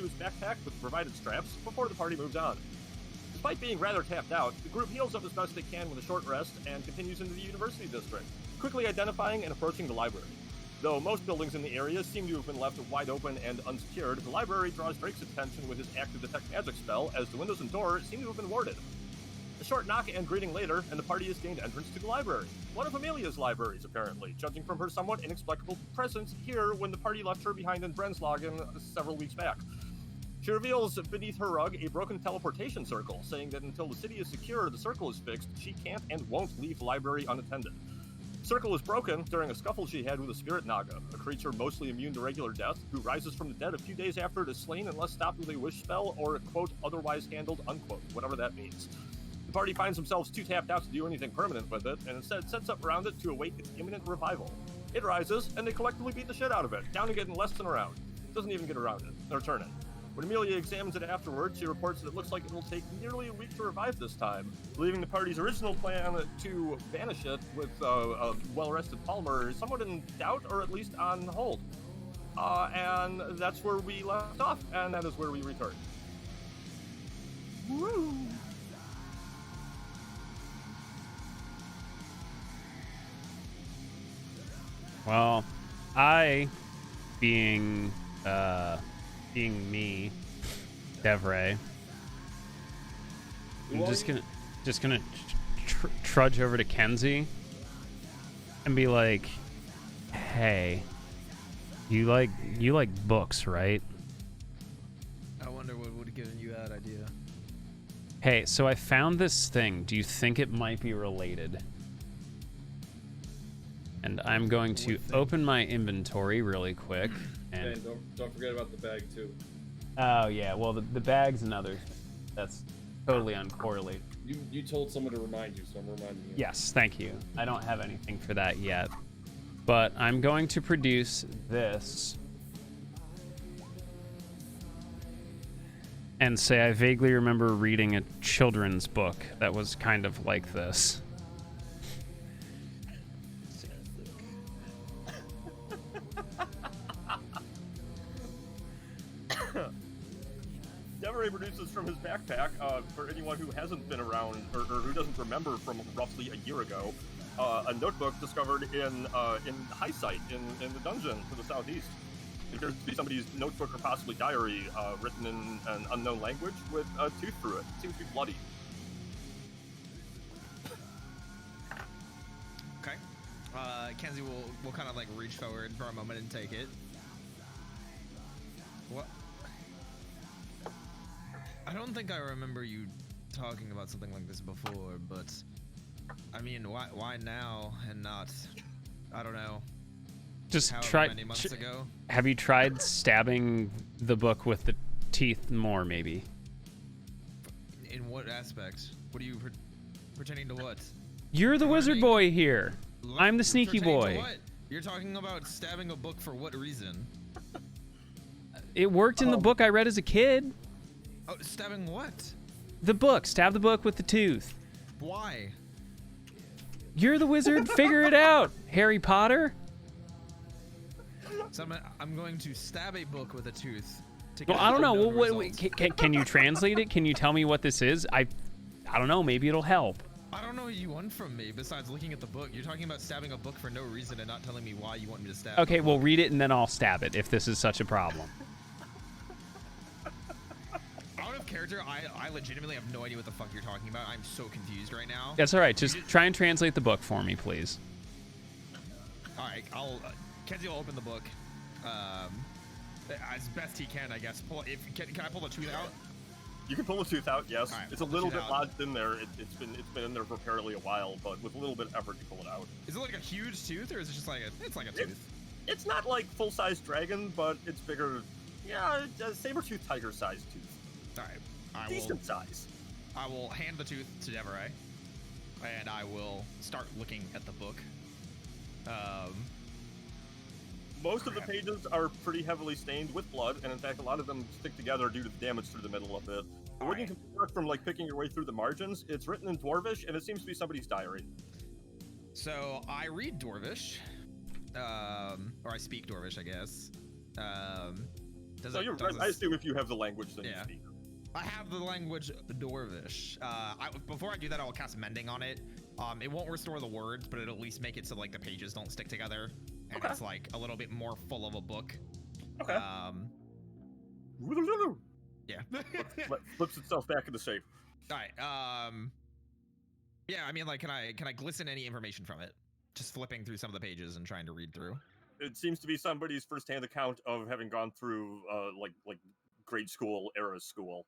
his backpack with provided straps before the party moves on. Despite being rather tapped out, the group heals up as best they can with a short rest and continues into the University District, quickly identifying and approaching the library. Though most buildings in the area seem to have been left wide open and unsecured, the library draws Drake's attention with his active detect magic spell, as the windows and doors seem to have been warded. A short knock and greeting later, and the party has gained entrance to the library. One of Amelia's libraries, apparently, judging from her somewhat inexplicable presence here when the party left her behind in Brennslagen several weeks back. She reveals beneath her rug a broken teleportation circle, saying that until the city is secure, the circle is fixed, she can't and won't leave the library unattended. The circle was broken during a scuffle she had with a spirit naga, a creature mostly immune to regular death, who rises from the dead a few days after it is slain unless stopped with a wish spell or, quote, otherwise handled, unquote, whatever that means. The party finds themselves too tapped out to do anything permanent with it, and instead sets up around it to await its imminent revival. It rises, and they collectively beat the shit out of it, downing it in less than a round. It doesn't even get around it, or turn it. When Amelia examines it afterwards, she reports that it looks like it will take nearly a week to revive this time, leaving the party's original plan to banish it with a well-rested Palmer somewhat in doubt, or at least on hold. And that's where we left off, and that is where we return. Woo! Well, I, being me, Devarae, I'm just gonna trudge over to Kenzie and be like, "Hey, you like books, right?" I wonder what would have given you that idea. Hey, so I found this thing. Do you think it might be related? And I'm going to open my inventory really quick. And don't forget about the bag too. Oh yeah, well the bag's another. That's totally uncorrelated. You told someone to remind you, so I'm reminding you. Yes, thank you. I don't have anything for that yet, but I'm going to produce this and say I vaguely remember reading a children's book that was kind of like this. Devarae produces from his backpack, for anyone who hasn't been around or who doesn't remember from roughly a year ago, a notebook discovered in High Sight in the dungeon to the southeast. It appears to be somebody's notebook or possibly diary, written in an unknown language with a tooth through it. It seems to be bloody. Okay. Kenzie will kind of like reach forward for a moment and take it. What? I don't think I remember you talking about something like this before, but I mean, why now and not, I don't know, Just try many months ago? Have you tried stabbing the book with the teeth more, maybe? In what aspect? What are you pertaining to? What? You're the wizard boy here. I'm the sneaky boy. To what? You're talking about stabbing a book for what reason? It worked in the book I read as a kid. Oh, stabbing what? The book. Stab the book with the tooth. Why? You're the wizard. Figure it out, Harry Potter. So I'm going to stab a book with a tooth. Well, I don't know. Well, wait, can you translate it? Can you tell me what this is? I don't know. Maybe it'll help. I don't know what you want from me besides looking at the book. You're talking about stabbing a book for no reason and not telling me why you want me to stab. Okay, well, read it and then I'll stab it if this is such a problem. Out of character, I legitimately have no idea what the fuck you're talking about. I'm so confused right now. That's all right. Just try and translate the book for me, please. All right, Kenzie will open the book as best he can, I guess. Can I pull the tooth out? You can pull the tooth out, yes. Right, it's a little bit lodged in there. It's been in there for apparently a while, but with a little bit of effort, you pull it out. Is it like a huge tooth, or is it just like it's like a tooth? It's not like full-size dragon, but it's bigger. Yeah, a saber-tooth tiger-sized tooth. All right, Decent size. I will hand the tooth to Devarae, and I will start looking at the book. Most of the pages are pretty heavily stained with blood, and in fact, a lot of them stick together due to the damage through the middle of it. But when you can work from like picking your way through the margins, it's written in Dwarvish, and it seems to be somebody's diary. So I read Dwarvish, or I speak Dwarvish, I guess. Does So it, you're, does I it- assume if you have the language, then you Yeah. speak. I have the language Dwarvish. Before I do that, I'll cast Mending on it. It won't restore the words, but it'll at least make it so like the pages don't stick together, and Okay. it's like a little bit more full of a book. Okay. Yeah. Flips itself back into shape. All right. Yeah, I mean, like, can I glisten any information from it? Just flipping through some of the pages and trying to read through. It seems to be somebody's firsthand account of having gone through like grade school era school.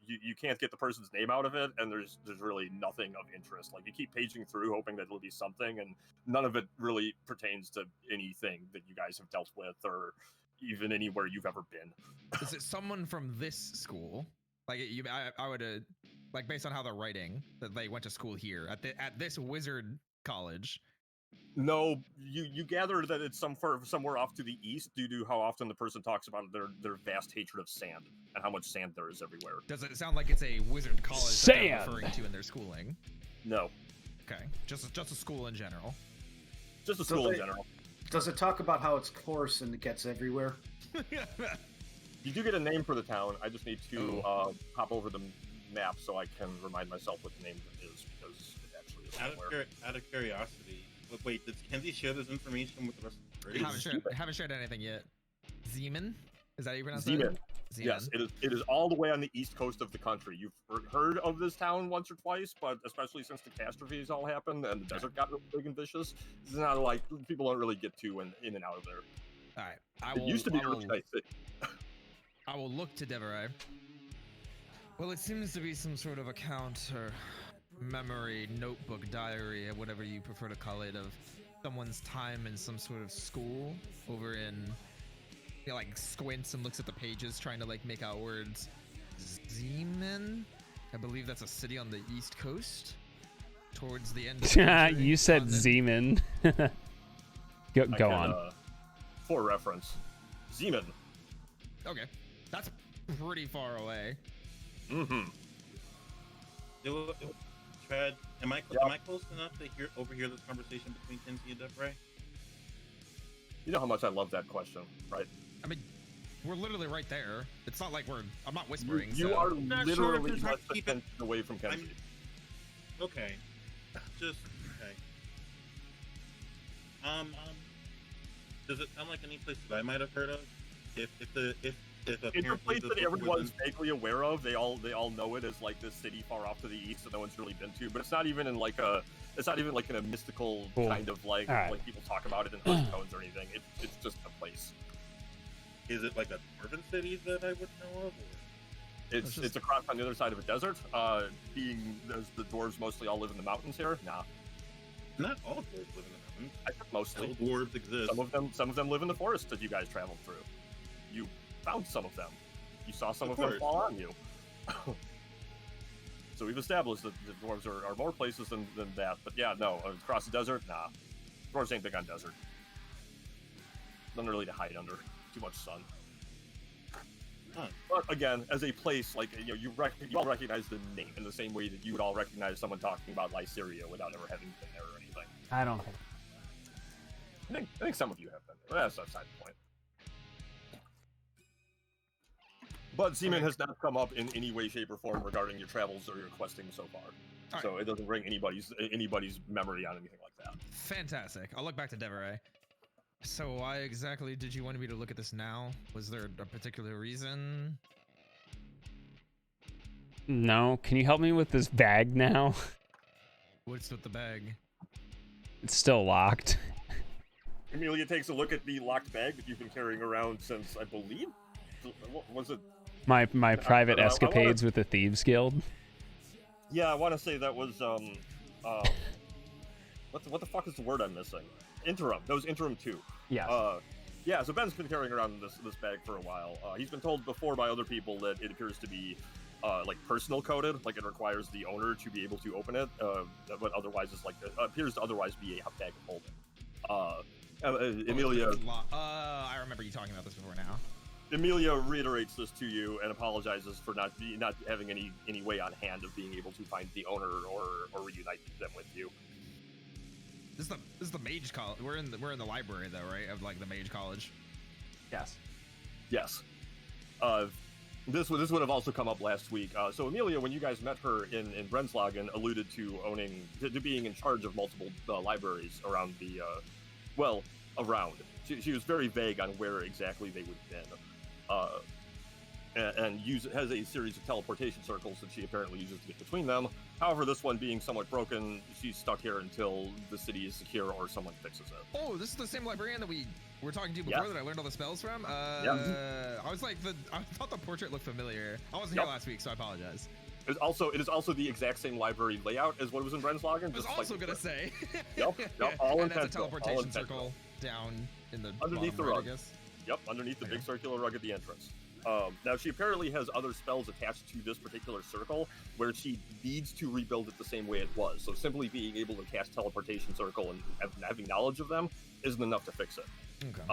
You can't get the person's name out of it, and there's really nothing of interest. Like, you keep paging through hoping that it'll be something, and none of it really pertains to anything that you guys have dealt with or even anywhere you've ever been. Is it someone from this school? Like, I would like, based on how they're writing, that they went to school here at this wizard college. No, you gather that it's somewhere off to the east due to how often the person talks about their vast hatred of sand and how much sand there is everywhere. Does it sound like it's a wizard college that Sand. they're referring to in their schooling? No, Okay, just a school in general. just a So school in they- general. Does it talk about how it's coarse and it gets everywhere? You do get a name for the town. I just need to hop over the map so I can remind myself what the name of it is, because it actually is somewhere. Out of curiosity, wait, does Kenzie share this information with the rest of the group? haven't shared anything yet. Zeman? Is that how you pronounce Zeman. it? Zeman. Yes, it is all the way on the east coast of the country. You've heard of this town once or twice, but especially since the catastrophes all happened and the desert got really big and vicious, it's not like people don't really get to in and out of there. All right. It used to be a really nice city. I will look to Devarae. Well, it seems to be some sort of account or memory, notebook, diary, or whatever you prefer to call it, of someone's time in some sort of school over in, like, squints and looks at the pages trying to, like, make out words. Zeman? I believe that's a city on the east coast towards the end of the century. You said London. Zeman. Go I can, on. For reference, Zeman. Okay. That's pretty far away. Mm-hmm. Tread, am I Yep. close enough to overhear this conversation between Kenzie and Devarae? You know how much I love that question, right? I mean, we're literally right there. It's not like I'm not whispering. You so. are Not sure if literally you're trying less to keep than it- 10 away from Kenzie. Okay. Just okay. Does it sound like any place that I might have heard of? If It's a apparently place this that book everyone's wasn't- vaguely aware of. They all know it as like this city far off to the east that no one's really been to. But it's not even in like in a mystical Cool. kind of like All right. like people talk about it in hush tones or anything. It's just a place. Is it like a urban city that I would know of? Or? It's across on the other side of a desert. Being as the dwarves mostly all live in the mountains here. Nah, Not all dwarves live in the mountains. I think mostly. Still dwarves exist. Some of them live in the forest that you guys traveled through. You found some of them. You saw some Of of them course. fall on you. So we've established that the dwarves are more places than that. But yeah, no, across the desert, nah. Dwarves ain't big on desert. Nothing really to hide under. Too much sun. Huh. But again, as a place, like you all recognize the name in the same way that you would all recognize someone talking about Lyceria without ever having been there or anything. I don't think. I think some of you have been there. That's outside the point. But Zeman has not come up in any way, shape, or form regarding your travels or your questing so far. All So it doesn't bring anybody's memory on anything like that. Fantastic. I'll look back to Devarae. So why exactly did you want me to look at this now? Was there a particular reason? No. Can you help me with this bag now? What's with the bag? It's still locked. Amelia takes a look at the locked bag that you've been carrying around since, I believe, what was it? My private I wanna- escapades with the Thieves Guild. Yeah, I want to say that was what the fuck is the word I'm missing? Interim. That was interim 2. Yeah. Yeah, so Ben's been carrying around this bag for a while. He's been told before by other people that it appears to be like personal coded, like it requires the owner to be able to open it, but otherwise it's like appears to otherwise be a bag of holding. Amelia. I remember you talking about this before now. Amelia reiterates this to you and apologizes for not having any way on hand of being able to find the owner or reunite them with you. This is the mage college. We're in the library though, right? Of like the mage college. Yes. Yes. This would have also come up last week. So Amelia, when you guys met her in Brenslagen, alluded to to being in charge of multiple libraries around around. She was very vague on where exactly they would have been. And has a series of teleportation circles that she apparently uses to get between them. However, this one being somewhat broken, she's stuck here until the city is secure or someone fixes it. Oh, this is the same librarian that we were talking to before that I learned all the spells from? I was like, I thought the portrait looked familiar. I wasn't here last week, so I apologize. It is also the exact same library layout as what was in Brenslagen. I was also going to say. Yep, all and intentional. That's a teleportation circle down in the underneath the right, rug. I guess. Yep, underneath the big circular rug at the entrance. Now, she apparently has other spells attached to this particular circle where she needs to rebuild it the same way it was. So simply being able to cast Teleportation Circle and having knowledge of them isn't enough to fix it. Okay.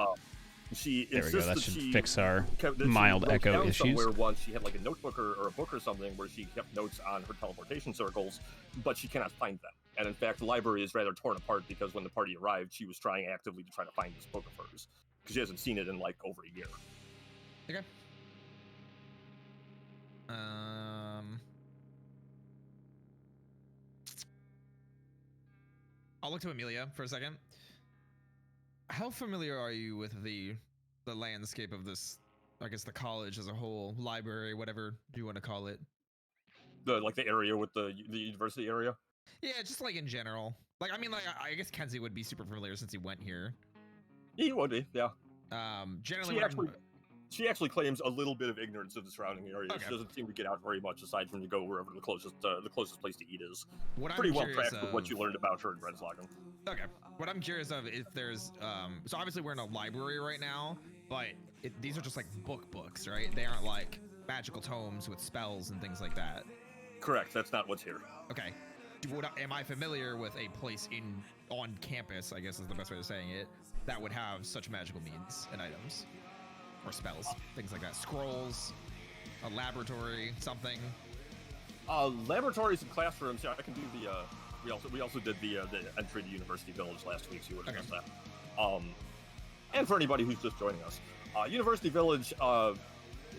She there we go. That should fix our that mild echo issues. Somewhere once she had like a notebook or a book or something where she kept notes on her teleportation circles, but she cannot find them. And in fact, the library is rather torn apart because when the party arrived, she was trying actively to try to find this book of hers because she hasn't seen it in like over a year. Okay. I'll look to Amelia for a second. How familiar are you with the landscape of this, I guess the college as a whole, library, whatever you want to call it? The area with the university area? Yeah, just like in general. Like, I mean, like, I guess Kenzie would be super familiar since he went here. Yeah, he would be, yeah. Generally, she actually claims a little bit of ignorance of the surrounding area. Okay. She doesn't seem to get out very much aside from to go wherever the closest place to eat is. What Pretty I'm well curious tracked with what you learned about her in Brenslagen. Okay. What I'm curious of if there's so obviously we're in a library right now, but these are just like books, right? They aren't like magical tomes with spells and things like that. Correct. That's not what's here. Okay. Am I familiar with a place on campus, I guess is the best way of saying it, that would have such magical means and items? Or spells, things like that. Scrolls, a laboratory, something. Laboratories and classrooms. Yeah, I can do the. We also did the entry to University Village last week, so you would have missed that. And for anybody who's just joining us, University Village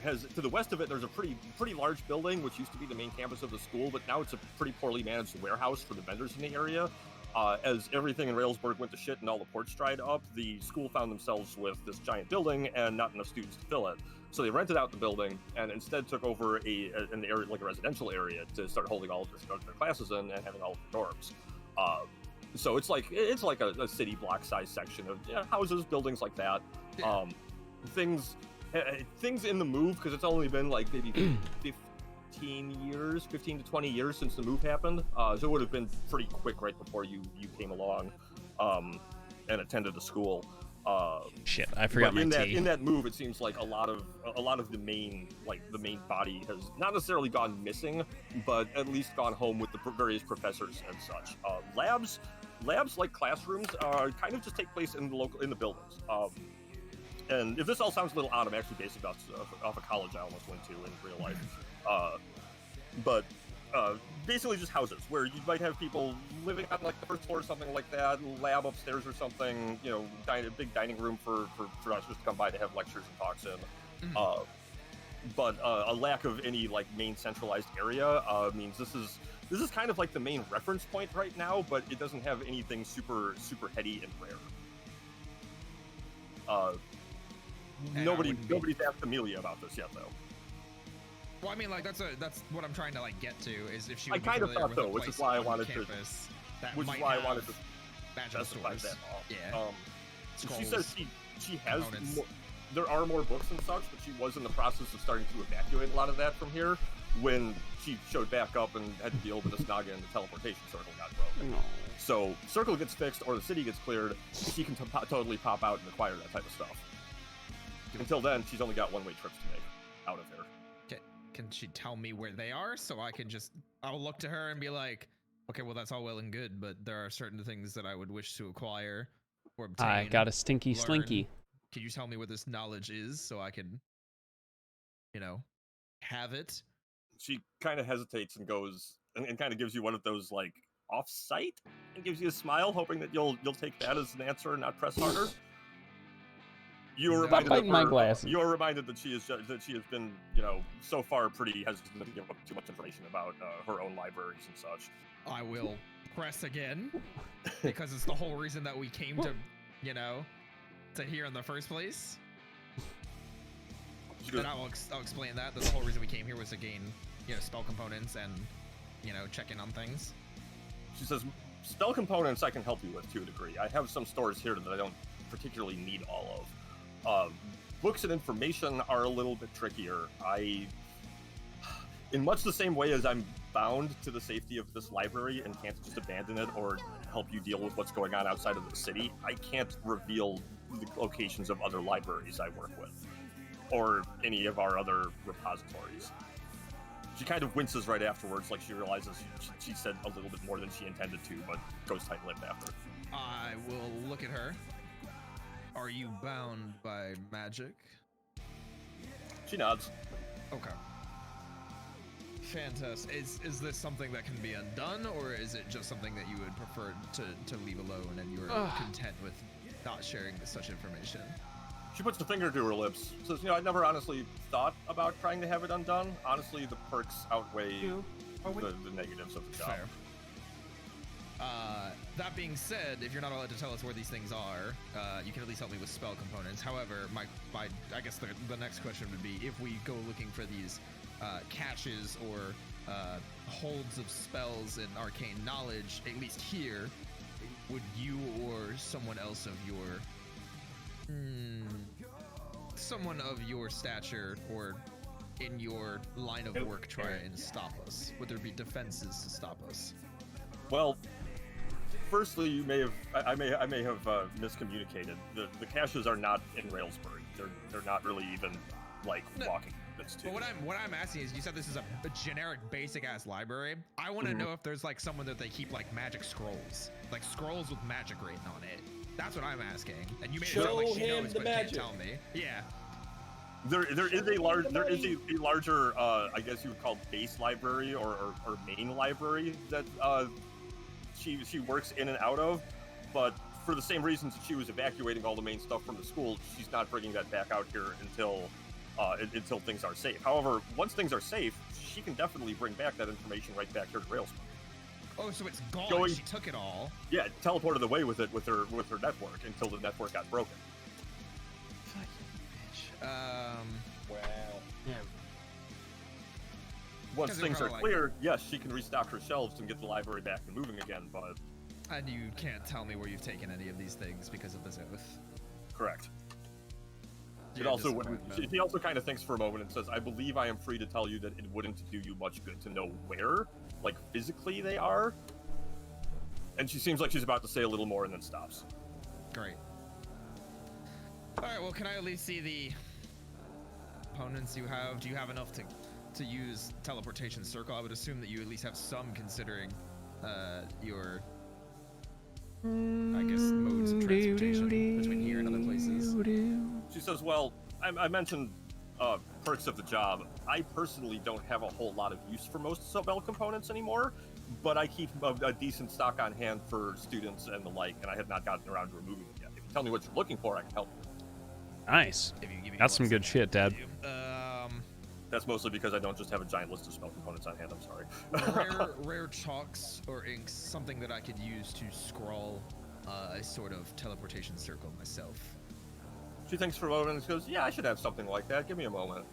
has, to the west of it, there's a pretty large building which used to be the main campus of the school, but now it's a pretty poorly managed warehouse for the vendors in the area. As everything in Railsburg went to shit and all the ports dried up, the school found themselves with this giant building and not enough students to fill it. So they rented out the building and instead took over an area, like a residential area, to start holding all of their classes in and having all of the dorms. So it's like a city block size section of houses, buildings like that. Yeah. Things in the move, because it's only been like maybe 15 to 20 years since the move happened, so it would have been pretty quick right before you came along and attended the school. Shit, I forgot my tea. In that move, it seems like a lot of the main body has not necessarily gone missing, but at least gone home with the various professors and such. Labs like classrooms kind of just take place in the buildings. And if this all sounds a little odd, I'm actually based off a college I almost went to in real life. But basically just houses where you might have people living on like the first floor or something like that, lab upstairs or something, big dining room for us just to come by to have lectures and talks in. But a lack of any like main centralized area means this is kind of like the main reference point right now, but it doesn't have anything super heady and rare. Nobody's asked Amelia about this yet, though. Well, I mean, like that's what I'm trying to like get to is if she. I kind of thought so, which is why I wanted to. Specify that. Yeah. She says she has. There are more books and such, but she was in the process of starting to evacuate a lot of that from here when she showed back up and had to deal with the Snaga and the teleportation circle got broken. So circle gets fixed or the city gets cleared, she can totally pop out and acquire that type of stuff. Until then, she's only got one-way trips to make out of here. Can she tell me where they are so I'll look to her and be like, okay, well, that's all well and good, but there are certain things that I would wish to acquire or obtain. I got a stinky slinky. Can you tell me what this knowledge is so I can, have it? She kind of hesitates and goes and kind of gives you one of those like off-site and gives you a smile, hoping that you'll take that as an answer and not press harder. You were Stop reminded biting of my her, glasses. You are reminded that she has been, so far pretty hesitant to give up too much information about her own libraries and such. I will press again because it's the whole reason that we came to, to here in the first place. And I'll explain that. The whole reason we came here was to gain, spell components and, check in on things. She says, spell components I can help you with to a degree. I have some stores here that I don't particularly need all of. Books and information are a little bit trickier. In much the same way as I'm bound to the safety of this library and can't just abandon it or help you deal with what's going on outside of the city, I can't reveal the locations of other libraries I work with, or any of our other repositories. She kind of winces right afterwards, like she realizes she said a little bit more than she intended to, but goes tight-lipped after. I will look at her. Are you bound by magic? She nods. Okay. Fantastic. Is this something that can be undone, or is it just something that you would prefer to leave alone and you're content with not sharing such information? She puts a finger to her lips. Says, I never honestly thought about trying to have it undone. Honestly, the perks outweigh the negatives of the job. Fair. That being said, if you're not allowed to tell us where these things are, you can at least help me with spell components. However, I guess the next question would be, if we go looking for these caches or holds of spells and arcane knowledge, at least here, would you or someone else of your stature or in your line of work try and stop us? Would there be defenses to stop us? Well, firstly, I may have miscommunicated. The caches are not in Railsburg. They're not really even walking distance to. But what I'm asking is, you said this is a generic basic ass library. I want to know if there's someone that they keep magic scrolls, scrolls with magic written on it. That's what I'm asking. And you made it sound like she knows, but can't tell me. Yeah. There is a larger I guess you would call base library or main library that she works in and out of, but for the same reasons that she was evacuating all the main stuff from the school, she's not bringing that back out here until things are safe. However, once things are safe, she can definitely bring back that information right back here to Railsburg. Oh, so it's gone. She took it all. Yeah, teleported away with it with her network until the network got broken. Fucking bitch. Wow. Yeah. Once things are clear, yes, she can restock her shelves and get the library back and moving again, but... And you can't tell me where you've taken any of these things because of this oath. Correct. He also kind of thinks for a moment and says, I believe I am free to tell you that it wouldn't do you much good to know where, physically they are. And she seems like she's about to say a little more and then stops. Great. Alright, well, can I at least see the opponents you have? Do you have enough to use teleportation circle? I would assume that you at least have some, considering your, I guess, modes of transportation between here and other places. She says, well, I mentioned perks of the job. I personally don't have a whole lot of use for most spell components anymore, but I keep a decent stock on hand for students and the like, and I have not gotten around to removing them yet. If you tell me what you're looking for, I can help you. Nice. That's some good shit, Dad. That's mostly because I don't just have a giant list of spell components on hand, I'm sorry. rare chalks or inks, something that I could use to scrawl a sort of teleportation circle myself. She thinks for a moment and goes, yeah, I should have something like that. Give me a moment.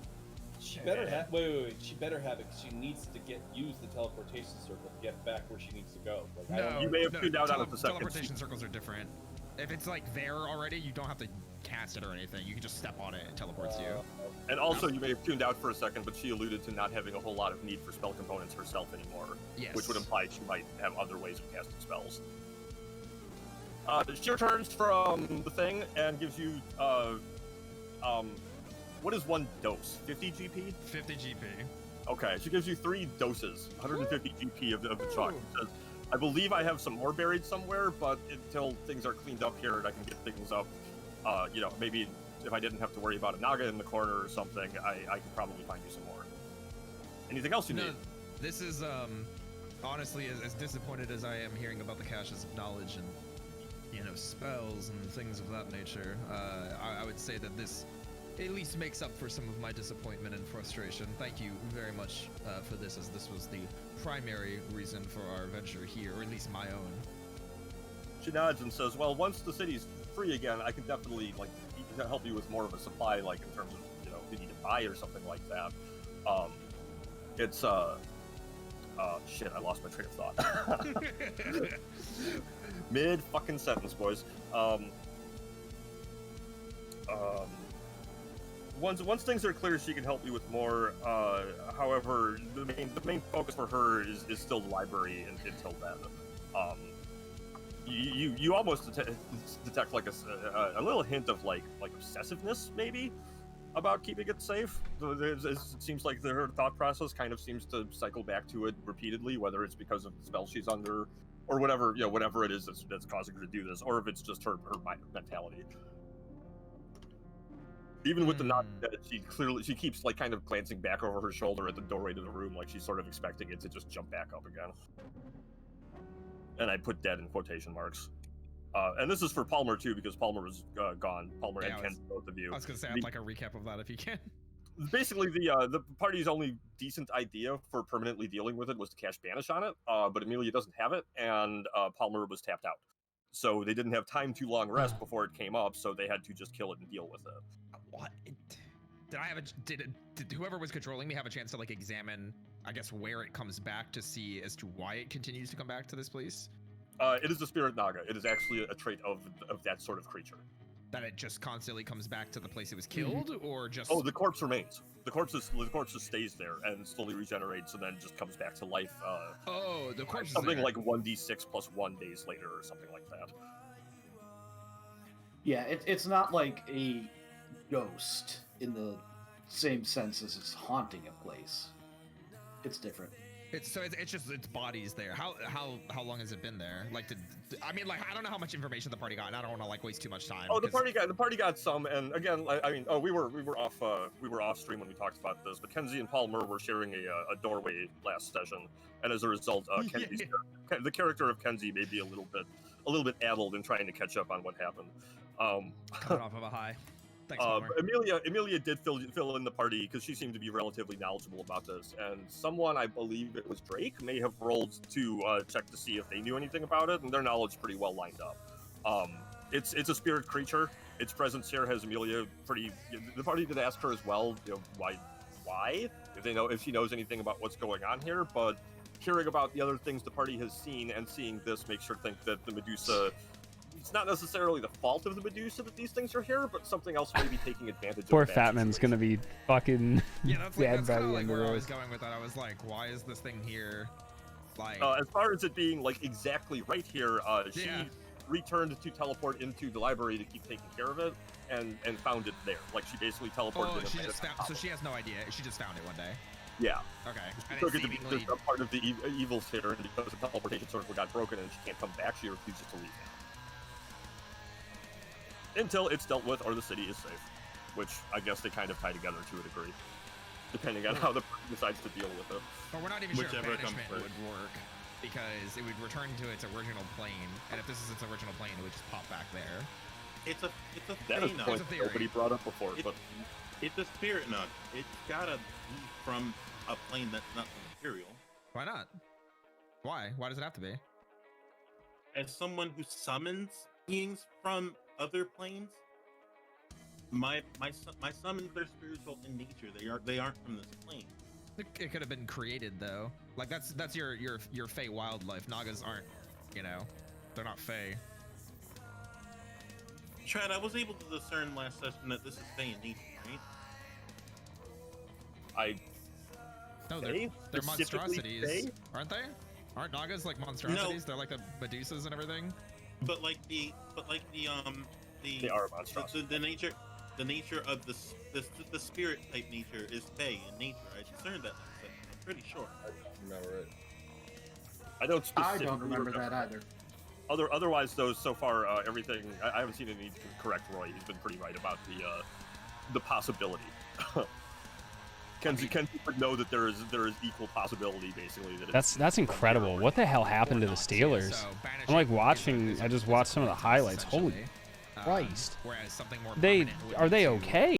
She better have. Wait. She better have it because she needs to use the teleportation circle to get back where she needs to go. You may have tuned out on it for a second. Teleportation circles are different. If it's there already, you don't have to cast it or anything. You can just step on it and it teleports you. And also, you may have tuned out for a second, but she alluded to not having a whole lot of need for spell components herself anymore. Yes. Which would imply she might have other ways of casting spells. She returns from the thing and gives you, what is one dose? 50 GP? 50 GP. Okay, she gives you 3 doses, 150 GP of the chalk. She says, I believe I have some more buried somewhere, but until things are cleaned up here and I can get things up, maybe if I didn't have to worry about a Naga in the corner or something, I could probably find you some more. Anything else you need? This is, honestly, as disappointed as I am hearing about the caches of knowledge and spells and things of that nature. I would say that this at least makes up for some of my disappointment and frustration. Thank you very much for this, as this was the primary reason for our venture here, or at least my own. She nods and says, well, once the city's free again, I can definitely, help you with more of a supply, in terms of, if you need to buy or something like that. It's, shit, I lost my train of thought. Mid-fucking sentence, boys. Once things are clear, she can help you with more. However, the main focus for her is still the library until then. You almost detect a little hint of like obsessiveness, maybe, about keeping it safe. It seems like her thought process kind of seems to cycle back to it repeatedly, whether it's because of the spell she's under, or whatever it is that's causing her to do this, or if it's just her mentality. Even with the nod, she keeps kind of glancing back over her shoulder at the doorway to the room, like she's sort of expecting it to just jump back up again. And I put dead in quotation marks. And this is for Palmer too, because Palmer was gone. Palmer and Ken, both of you. I was gonna say, I'd like a recap of that if you can. Basically, the party's only decent idea for permanently dealing with it was to cast Banish on it, but Amelia doesn't have it, and Palmer was tapped out. So they didn't have time to long rest before it came up, so they had to just kill it and deal with it. What? Did whoever was controlling me have a chance to examine, I guess, where it comes back to see as to why it continues to come back to this place? It is the spirit Naga. It is actually a trait of that sort of creature. That it just constantly comes back to the place it was killed, or just... Oh, the corpse remains. The corpse just stays there and slowly regenerates, and then just comes back to life. The corpse something is there. like 1d6 plus 1 days later, or something like that. Yeah, it's not like a ghost in the same sense as it's haunting a place. It's different. It's just its body's there. How long has it been there? I don't know how much information the party got, and I don't want to waste too much time. Oh, the party got some, and again, we were off stream when we talked about this, but Kenzie and Palmer were sharing a doorway last session, and as a result, the character of Kenzie may be a little bit addled in trying to catch up on what happened. Coming off of a high. Thanks, Palmer. Amelia did fill in the party because she seemed to be relatively knowledgeable about this, and someone, I believe it was Drake, may have rolled to check to see if they knew anything about it, and their knowledge pretty well lined up. It's a spirit creature. Its presence here has Amelia pretty. The party did ask her as well, why if she knows anything about what's going on here, but hearing about the other things the party has seen and seeing this makes her think that the Medusa. It's not necessarily the fault of the Medusa that these things are here, but something else may be taking advantage of. Poor Fatman's gonna be fucking dead by the end of where I this. was going with that. I was like, why is this thing here? As far as it being exactly right here, she returned to teleport into the library to keep taking care of it, and found it there. She basically teleported. So she has no idea. She just found it one day. Yeah. Okay. She took it to be just a part of the evils here, and because the teleportation circle got broken and she can't come back, she refuses to leave. Until it's dealt with or the city is safe, which I guess they kind of tie together to a degree, depending on how the party decides to deal with it. But we're not even sure if banishment would work, because it would return to its original plane, and if this is its original plane, it would just pop back there. It's a that is thing, a point nobody brought up before, but it's a spirit nut. It's gotta be from a plane that's not material. Why not? Why? Why does it have to be? As someone who summons beings from other planes, my summons are spiritual in nature. They aren't from this plane. It could have been created though. That's your Fey wildlife. Nagas aren't, they're not Fey. Trad, I was able to discern last session that this is Fey in nature, right? No, they're monstrosities, aren't they? Aren't Nagas monstrosities? No. They're like the Medusas and everything. But the they are monstrosities. The nature of the spirit type nature is Fey in nature. I discerned that last session. I'm pretty sure. I remember it. I don't remember that either. Otherwise, though, so far everything I haven't seen any correct Roy. He's been pretty right about the possibility. Kenzie would know that there is equal possibility, basically. That That's incredible. What the hell happened to the Steelers? I'm like watching. I just watched some of the highlights. Holy Christ! Whereas something more They permanent would are be they to- okay?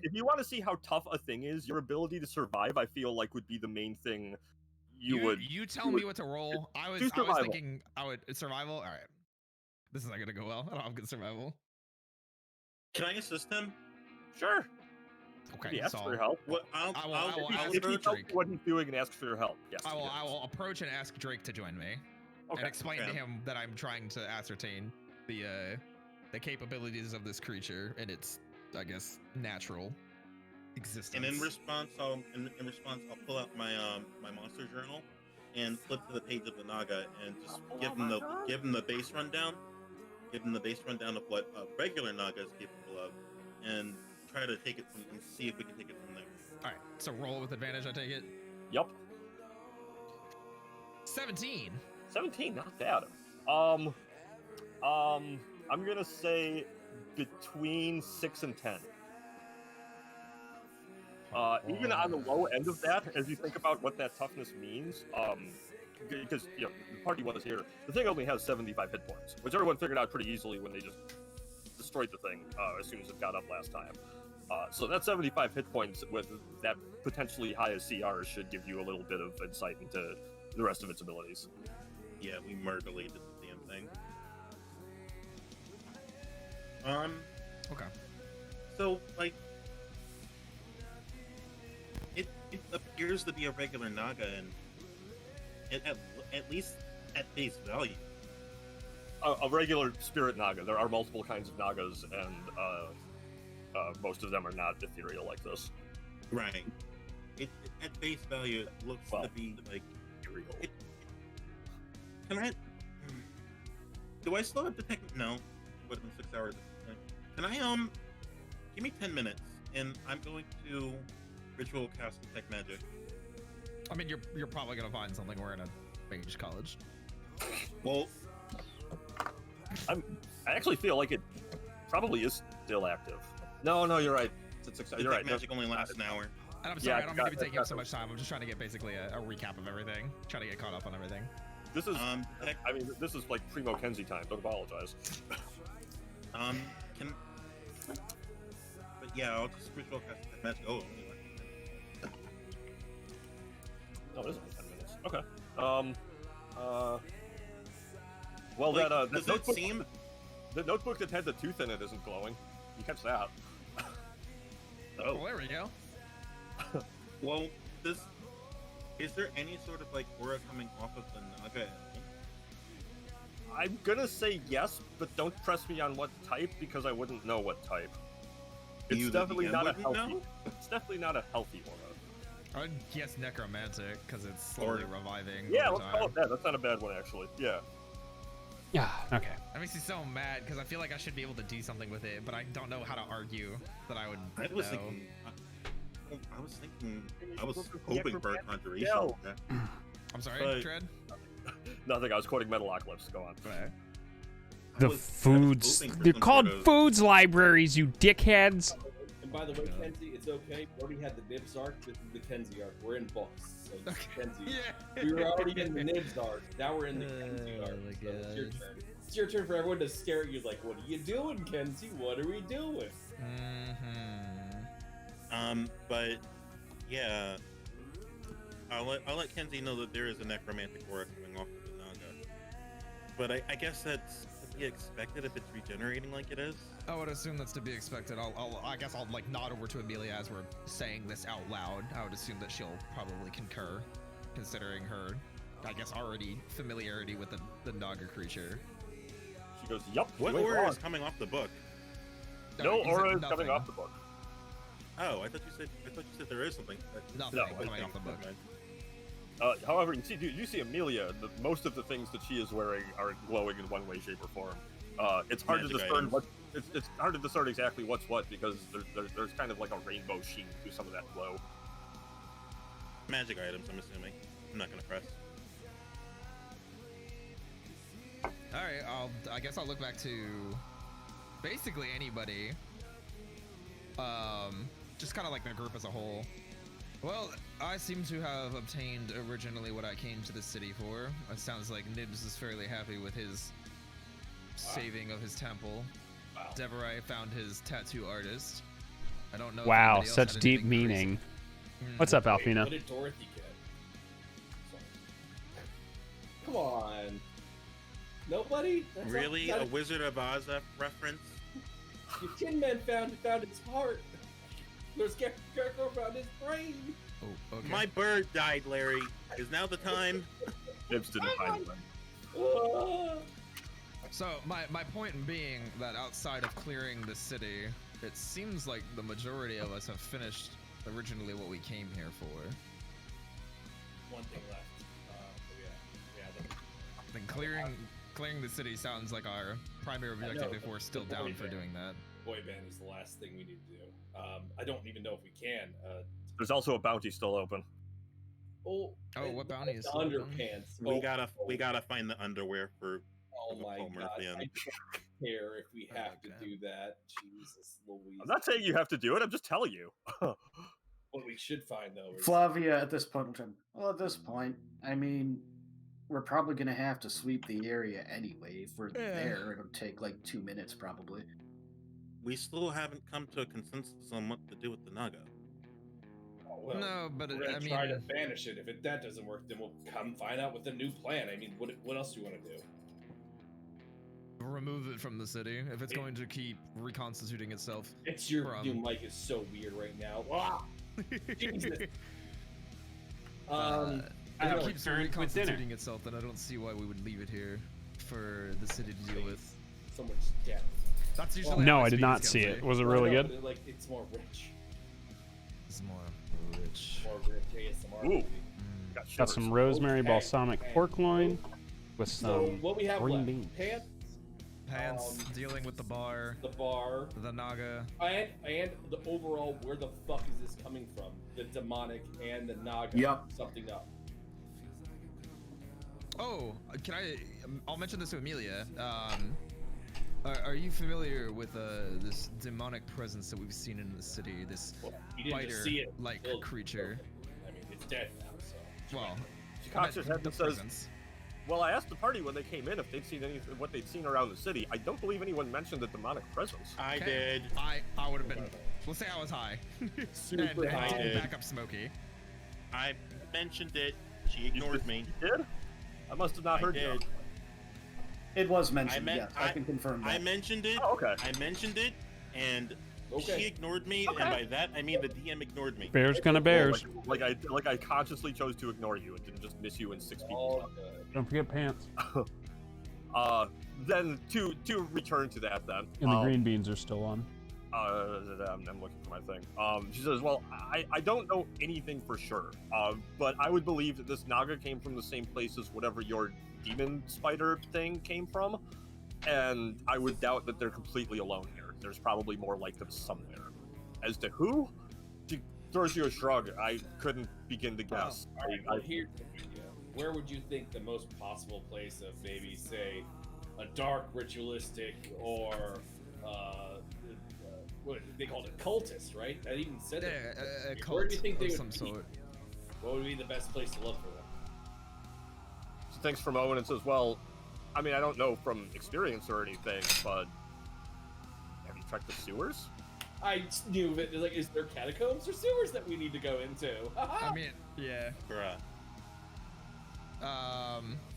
If you want to see how tough a thing is, your ability to survive, I feel like, would be the main thing. You tell me what to roll. I was survival. thinking I would survival. All right, this is not gonna go well. I don't have good survival. Can I assist him? Sure. Okay, If he asks so for your help. What I will If he approach tells you Drake. what he's doing and asks for your help, yes. I will approach and ask Drake to join me, Okay. and explain to Okay. him that I'm trying to ascertain the capabilities of this creature and its, I guess, natural existence. And in response, I'll pull out my my monster journal and flip to the page of the Naga and just give him the base rundown. Give him the base rundown of what a regular Naga is capable of, and try to take it from and see if we can take it from there. All right, so roll with advantage. I take it. Yep. 17. 17, not bad. I'm gonna say between 6 and 10. Even on the low end of that, as you think about what that toughness means, because the party was here, the thing only has 75 hit points, which everyone figured out pretty easily when they just destroyed the thing as soon as it got up last time. So that 75 hit points with that potentially high as CR should give you a little bit of insight into the rest of its abilities. Yeah, we murderlated the damn thing. Okay. So like, it appears to be a regular Naga, and it at least at face value. A regular spirit Naga. There are multiple kinds of Nagas, and most of them are not ethereal like this. Right. It at face value, it looks to be like ethereal. Can I? Do I still have detect? No. It would have been 6 hours. Can I give me 10 minutes, and I'm going to ritual cast detect magic. I mean, you're probably gonna find something. We're in a mage college. Well, I actually feel like it probably is still active. No, you're right. It's 6 hours. You're right. Magic only lasts an hour. And I'm sorry, I don't mean to be taking up so much time. I'm just trying to get basically a recap of everything. Trying to get caught up on everything. This is, this is like primo Kenzie time. Don't apologize. But yeah, I'll just ritual cast detect magic. Oh, no, it is only 10 minutes. Okay. Well, Like, that does it notebook, seem? the notebook that had the tooth in it isn't glowing. You catch that? Well, there we go. Well, is there any sort of like aura coming off of the Naga? I'm gonna say yes, but don't press me on what type because I wouldn't know what type. You, It's the definitely DM, not a wouldn't healthy. know? It's definitely not a healthy aura. I'd guess necromantic because it's slowly reviving. Yeah, over let's call time. it that. That's not a bad one actually. Yeah. Yeah. Okay. That makes me so mad because I feel like I should be able to do something with it, but I don't know how to argue that I would I was know. thinking. I was hoping for a conjuration. No. Yeah. I'm sorry, but- Tread? Nothing. I was quoting Metalocalypse. Go on. Okay. The I was foods. hoping for They're some called sort of- foods libraries, you dickheads. And by the way, Kenzie, it's okay. We already had the Nibs arc. This is the Kenzie arc. We're in books. So this is Kenzie. Yeah. We were already in the Nibs arc. Now we're in the Kenzie arc. my So it's your God. turn. It's your turn for everyone to stare at you like, what are you doing, Kenzie? What are we doing? But yeah, I'll let Kenzie know that there is a necromantic aura coming off of the Naga. But I guess that's to be expected if it's regenerating like it is. I would assume that's to be expected. I guess I'll like nod over to Amelia as we're saying this out loud. I would assume that she'll probably concur, considering her, I guess, already familiarity with the Naga creature. She goes, "Yup." What you ain't aura wrong." is coming off the book? No Is it aura is coming nothing? off the book. Oh, I thought you said there is something. Nothing No, coming okay, off the book. never mind. However, you see Amelia. Most of the things that she is wearing are glowing in one way, shape, or form. It's hard Magic to discern items. what. It's hard to discern exactly what's what because there's kind of like a rainbow sheen to some of that glow. Magic items, I'm assuming. I'm not gonna press. All right, I guess I'll look back to basically anybody. Just kind of like the group as a whole. Well, I seem to have obtained originally what I came to the city for. It sounds like Nibs is fairly happy with his saving of his temple. Wow. Devarae found his tattoo artist. I don't know. if Wow, anybody else such had deep anything crazy. meaning. Hmm. What's up, Wait, Alfina? what did Dorothy get? Sorry. Come on. Nobody? That's not- Really, not a Wizard of Oz reference? Your Tin Man found his heart. Your Scarecrow found his brain. Oh, okay. My bird died, Larry. Is now the time? Nibs didn't find one. Ah. So my point being that outside of clearing the city, it seems like the majority of us have finished originally what we came here for. One thing left. Then clearing the city sounds like our primary I objective know, if we're but still the down boy for band. doing that. Boy band is the last thing we need to do. I don't even know if we can. There's also a bounty still open. What bounty is the still open? underpants? We gotta find the underwear for. Oh my Homer god! at the end. I don't care if we have Okay. to do that. Jesus Louise! I'm not saying you have to do it. I'm just telling you. What we should find though is Flavia, at this point in time. Well, at this point, I mean, we're probably going to have to sweep the area anyway. If we're Yeah. there, it'll take like 2 minutes probably. We still haven't come to a consensus on what to do with the Naga. oh, well, No, but we're gonna I try to mean, banish it. If that doesn't work, then we'll come find out with a new plan. I mean, what else do you want to do? remove it from the city if it's going to keep reconstituting itself. It's your From- new mic is so weird right now. Ah! Jesus. If I it know, keeps return with dinner. reconstituting itself, then I don't see why we would leave it here for the city to deal with. so much depth. That's usually No, how I did speed not is see gonna it. be. Was it Well, really no, good? but, like it's more rich. It's more rich. More rich ASMR. Ooh. movie. Got, Got shivers. some rosemary Okay. balsamic pork loin with So some what we have green left? beans. Pants, Um, dealing with the bar, The bar, the Naga. and the overall. Where the fuck is this coming from? The demonic and the Naga. Yup. Something up. Oh, can I'll mention this to Amelia. Are you familiar with this demonic presence that we've seen in the city? This Well, you didn't just see it. biter-like Killed- creature. I mean, it's dead now. So. Well, She cocks her head the and says, presence. "Well, I asked the party when they came in if they'd seen what they'd seen around the city. I don't believe anyone mentioned the demonic presence." I Okay. did. I would have been. Let's say I was high. Super and high. didn't back up Smokey. I mentioned it. She ignored me. You did? I must have not I heard you. did. It was mentioned, yes. I can confirm that. I mentioned it. Oh, okay. I mentioned it, and Okay. she ignored me, and by that I mean the DM ignored me. Bears gonna bears. Like I consciously chose to ignore you and didn't just miss you in 6 feet. All good. Don't forget pants. Then to return to that then. And the green beans are still on. I'm looking for my thing. She says, well, I don't know anything for sure, but I would believe that this Naga came from the same place as whatever your demon spider thing came from, and I would doubt that they're completely alone here. There's probably more like them somewhere. As to who? She throws you a shrug. I couldn't begin to guess. Here's the idea. Where would you think the most possible place of maybe, say, a dark ritualistic or what they called it, cultist, right? I even said a that. cult Where do you think they of would some be? sort. What would be the best place to look for them? She thinks for a moment and says, well, I mean, I don't know from experience or anything, but have you trekked the sewers? I knew it. Like, is there catacombs or sewers that we need to go into? I mean, yeah. Bruh.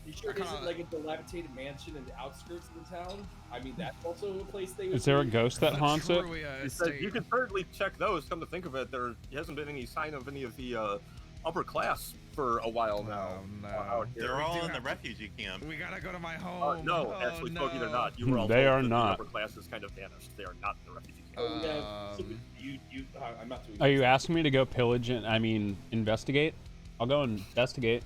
You sure it isn't like a dilapidated mansion in the outskirts of the town? I mean, that's also a place they would. Is there a be. ghost that haunts it? He said, you can certainly check those. Come to think of it, there hasn't been any sign of any of the upper class for a while now. No. Out here. They're all in the refugee camp. We gotta go to my home. No, Oh, actually, no. Smokey, they're not. You were all They told are that not. The upper class has kind of vanished. They are not in the refugee camp. Oh, yeah. So I'm not doing. Are you asking me to go pillage and, investigate? I'll go investigate.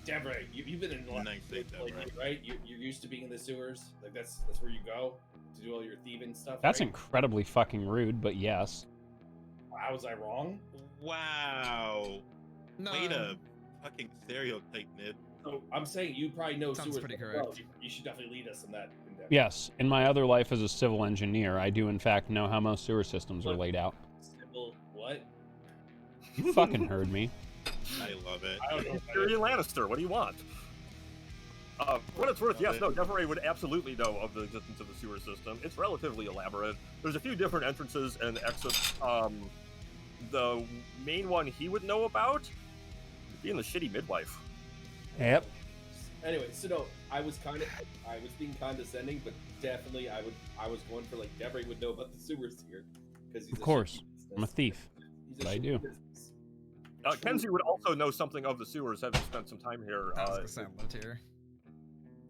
Devarae, you've been in Nice save, Devarae. right? You're used to being in the sewers. Like that's where you go to do all your thieving stuff. That's right? incredibly fucking rude, but yes. How was I wrong? Wow. No. Way to fucking stereotype, Nid. So I'm saying you probably know Sounds sewers pretty pretty well. correct. You should definitely lead us in that endeavor. Yes, in my other life as a civil engineer, I do in fact know how most sewer systems are laid out. Civil what? You fucking heard me. I love it. I don't know. Tyrion Lannister, what do you want? For what it's worth, yes, no, Devarae would absolutely know of the existence of the sewer system. It's relatively elaborate. There's a few different entrances and exits. The main one he would know about would be in the shitty midwife. Yep. Anyway, so no, I was being condescending, but definitely I was going for like Devarae would know about the sewers here because he's Of course. I'm a thief. He's But I do. Kenzie would also know something of the sewers, having spent some time here. I was gonna say, I lived here.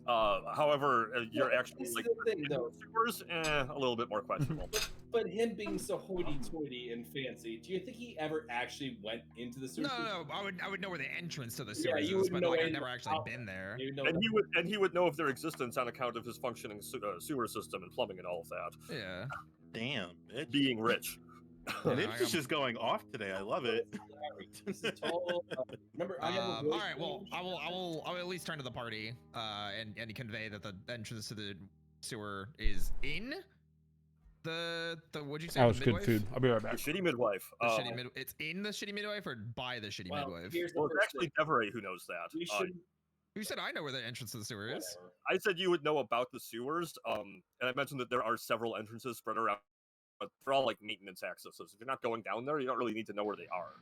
However, you're actually This is like the thing, in though. the sewers, a little bit more questionable. But him being so hoity-toity and fancy, do you think he ever actually went into the sewers? No, I would know where the entrance to the Yeah, sewers you is, would but know like I've anything never actually about been there. You know, And he would know of their existence on account of his functioning sewer system and plumbing and all of that. Yeah. Damn, bitch. Being rich. Nibs is just going off today. I love it. Remember, I have a All voice right. Well, range. I will at least turn to the party and convey that the entrance to the sewer is in the what'd you say? That the was good midwife? food. I'll be right The back. shitty midwife. It's in the shitty midwife or by the shitty Well, midwife? here's the Well, it's first actually thing. Devarae who knows that. We should. Who said I know where the entrance to the sewer is? Whatever. I said you would know about the sewers, and I mentioned that there are several entrances spread around, but they're all like maintenance accesses. If you're not going down there, you don't really need to know where they are.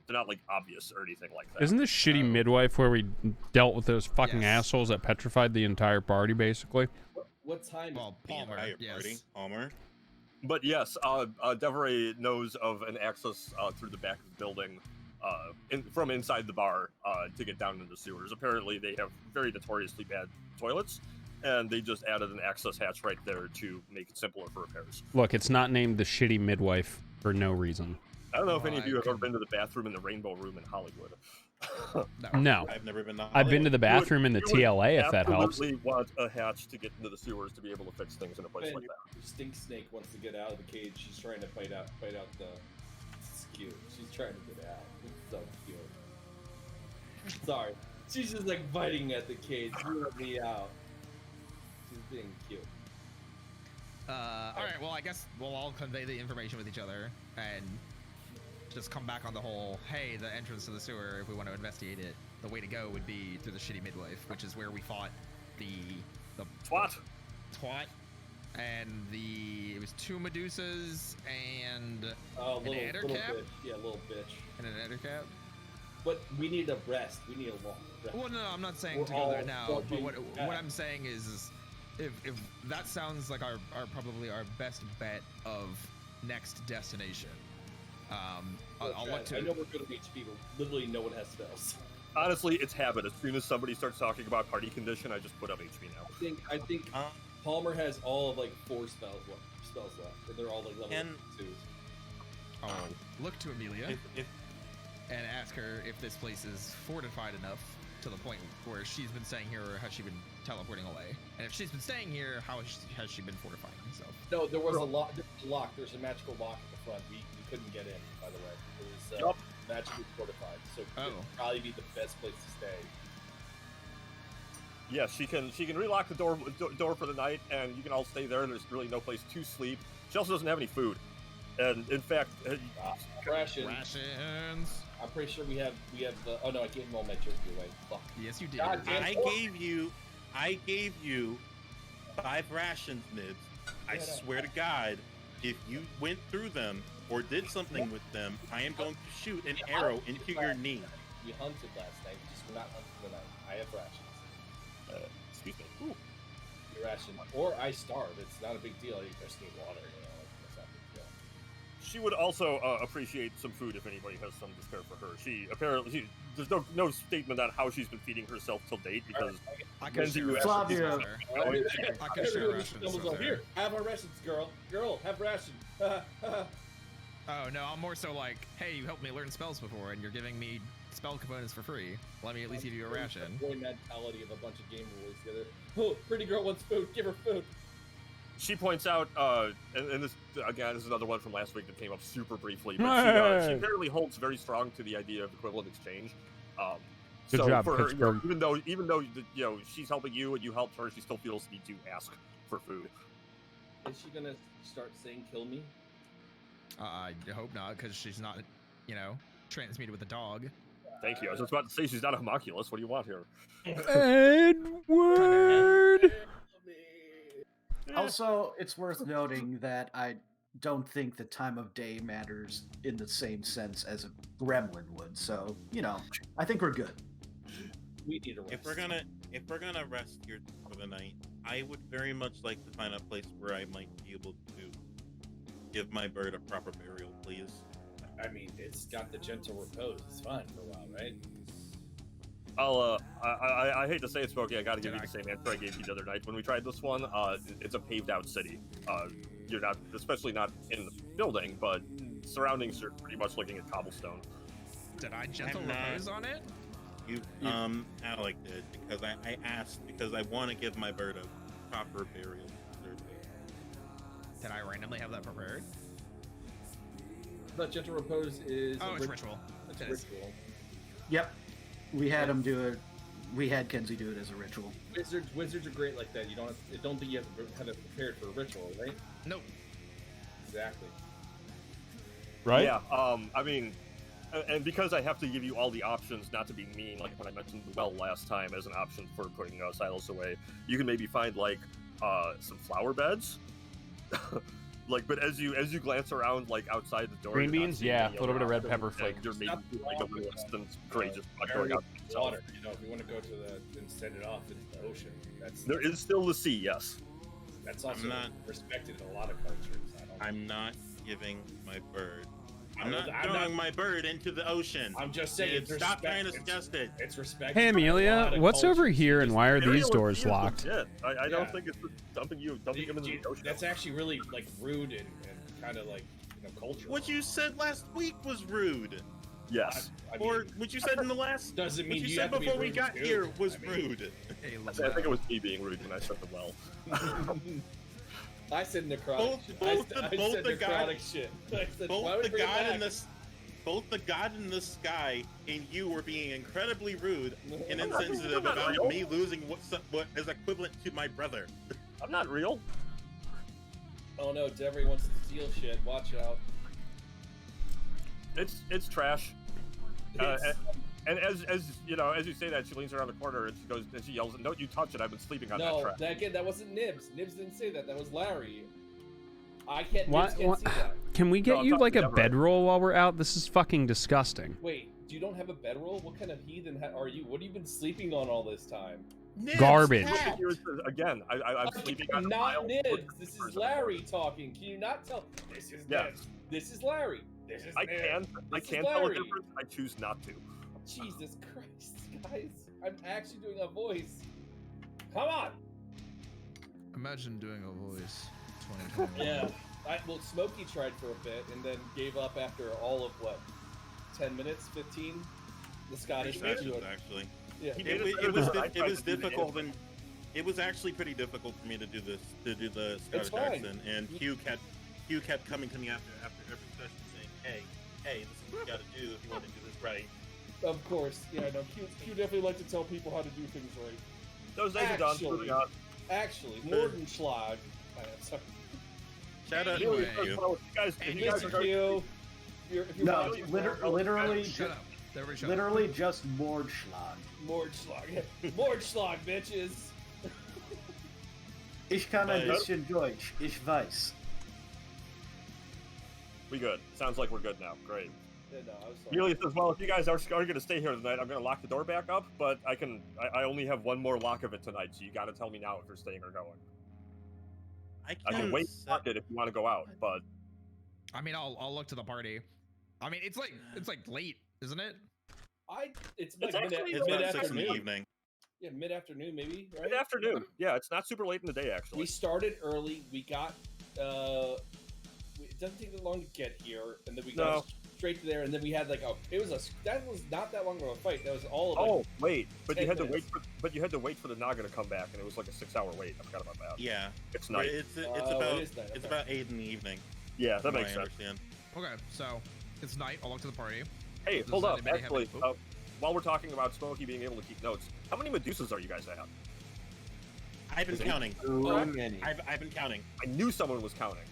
They're not like obvious or anything like that. Isn't this shitty midwife where we dealt with those fucking Yes. assholes that petrified the entire party, basically? What time? Well, The Palmer. entire Yes. party, Palmer. But yes, Devarae knows of an access through the back of the building, from inside the bar to get down into the sewers. Apparently, they have very notoriously bad toilets, and they just added an access hatch right there to make it simpler for repairs. Look, it's not named the shitty midwife for no reason. I don't know if any of I you have ever can- been to the bathroom in the Rainbow Room in Hollywood. No. I've never been. I've been to the You would- bathroom in the you would TLA if that helps. absolutely want a hatch to get into the sewers to be able to fix things in a place Man, like that. Stink Snake wants to get out of the cage. She's trying to fight out the. It's cute. She's trying to get out. It's so cute. Sorry, she's just like biting at the cage. You let me out. She's being cute. All right. Well, I guess we'll all convey the information with each other and just come back on the whole. Hey, the entrance to the sewer. If we want to investigate it, the way to go would be through the shitty midwife, which is where we fought the Twat! twat and it was 2 Medusas and Oh, An little adder cap? bitch. Yeah, little bitch. an adder cap. But we need a breast. We need a long Well, no, I'm not saying We're to go there all now. But fucking what bad. I'm saying is if that sounds like our probably our best bet of next destination. I'll look to. I know we're good at HP, but literally no one has spells. Honestly, it's habit. As soon as somebody starts talking about party condition, I just put up HP now. I think Palmer has all of like 4 spells left, and they're all like level 2s. I'll look to Amelia If and ask her if this place is fortified enough to the point where she's been staying here, or has she been teleporting away? And if she's been staying here, how has she been fortifying herself? No, there was a lock. There's a magical lock at the front. We couldn't get in, by the way. It was magically fortified, so it would probably be the best place to stay. Yeah, she can relock the door for the night, and you can all stay there. There's really no place to sleep. She also doesn't have any food, and in fact, Rations. I'm pretty sure we have the. Oh no, I gave them all my jerky away. Fuck. Yes, you did. God damn. I gave you 5 rations, Nibs. I swear to God, if you went through them or did something with them, I am going to shoot an arrow into your knee. We hunted last night. Just we're not hunting tonight. I have rations. excuse me. Ooh. Your ration, or I starve. It's not a big deal. You just need water. You know, that's not a big deal. She would also appreciate some food if anybody has some to spare for her. She apparently there's no statement on how she's been feeding herself till date because I can share Flavia. rations with her. I can share rations with her. Here, have our rations, girl. Girl, have rations. Oh no, I'm more so like, hey, you helped me learn spells before, and you're giving me spell components for free. Let me at least give you a ration. Boy mentality of a bunch of game boys together. Oh, pretty girl wants food. Give her food. she points out, and this again, this is another one from last week that came up super briefly, but she apparently holds very strong to the idea of equivalent exchange. Good so job, for her, Pittsburgh. even though she's helping you and you helped her, she still feels the need to ask for food. Is she gonna start saying "kill me"? I hope not, because she's not, transmuted with a dog. Thank you. I was just about to say she's not a homunculus. What do you want here? Edward. Also, it's worth noting that I don't think the time of day matters in the same sense as a gremlin would. So, I think we're good. We need a rest. If we're gonna rest here for the night, I would very much like to find a place where I might be able to give my bird a proper burial, please. I mean, it's got the gentle repose. It's fine for a while, right? I hate to say it, Smokey. I got to give you the same answer I gave you the other night when we tried this one. It's a paved out city. You're not, especially not in the building, but surroundings are pretty much looking at cobblestone. Did I gentle repose on it? Alec did, because I asked because I want to give my bird a proper burial. Did I randomly have that prepared? But gentle repose is. Oh, it's ritual. It's It a is. ritual. Yep. We had him do it. We had Kenzie do it as a ritual. Wizards are great like that. You don't think you have to have it prepared for a ritual, right? Nope. Exactly. Right? Yeah. I mean, and because I have to give you all the options, not to be mean, like when I mentioned the well last time as an option for putting Silas away, you can maybe find like some flower beds. But as you glance around, like outside the door, Green you're not beans? seeing Yeah, any a little other bit of red options, pepper and flake. You're maybe like a little less than courageous about going out to yourself. Water. If you want to go to and send it off into the ocean, There is still the sea, yes. That's also I'm not- respected in a lot of cultures. I'm not giving my bird. I'm I'm not not- throwing my bird into the ocean. I'm just saying. Dude, stop trying to suggest it. It's respected. Hey, by a Amelia, lot of what's over cultures. here and why are Area these with doors sea is locked? legit. I Yeah. don't think it's just dumping them into the ocean. That's actually really like rude and kind of like cultural. What you said last week was rude. Yes. I mean, Or what you said in the last. doesn't mean what you you said have to be before we rude, got too. here was I mean- rude. Hey, I think it was me being rude when I said the well. I said necrotic. Both shit. the- I both said the god- necrotic shit. I said, why Both would the we bring it god in back? this. Both the god in the sky and you were being incredibly rude and I'm not insensitive real. about me losing what is equivalent to my brother. I'm not real. Oh no, Devarae wants to steal shit. Watch out. It's trash. And as you say that, she leans around the corner and she goes and she yells, "Don't you touch it! I've been sleeping on that No, trash." that wasn't Nibs. Nibs didn't say that. That was Larry. I can't. Why- Nibs can't why- see that. Can we No, get I'm you talking like a Devarae. bedroll while we're out? This is fucking disgusting. Wait, You don't have a bedroll? What kind of heathen are you? What have you been sleeping on all this time? Nibs, Garbage. cat. Again, I'm sleeping on a Not pile. Nibs. This is Larry talking. Can you not tell? This is Yes. Nibs. This is Larry. This is I Nibs. can This is tell a Larry. difference. I choose not to. Jesus Christ, guys! I'm actually doing a voice. Come on. Imagine doing a voice. 2021. Yeah. Well, Smokey tried for a bit and then gave up after all of what? 10 minutes, 15. The Scottish Sessions, version. actually. Yeah. He did It better was than I tried was to do the difficult, intro. and it was actually pretty difficult for me to do this, to do the Scottish fine. accent. And Hugh kept coming to me after every session saying, "Hey, this is what you got to do if you want to do this right." Of course. Yeah, no. Q definitely like to tell people how to do things right. Those days are done. Actually- Moving on. Actually, Mordenschlag. Sorry. Shout out Anyway. to you. Well, if you guys, if you guys Mr. are Q. If you're No, watching- literally, Shut up. Everybody shut up. literally just Mordschlag. Mordschlag. Mordschlag, bitches. Ich kann ein Nice. bisschen Deutsch. Ich weiß. we good. Sounds like we're good now. Great. Yeah, no, I was sorry. Amelia says, well, if you guys are going to stay here tonight, I'm going to lock the door back up, but I only have one more lock of it tonight, so you got to tell me now if you're staying or going. I can wait to lock it if you want to go out, but I mean, I'll look to the party. I mean, it's like late, isn't it? It's It's like actually It's about 6 in the mid-afternoon. evening. Yeah, mid-afternoon maybe, right? mid-afternoon. Yeah, it's not super late in the day, actually. We started early. We got. It doesn't take that long to get here, and then we got No. straight to there, and then we had like that was not that long of a fight. That was all of Oh, wait, but you 10 had to minutes. wait for the Naga to come back, and it was like a 6-hour wait. I forgot about that. Yeah, It's but night. it's it about is night, okay. about 8 in the evening. Yeah, that from makes what I sense. understand. Okay, so it's night. I'll look to the party. Hey, Does hold up. anybody have Actually, any- while we're talking about Smokey being able to keep notes, how many Medusas are you guys at? I've been Is it- counting. Oh, many. I've been counting. I knew someone was counting.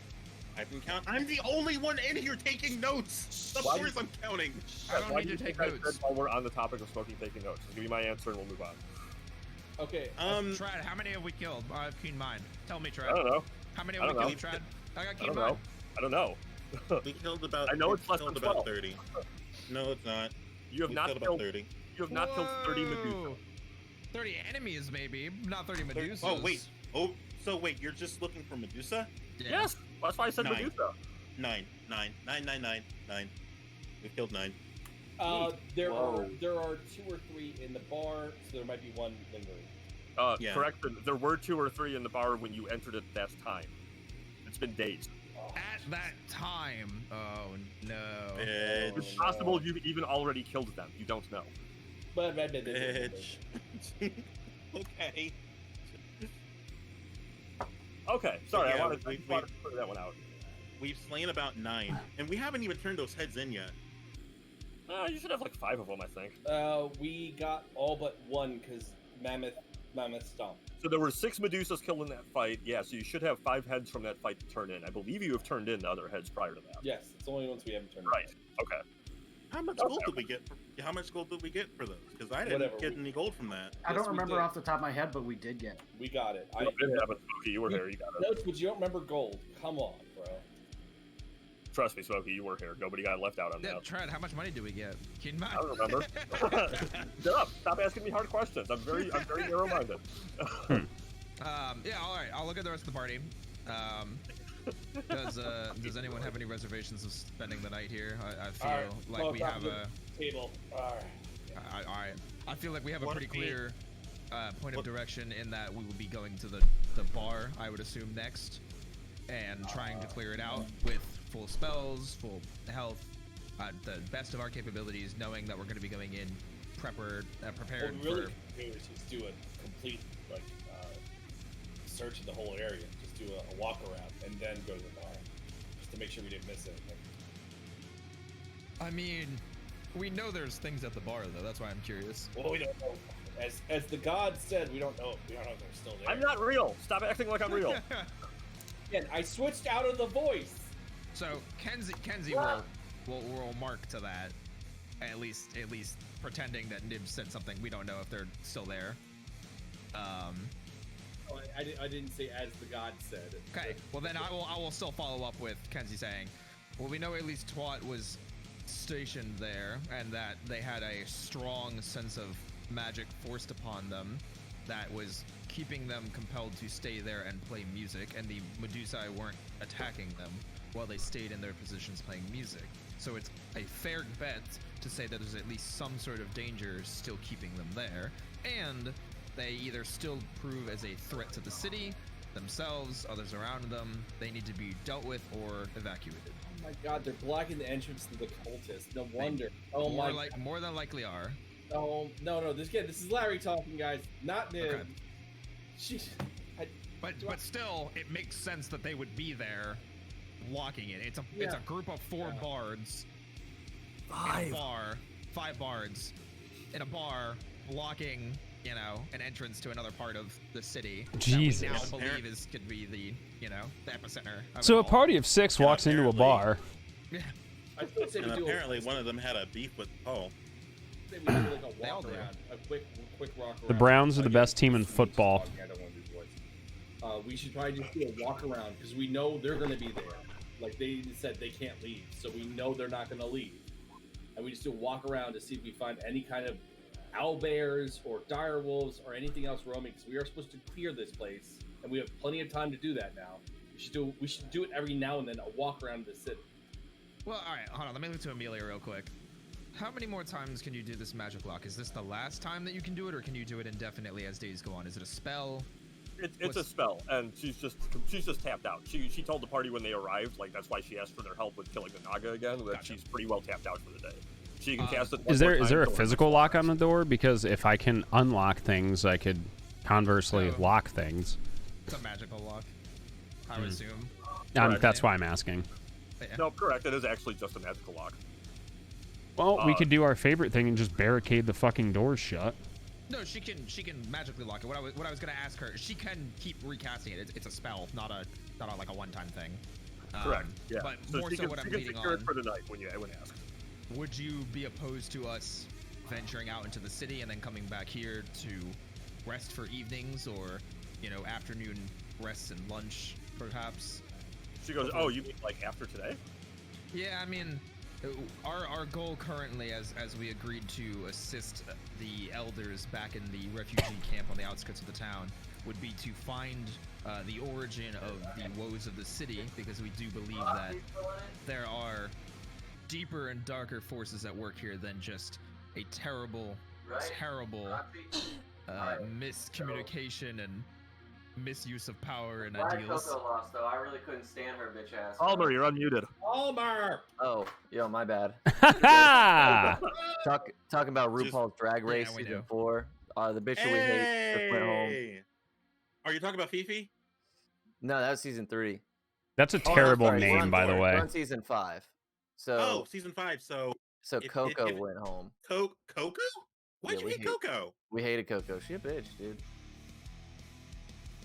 I've been counting. I'm the only one in here taking notes. Of Why- course, I'm counting. I don't Why need do to you take think I notes. said while we're on the topic of Smokey taking notes? Just give me my answer and we'll move on. Okay. Trad, how many have we killed? I have keen mind. Tell me, I Trad. don't know. How many I have we don't killed, Trad? I got I keen don't mind. know. I don't know. We killed about. I know we it's less killed than about 12. 30. No, it's not. You have We not killed killed. about 30. You have not killed 30 Medusas. Whoa. 30 enemies, maybe. Not 30 Medusas. Oh wait. Oh, so wait. You're just looking for Medusa? Yeah. Yes, that's why I said 9. Medusa. 9. We killed 9. There Whoa. are 2 or 3 in the bar, so there might be 1 lingering. Yeah. Correction. There were 2 or 3 in the bar when you entered it that time. It's been days. At that time. Oh, no. Bitch. It's possible you've even already killed them. You don't know. Bitch. Okay. Okay, sorry. Yeah, I wanted we- to clear that one out. We've slain about 9, and we haven't even turned those heads in yet. You should have like 5 of them, I think. We got all but 1 because Mammoth stomped. So there were 6 Medusas killed in that fight. Yeah, so you should have 5 heads from that fight to turn in. I believe you have turned in the other heads prior to that. Yes, it's the only ones we haven't turned. Right. Okay. How much Okay. gold did we get? How much gold did we get for those? Because I didn't Whatever, get we- any gold from that. I Yes, don't we remember did. off the top of my head, but we did get it. We got it. You didn't have it, Smokey. You were here. You got it. Notes, but you don't remember gold. Come on, bro. Trust me, Smokey. You were here. Nobody got left out on Yeah, that. Trad, how much money do we get? Keen mind. I don't remember. Shut up. Stop asking me hard questions. I'm very narrow-minded. Yeah, all right. I'll look at the rest of the party. Does anyone have any reservations of spending the night here? I feel All right, like well, we back have to a. Table. All right. All right. I feel like we have a What pretty if we- clear point of what- direction in that we will be going to the bar, I would assume, next, and trying to clear it out with full spells, full health, the best of our capabilities, knowing that we're going to be going in prepared What for. we really could do is just do a complete search of the whole area. Just do a walk around and then go to the bar, just to make sure we didn't miss anything. I mean, we know there's things at the bar, though. That's why I'm curious. Well, we don't know. As the god said, we don't know. We don't know if they're still there. I'm not real. Stop acting like I'm real. Again, I switched out of the voice. So Kenzie will mark to that, at least pretending that Nib said something. We don't know if they're still there. Oh, I didn't say as the god said. Okay. Well, then I will still follow up with Kenzie saying, well, we know at least Twat was stationed there and that they had a strong sense of magic forced upon them that was keeping them compelled to stay there and play music, and the Medusae weren't attacking them while they stayed in their positions playing music. So it's a fair bet to say that there's at least some sort of danger still keeping them there, and they either still prove as a threat to the city, themselves, others around them, they need to be dealt with or evacuated. Oh my god, they're blocking the entrance to the cultists. No wonder. More than likely are. Oh, no, this is Larry talking, guys, not Nib. Okay. Jeez. But still, it makes sense that they would be there blocking it. It's a group of 4 bards in a bar, 5 bards in a bar blocking, an entrance to another part of the city. Jesus. That we now believe could be the epicenter. So a party of 6 walks into a bar. Yeah. I still say And apparently one of them had a beef with Paul. We do like a walk around, a quick walk around. The Browns are the best team in football. I don't want to do voice. We should probably just do a walk around because we know they're going to be there. Like they said, they can't leave, so we know they're not going to leave. And we just do a walk around to see if we find any kind of owlbears or direwolves or anything else roaming. Because we are supposed to clear this place, and we have plenty of time to do that now. We should do it every now and then, a walk around the city. Well, all right, hold on. Let me look to Amelia real quick. How many more times can you do this magic lock? Is this the last time that you can do it, or can you do it indefinitely as days go on? Is it a spell? It's a spell, and she's just tapped out. She told the party when they arrived, like that's why she asked for their help with killing the Naga again. That Gotcha. she's pretty well tapped out for the day. She can cast it. Is there a physical lock on the door? Because if I can unlock things, I could conversely lock things. It's a magical lock, I would assume. That's why I'm asking. Yeah. No, correct. It is actually just a magical lock. Well, we could do our favorite thing and just barricade the fucking doors shut. No, she can magically lock it. What I was gonna ask her, she can keep recasting it. It's a spell, not a like a one-time thing. Correct. Yeah. But So more she so can, what I'm she can leading secure on. it for the night when asked. Would you be opposed to us venturing out into the city and then coming back here to rest for evenings or, afternoon rests and lunch, perhaps? She goes, "Oh, you mean like after today?" Yeah, I mean, our goal currently, as we agreed to assist the elders back in the refugee camp on the outskirts of the town, would be to find the origin of the woes of the city, because we do believe that there are deeper and darker forces at work here than just a terrible miscommunication and misuse of power and ideals. Coco lost, though. I really couldn't stand her bitch ass. Palmer, you're unmuted. Palmer! Oh, yo, my bad. Ha! Talking about RuPaul's Drag Race we season know. 4. The bitch that we hate just went home. Are you talking about Fifi? No, that was season 3. That's a Oh, terrible sorry, name, by the We're way. on season 5. So, season 5. So if- Coco if- went home. Coco? Why'd Yeah, you we hate hate- Coco? We hated Coco. She a bitch, dude.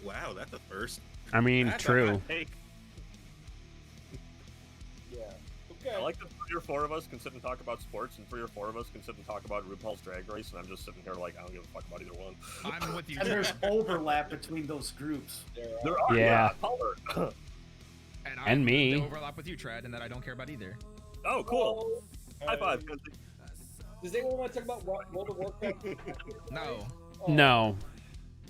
Wow, that's a first. I mean, That's a true. hot take. Yeah. I Okay. like that 3 or 4 of us can sit and talk about sports, and 3 or 4 of us can sit and talk about RuPaul's Drag Race, and I'm just sitting here like I don't give a fuck about either one. I'm with you. And there's overlap between those groups. There are, Yeah. Palmer. And me. The overlap with you, Trad, and that I don't care about either. Oh, cool. High five. Does anyone want to talk about World of Warcraft? No. No.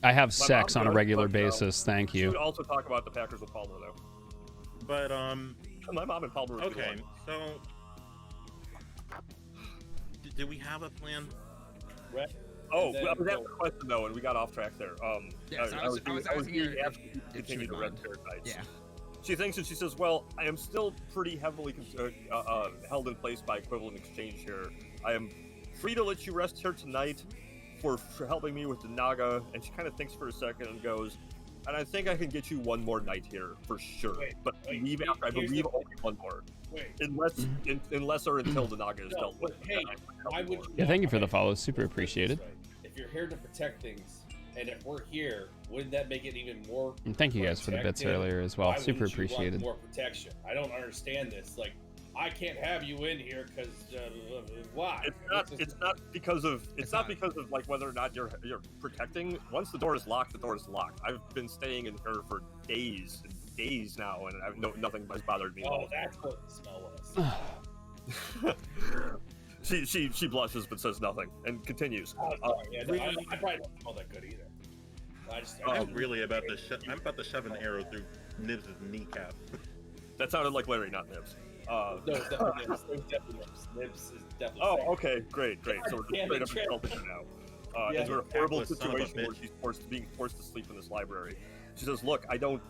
I have sex mom on a does, regular but, basis, thank We you. would also talk about the Packers with Palmer, though. But My mom and Palmer. would be okay. one. So, did we have a plan? Oh, then I was go- asking a question though, and we got off track there. Yes, I was asking her being asked to if she continue would to red mind. parasites. Yeah. She thinks, and she says, "Well, I am still pretty heavily held in place by equivalent exchange here. I am free to let you rest here tonight for helping me with the Naga." And she kind of thinks for a second and goes, "And I think I can get you one more night here for sure. But I believe here's only the- one more, Wait. unless or until the Naga is No, dealt with." but hey, why would you? Yeah, thank you for the follow. Super appreciated. If you're here to protect things, and if we're here, wouldn't that make it even more? And thank you guys for the bits protected? earlier as well. Why Super wouldn't you want appreciated. more protection. I don't understand this. Like, I can't have you in here because why? It's not because of like whether or not you're protecting. Once the door is locked, the door is locked. I've been staying in here for days and days now, and nothing has bothered me. Oh, that's what the smell was. She blushes but says nothing and continues. Oh, sorry. Yeah, no, I probably don't smell that good either. I'm really about to I'm about to shove an arrow through Nibs' kneecap. That sounded like Larry, not Nibs. No, it's definitely Nibs. There's definitely Nibs. Nibs is definitely. Oh, safe. okay, great. So we're just straight up insulting her now. Is there a horrible situation where she's being forced to sleep in this library? She says, "Look, I don't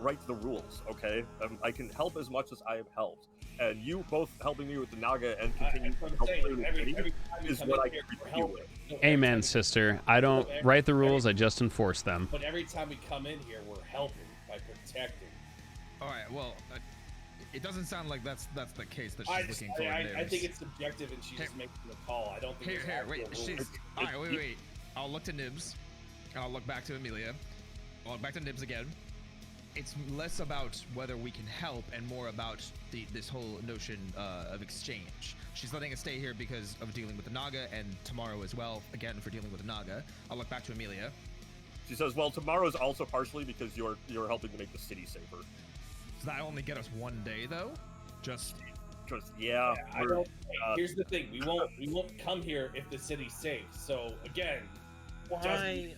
write the rules. Okay, I can help as much as I have helped, and you both helping me with the Naga and continue to help clear the city is what I can treat you with." Amen, sister. I don't write the rules. I just enforce them. But every time we come in here, we're helping by protecting. All right. Well, it doesn't sound like that's the case that she's looking for. I think it's subjective, and she's just making the call. I don't think. Wait. All right. Wait. I'll look to Nibs. I'll look back to Amelia. I'll look back to Nibs again. It's less about whether we can help and more about this whole notion of exchange. She's letting us stay here because of dealing with the Naga, and tomorrow as well, again, for dealing with the Naga. I'll look back to Amelia. She says, "Well, tomorrow's also partially because you're helping to make the city safer." Does that only get us one day, though? Just yeah. I don't. Here's the thing: we won't come here if the city's safe. So again, why?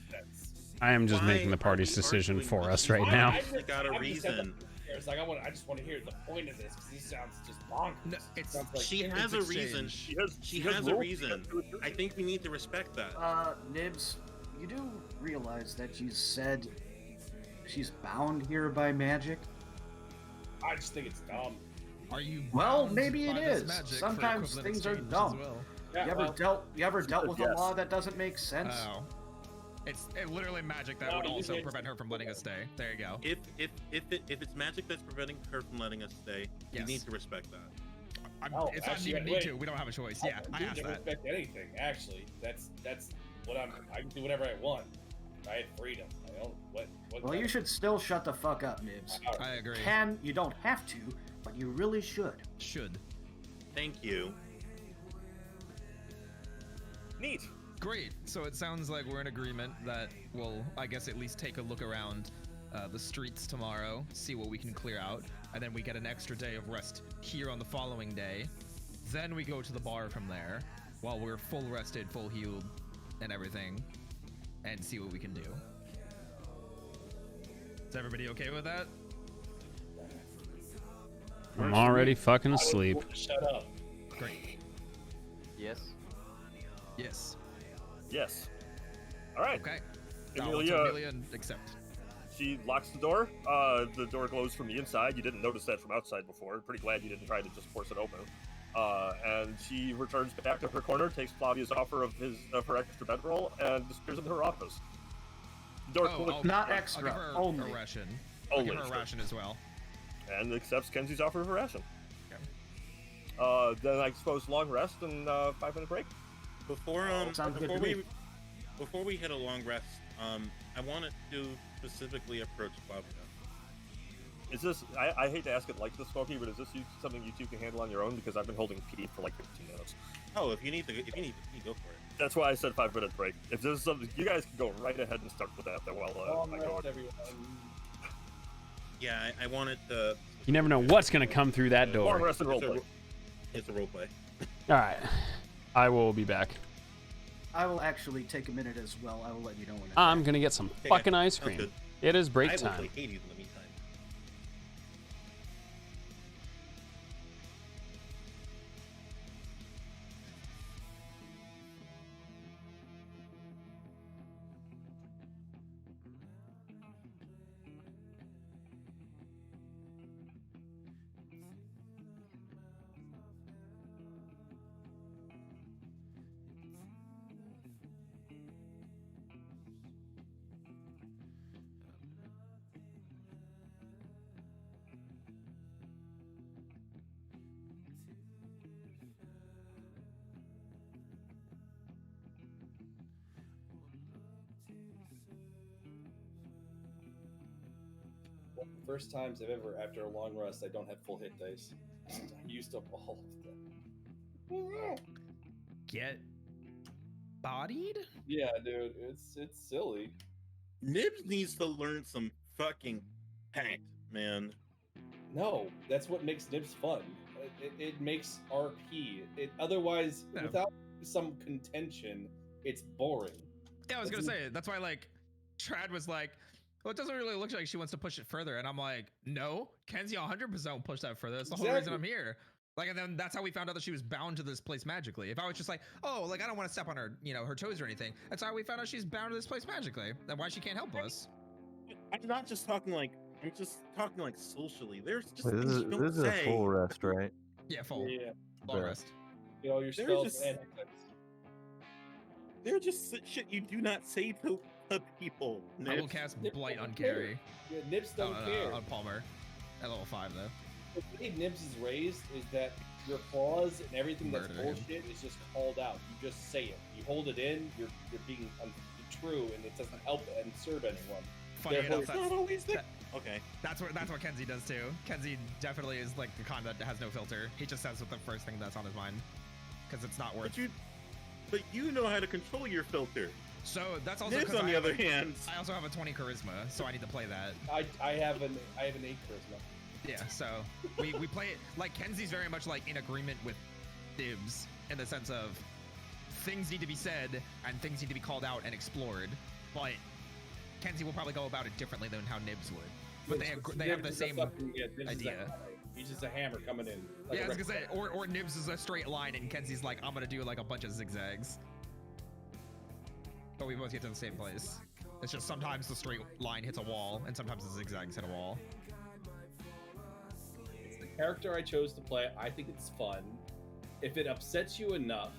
I am just making the party's decision for us right now. I got a reason. It's like I just want to hear the point of this because he sounds just bonkers. No, she has a reason. She has a reason. I think we need to respect that. Nibs, you do realize that you said she's bound here by magic? I just think it's dumb. Are you? Well, maybe it is. Sometimes things are dumb. Well? Yeah, You ever dealt with a law that doesn't make sense? Oh. It's literally magic that would also prevent her from letting us stay. There you go. If it's magic that's preventing her from letting us stay, you need to respect that. It's not even need to. We don't have a choice. Yeah, I asked that. Respect anything. Actually, that's what I can do whatever I want. I had freedom. I don't. What well, you should still shut the fuck up, Nibs. I agree. You don't have to, but you really should. Thank you. Neat. Great. So it sounds like we're in agreement that we'll, I guess, at least take a look around the streets tomorrow, see what we can clear out, and then we get an extra day of rest here on the following day. Then we go to the bar from there, while we're full rested, full healed, and everything, and see what we can do. Is everybody okay with that? I'm already fucking asleep. Shut up. Great. Yes. Yes. All right. Okay. Amelia, accept. she locks the door. The door glows from the inside. You didn't notice that from outside before. Pretty glad you didn't try to just force it open. And she returns back to her corner, takes Flavia's offer of her extra bedroll, and disappears into her office. The door not extra, only. A ration. Only. I'll give her a ration as well. And accepts Kenzie's offer of a ration. Okay. Then I suppose long rest and 5-minute break. Before we hit a long rest, I wanted to specifically approach Flavia. Is this? I hate to ask it like this, Smokey, but is this something you two can handle on your own? Because I've been holding Pete for like 15 minutes. Oh, if you need to go for it. That's why I said 5-minute break. If this is something, you guys can go right ahead and start with that. Then while I go. Yeah, I wanted to. You never know what's gonna come through that door. Long rest and roleplay. It's a roleplay. All right, I will be back. I will actually take a minute as well. I will let you know when I'm gonna get some fucking ice cream. Good. It is break I will time. play Hades in the meantime. First times I've ever, after a long rest, I don't have full hit dice. I used up all of them. Get bodied? Yeah, dude, it's silly. Nibs needs to learn some fucking tact, man. No, that's what makes Nibs fun. It makes RP. Otherwise, Yeah. without some contention, it's boring. Yeah, I was gonna say that's why like Trad was like, well, it doesn't really look like she wants to push it further, and I'm like, no, Kenzie 100% will push that further. That's the whole reason I'm here. Like, and then that's how we found out that she was bound to this place magically. If I was just like, oh, like I don't want to step on her, her toes or anything, that's how we found out she's bound to this place magically. Then why she can't help us? I'm not just talking like I'm just talking like socially. There's just Wait, things you don't this is a say. full rest, right? Yeah, full Yeah. long Okay. rest. You know, your They're spells just- and They're just shit you do not say to people. I will Nibs. cast Nibs Blight don't on care. Carrie. Yeah, Nibs don't care. On Palmer. At level 5 though. The way Nibs is raised is that your flaws and everything that's Murder him. bullshit is just called out. You just say it. You hold it in. You're being true, and it doesn't help and serve anyone. Funny Therefore, enough, It's not always that. Okay. that's what Kenzie does too. Kenzie definitely is like the con that has no filter. He just says what the first thing that's on his mind, because it's not worth. But you know how to control your filter. So that's also Nibs, 'cause on the other hand, I also have a 20 charisma, so I need to play that. I have an 8 charisma. Yeah, so we play it like Kenzie's very much like in agreement with Dibs in the sense of things need to be said and things need to be called out and explored, but Kenzie will probably go about it differently than how Nibs would. But they have the same idea. He's just a hammer coming in. Yeah, I was gonna say, or Nibs is a straight line and Kenzie's like, I'm gonna do like a bunch of zigzags. But we both get to the same place. It's just sometimes the straight line hits a wall and sometimes the zigzags hit a wall. It's the character I chose to play. I think it's fun. If it upsets you enough,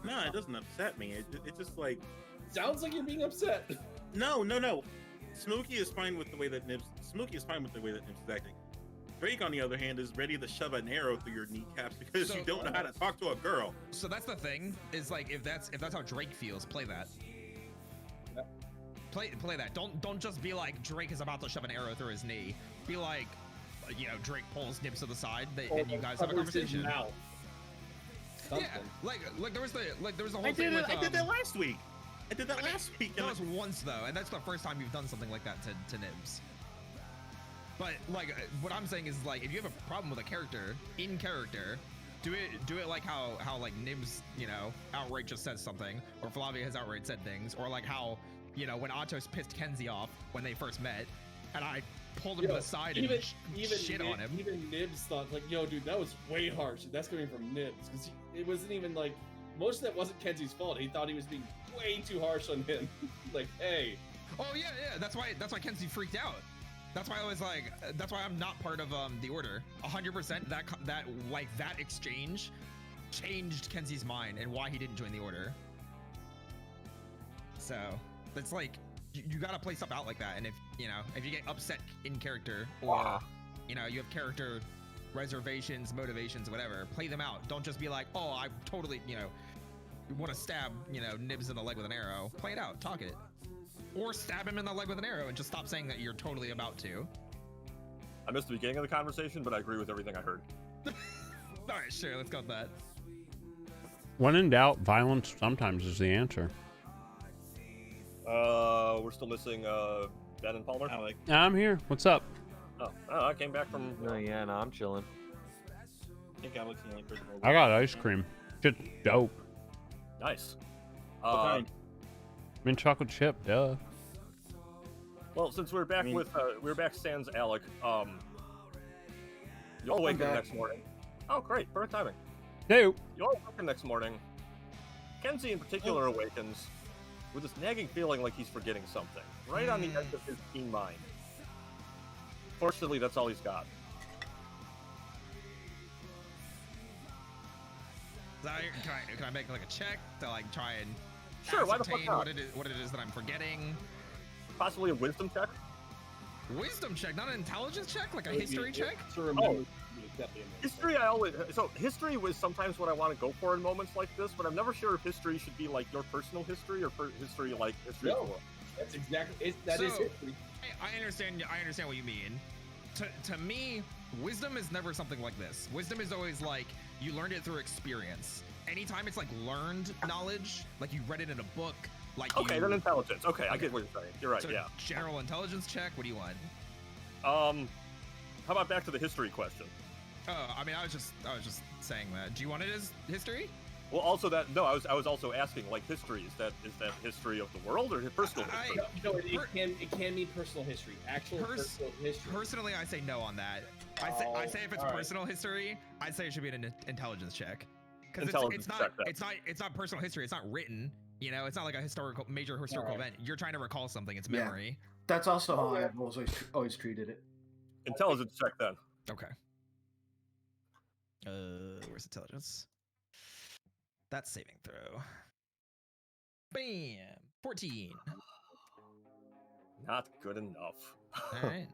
no, it doesn't upset me. It's just like, sounds like you're being upset. no. Smokey is fine with the way that Nibs. Smokey is fine with the way that Nibs is acting. Drake, on the other hand, is ready to shove an arrow through your kneecaps because you don't know how to talk to a girl. So that's the thing. Is like if that's how Drake feels, play that. Play that. Don't just be like Drake is about to shove an arrow through his knee. Be like, Drake pulls Nibs to the side, and you guys have a conversation. Yeah, like there was the whole thing with. I did that last week. I did that last week. That was once though, and that's the first time you've done something like that to Nibs. But like, what I'm saying is like, if you have a problem with a character in character, do it like how like Nibs, outright just says something, or Flavia has outright said things, or like how when Atos pissed Kenzie off when they first met, and I pulled him to the side and shit on him. Even Nibs thought like, yo, dude, that was way harsh. That's coming from Nibs because it wasn't even like most of that wasn't Kenzie's fault. He thought he was being way too harsh on him. Like, hey. Oh yeah. That's why Kenzie freaked out. That's why I was like, that's why I'm not part of the order. 100% that exchange changed Kenzie's mind and why he didn't join the order. So it's like you gotta play stuff out like that, and if you get upset in character or you have character reservations, motivations, whatever, play them out. Don't just be like, oh, I totally you want to stab Nibs in the leg with an arrow. Play it out, talk it. Or stab him in the leg with an arrow and just stop saying that you're totally about to. I missed the beginning of the conversation, but I agree with everything I heard. All right, sure, let's go with that. When in doubt, violence sometimes is the answer. We're still missing Ben and Palmer. Alec. I'm here. What's up? Oh, I came back from. No, yeah, no, I'm chilling. I think Alex is the only person. I got ice cream. Shit's dope. Nice. What kind? Mint chocolate chip, duh. Well, since we're back we're back sans Alec. You'll awaken the next morning. Oh, great! Perfect timing. Hey. You'll awaken next morning. Kenzie, in particular, awakens with this nagging feeling like he's forgetting something, right on the edge of his keen mind. Fortunately, that's all he's got. Can I make like a check to like try and Sure, why the fuck ascertain not? what it is that I'm forgetting? Possibly a wisdom check? Wisdom check, not an intelligence check, like a history check? To remember, Oh. History, history was sometimes what I want to go for in moments like this, but I'm never sure if history should be like your personal history or history like history of the world. That's exactly that is history. I understand what you mean. To me, wisdom is never something like this. Wisdom is always like you learned it through experience. Anytime it's like learned knowledge, like you read it in a book, like Okay, then intelligence. Okay, I get what you're saying. You're right, so yeah. General intelligence check. What do you want? How about back to the history question? Oh, I mean, I was just saying that. Do you want it as history? Well, also that no, I was also asking like history. Is that history of the world or personal history? No, it can be personal history, actual personal history. Personally, I say no on that. I say if it's personal history, I'd say it should be an intelligence check. Because it's not personal history. It's not written. You know, it's not like a major historical event. You're trying to recall something. It's memory. Yeah. That's also how I've always treated it. Intelligence check then. Okay. Where's intelligence? That's saving throw. Bam! 14. Not good enough. All right.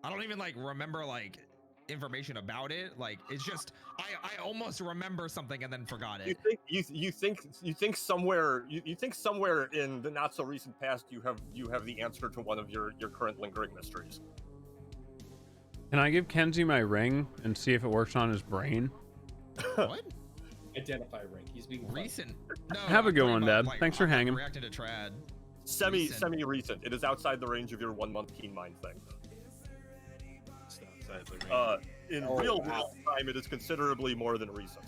I don't even like remember like information about it. Like it's just I almost remember something and then forgot it. You think somewhere in the not so recent past you have the answer to one of your current lingering mysteries. Can I give Kenzie my ring and see if it works on his brain? What? Identify ring. He's being recent. No, have a good one, Dad. Thanks for hanging. Reacting to trad. Semi recent. It is outside the range of your 1 month keen mind thing. In real world time, it is considerably more than recent.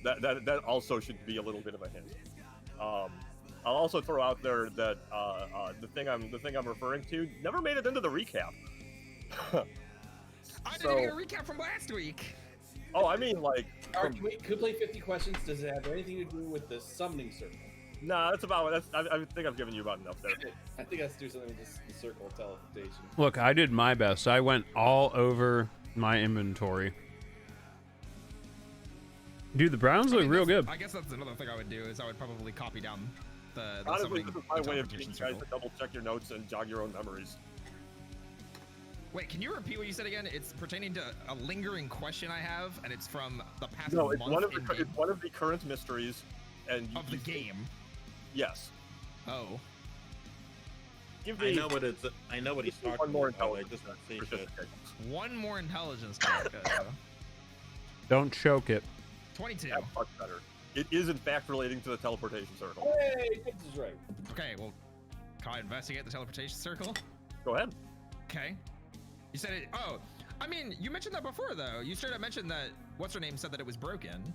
That also should be a little bit of a hint. I'll also throw out there that the thing I'm referring to never made it into the recap. I didn't get a recap from last week. Oh, I mean, like... Could play 50 questions. Does it have anything to do with the summoning circle? Nah, I think I've given you about enough there. I think it has to do something with the circle of teleportation. Look, I did my best. I went all over my inventory. Dude, the Browns look real good. I guess that's another thing I would do is I would probably copy down the honestly, this is my way of getting teleportation you guys circle. to double check your notes and jog your own memories. Wait, can you repeat what you said again? It's pertaining to a lingering question I have, and it's from the past No, it's month one of the current mysteries, and of the game. Yes. Oh. Give me. I know what he's talking one more about. I intelligence. just want to say shit. One more intelligence check. Don't choke it. 22. Yeah, much better. It is in fact relating to the teleportation circle. Hey, this is right. Okay, well, can I investigate the teleportation circle? Go ahead. Okay. You said it. Oh, I mean, you mentioned that before, though. You straight up mentioned that what's her name said that it was broken.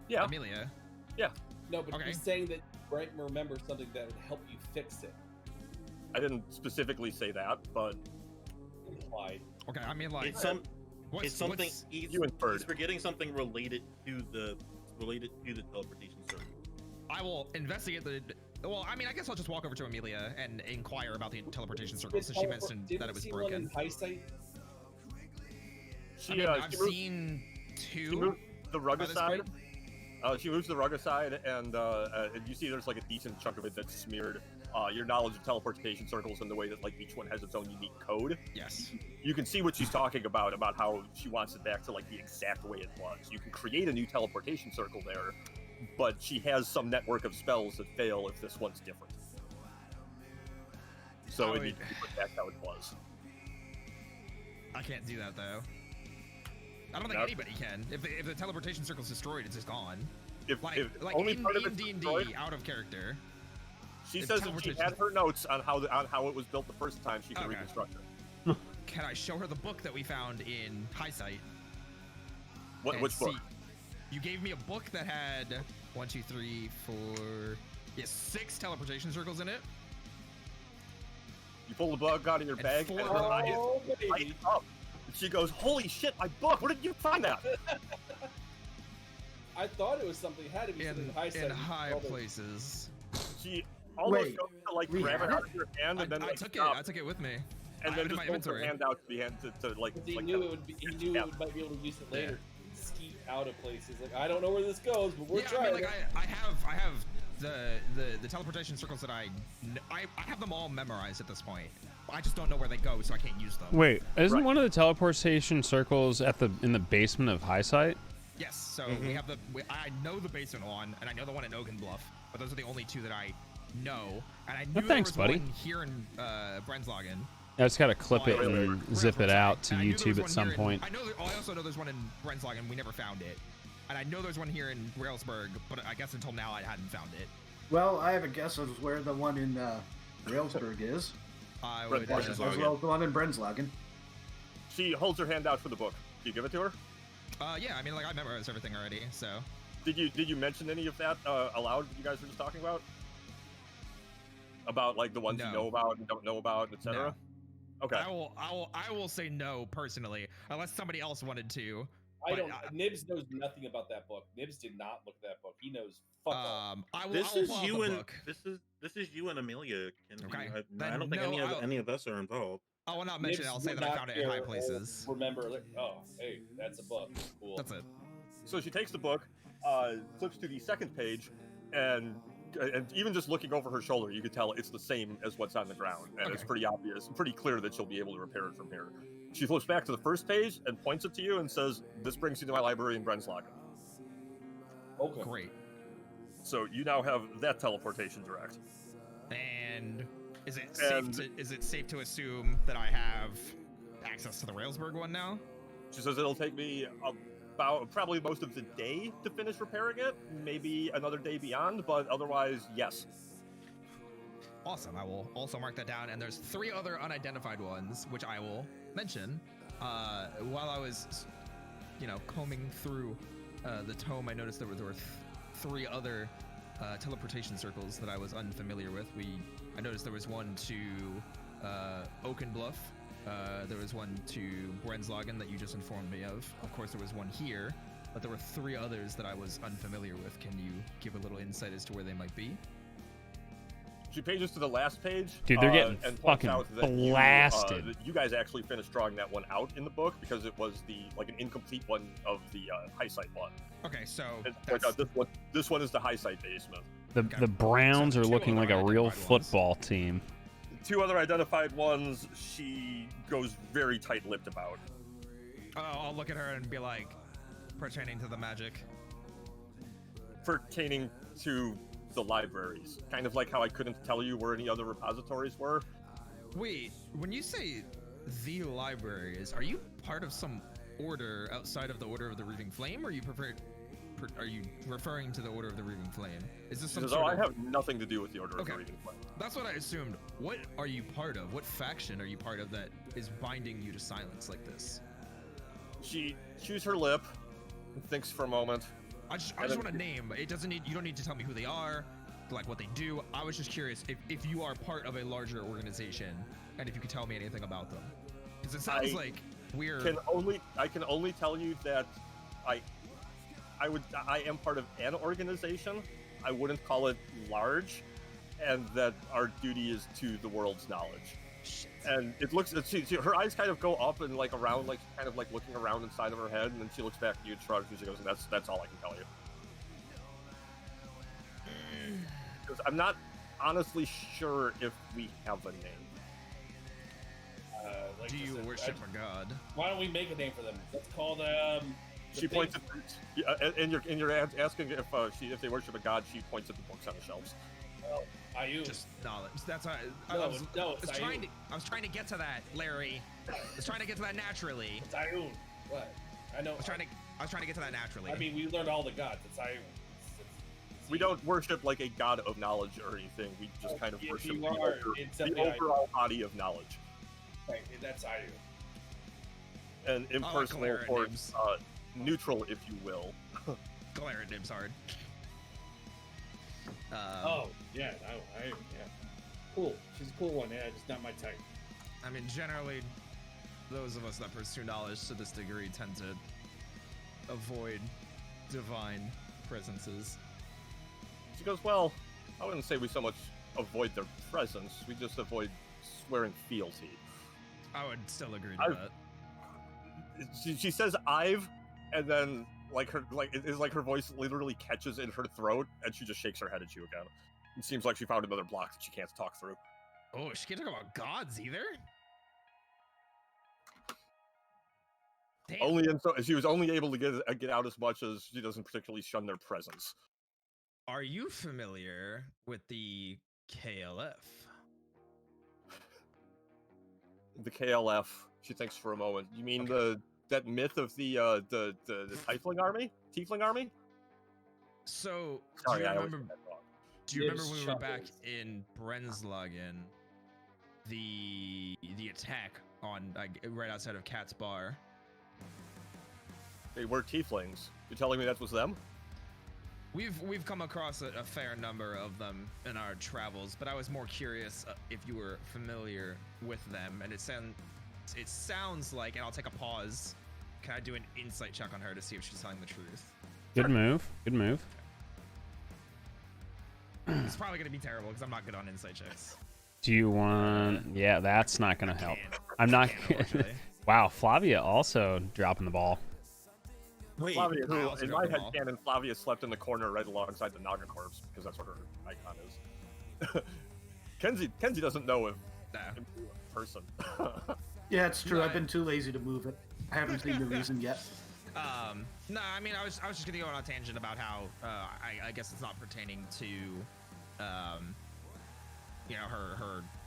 Yeah. Amelia. Yeah. No, but Okay. he's saying that Brent remembers something that would help you fix it. I didn't specifically say that, but Implied. Okay, I mean, like, It's something. He's forgetting something related to the teleportation circle. I will investigate the. Well, I mean, I guess I'll just walk over to Amelia and inquire about the teleportation circle since she mentioned that it was broken. One in hindsight? I've seen two. She moved the rug by this aside. point. She moves the rug aside, and you see there's like a decent chunk of it that's smeared. Your knowledge of teleportation circles and the way that like each one has its own unique code. Yes. You can see what she's talking about how she wants it back to like the exact way it was. You can create a new teleportation circle there, but she has some network of spells that fail if this one's different. So it needs to be put back how it was. I can't do that though. I don't think anybody can. If the teleportation circle's destroyed, it's just gone. If Like in D&D, out of character. She says if she had her notes on how it was built the first time, she can reconstruct it. Can I show her the book that we found in Highsight? Which book? You gave me a book that had 1, 2, 3, 4, 6 teleportation circles in it. You pull the book out of your bag and her eyes light up. And she goes, "Holy shit, my book! Where did you find that?" I thought it was something had to be in high places. She almost goes to like grab it out of your hand and then I like, took stop. it. I took it with me. And then just holds her hand out to the end to like. He like knew it would be. He knew it might be able to use it later. Skeet out of places. Like I don't know where this goes, but we're trying. I mean, like I have the teleportation circles that I have them all memorized at this point. I just don't know where they go, so I can't use them. Wait, isn't one of the teleportation circles in the basement of Highsight? Yes. So we have I know the basement one, and I know the one in Oaken Bluff, but those are the only two that I know. And I knew there was one here in Brenzlagen. I just gotta clip it and zip it out to YouTube at some point. I also know there's one in Brenzlagen. We never found it. And I know there's one here in Railsburg, but I guess until now I hadn't found it. Well, I have a guess of where the one in Railsburg is. I would as well as the one in Brenzlagen. She holds her hand out for the book. Do you give it to her? Yeah, I mean, like, I memorized everything already, so. Did you mention any of that aloud that you guys were just talking about? About like the ones you know about and don't know about, etc. No. Okay. I will say no personally, unless somebody else wanted to. Nibs knows nothing about that book. Nibs did not look at that book. He knows fuck all. This is you and Amelia. Okay. I don't think any of us are involved. I will not mention it. I'll say that I found it in high places. Remember, like, oh, hey, that's a book. Cool. That's it. So she takes the book, flips to the second page, and even just looking over her shoulder, you could tell it's the same as what's on the ground, and it's pretty obvious, pretty clear that she'll be able to repair it from here. She flips back to the first page and points it to you and says, "This brings you to my library in Brennslagen." Okay. Great. So you now have that teleportation direct. And is it safe to assume that I have access to the Railsburg one now? She says it'll take me about probably most of the day to finish repairing it, maybe another day beyond, but otherwise, yes. Awesome. I will also mark that down. And there's 3 other unidentified ones, which I will mention. While I was, combing through the tome, I noticed there were 3 other teleportation circles that I was unfamiliar with. I noticed there was one to Oakenbluff. There was one to Brennslagen that you just informed me of. Of course, there was one here, but there were 3 others that I was unfamiliar with. Can you give a little insight as to where they might be? She pages to the last page. Dude, they're getting and fucking out that blasted. You guys actually finished drawing that one out in the book because it was an incomplete one of the high site one. Okay, so this one is the high site basement. The Browns are looking like a real football team. 2 other identified ones, she goes very tight-lipped about. Oh, I'll look at her and be like, pertaining to the magic. Pertaining to the libraries. Kind of like how I couldn't tell you where any other repositories were. Wait, when you say the libraries, are you part of some order outside of the Order of the Reaving Flame, or are you referring to the Order of the Reaving Flame? Is this some I have nothing to do with the Order of the Reaving Flame. That's what I assumed. What are you part of? What faction are you part of that is binding you to silence like this? She chews her lip and thinks for a moment. I just want a name. You don't need to tell me who they are, like what they do. I was just curious if you are part of a larger organization and if you could tell me anything about them. Because it sounds like we're I can only tell you that I am part of an organization. I wouldn't call it large, and that our duty is to the world's knowledge. Shit. And it looks, her eyes kind of go up and like around, like kind of like looking around inside of her head, and then she looks back at you and shrugs, and she goes, and that's all I can tell you. Because I'm not honestly sure if we have a name. Do you worship a god? Why don't we make a name for them? Let's call them. She points at, and you're asking if they worship a god. She points at the books on the shelves. Ayun. Just knowledge. That's I was trying to get to that, Larry. I was trying to get to that naturally. It's Ayun. What? I know. I was trying to get to that naturally. I mean, we learned all the gods. It's Ayun. We don't worship like a god of knowledge or anything. We just kind of worship the overall body of knowledge. Right, that's Ayun. And impersonal or neutral, if you will. Glare at names hard. Yeah, cool. She's a cool one. Yeah, just not my type. I mean, generally, those of us that pursue knowledge to this degree tend to avoid divine presences. She goes, well, I wouldn't say we so much avoid their presence. We just avoid swearing fealty. I would still agree to that. She says I've, and then her voice literally catches in her throat, and she just shakes her head at you again. It seems like she found another block that she can't talk through. Oh, she can't talk about gods either? Damn. She was only able to get out as much as she doesn't particularly shun their presence. Are you familiar with the KLF? The KLF. She thinks for a moment. You mean that myth of the Tiefling army? Tiefling army? So, Sorry, do you remember when we were back in Brennslagen, the attack on right outside of Cat's Bar. They were tieflings. You're telling me that was them? We've come across a fair number of them in our travels, but I was more curious if you were familiar with them. And it sounds like, and I'll take a pause. Can I do an insight check on her to see if she's telling the truth? Good move. Good move. It's probably gonna be terrible because I'm not good on insight checks. Do you want? Yeah, that's not gonna help. I'm not. Unfortunately. Wow, Flavia also dropping the ball. Wait, Flavia, I who, also in got my the head ball. canon, Flavia slept in the corner right alongside the Naga corpse because that's what her icon is. Kenzie doesn't know if Nah. I'm a person. Yeah, it's true. No, I've been too lazy to move it. I haven't seen the reason yet. No, I mean, I was just gonna go on a tangent about how I guess it's not pertaining to, you know,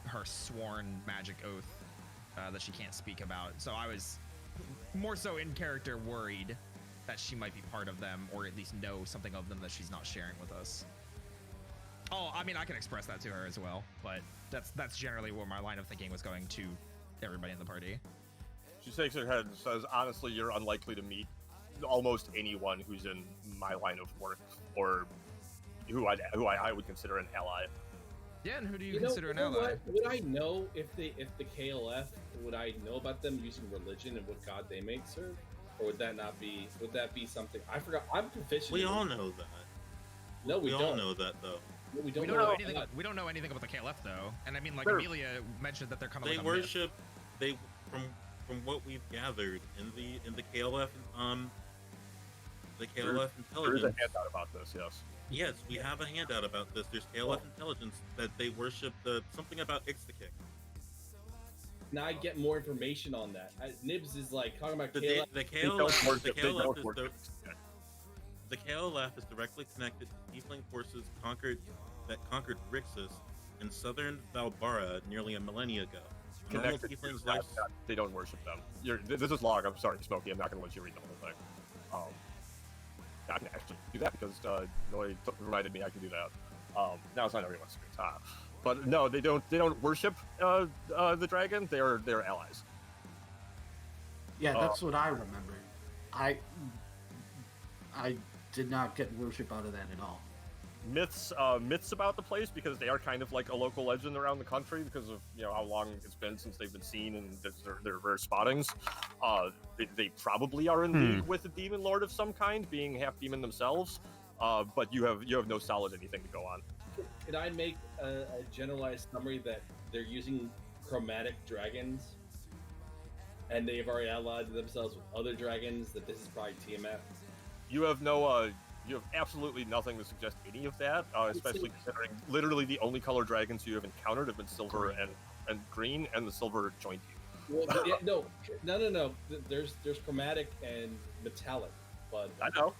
her sworn magic oath that she can't speak about. So I was more so in character worried that she might be part of them, or at least know something of them that she's not sharing with us. Oh, I mean, I can express that to her as well, but that's generally where my line of thinking was going to everybody in the party. She shakes her head and says, honestly, you're unlikely to meet almost anyone who's in my line of work or who I would consider an ally. Yeah, and who do you, You consider an know ally? what? Would I know if the KLF, would I know about them using religion and what god they make serve? Or would that not be, would that be something? I forgot. I'm proficient. We in all it. know that. No, we all don't. know that though. No, we We don't, don't know know about anything. God. We don't know anything about the KLF though, and I mean, like Sure. Amelia mentioned that they're kind of They like a myth. worship. They from what we've gathered in the KLF the KLF There is intelligence. a handout about this, yes. Yes, we have a handout about this. There's KLF intelligence that they worship something about Ixtacik. Now I get more information on that. Nibs is like talking about The, KLF. the They don't KLF, the worship- they don't KLF is worship. the KLF is directly connected to Tiefling forces that conquered Rixus in southern Valbara nearly a millennia ago. Normal Connected to Tieflings that, life. they don't worship them. This is log. I'm sorry, Smokey. I'm not going to let you read the whole thing. I can actually do that because Noy reminded me I can do that. Now it's not everyone's time. But no, they don't worship the dragon. They're allies. Yeah, that's what I remember. I did not get worship out of that at all. Myths about the place because they are kind of like a local legend around the country because of how long it's been since they've been seen and their rare spottings. They probably are in league with a demon lord of some kind, being half demon themselves. But you have no solid anything to go on. Can I make a generalized summary that they're using chromatic dragons, and they've already allied themselves with other dragons? That this is probably Tiamat. You have absolutely nothing to suggest any of that, especially considering literally the only color dragons you have encountered have been silver and green, and the silver joined you. Well, yeah, no. There's chromatic and metallic, but I know.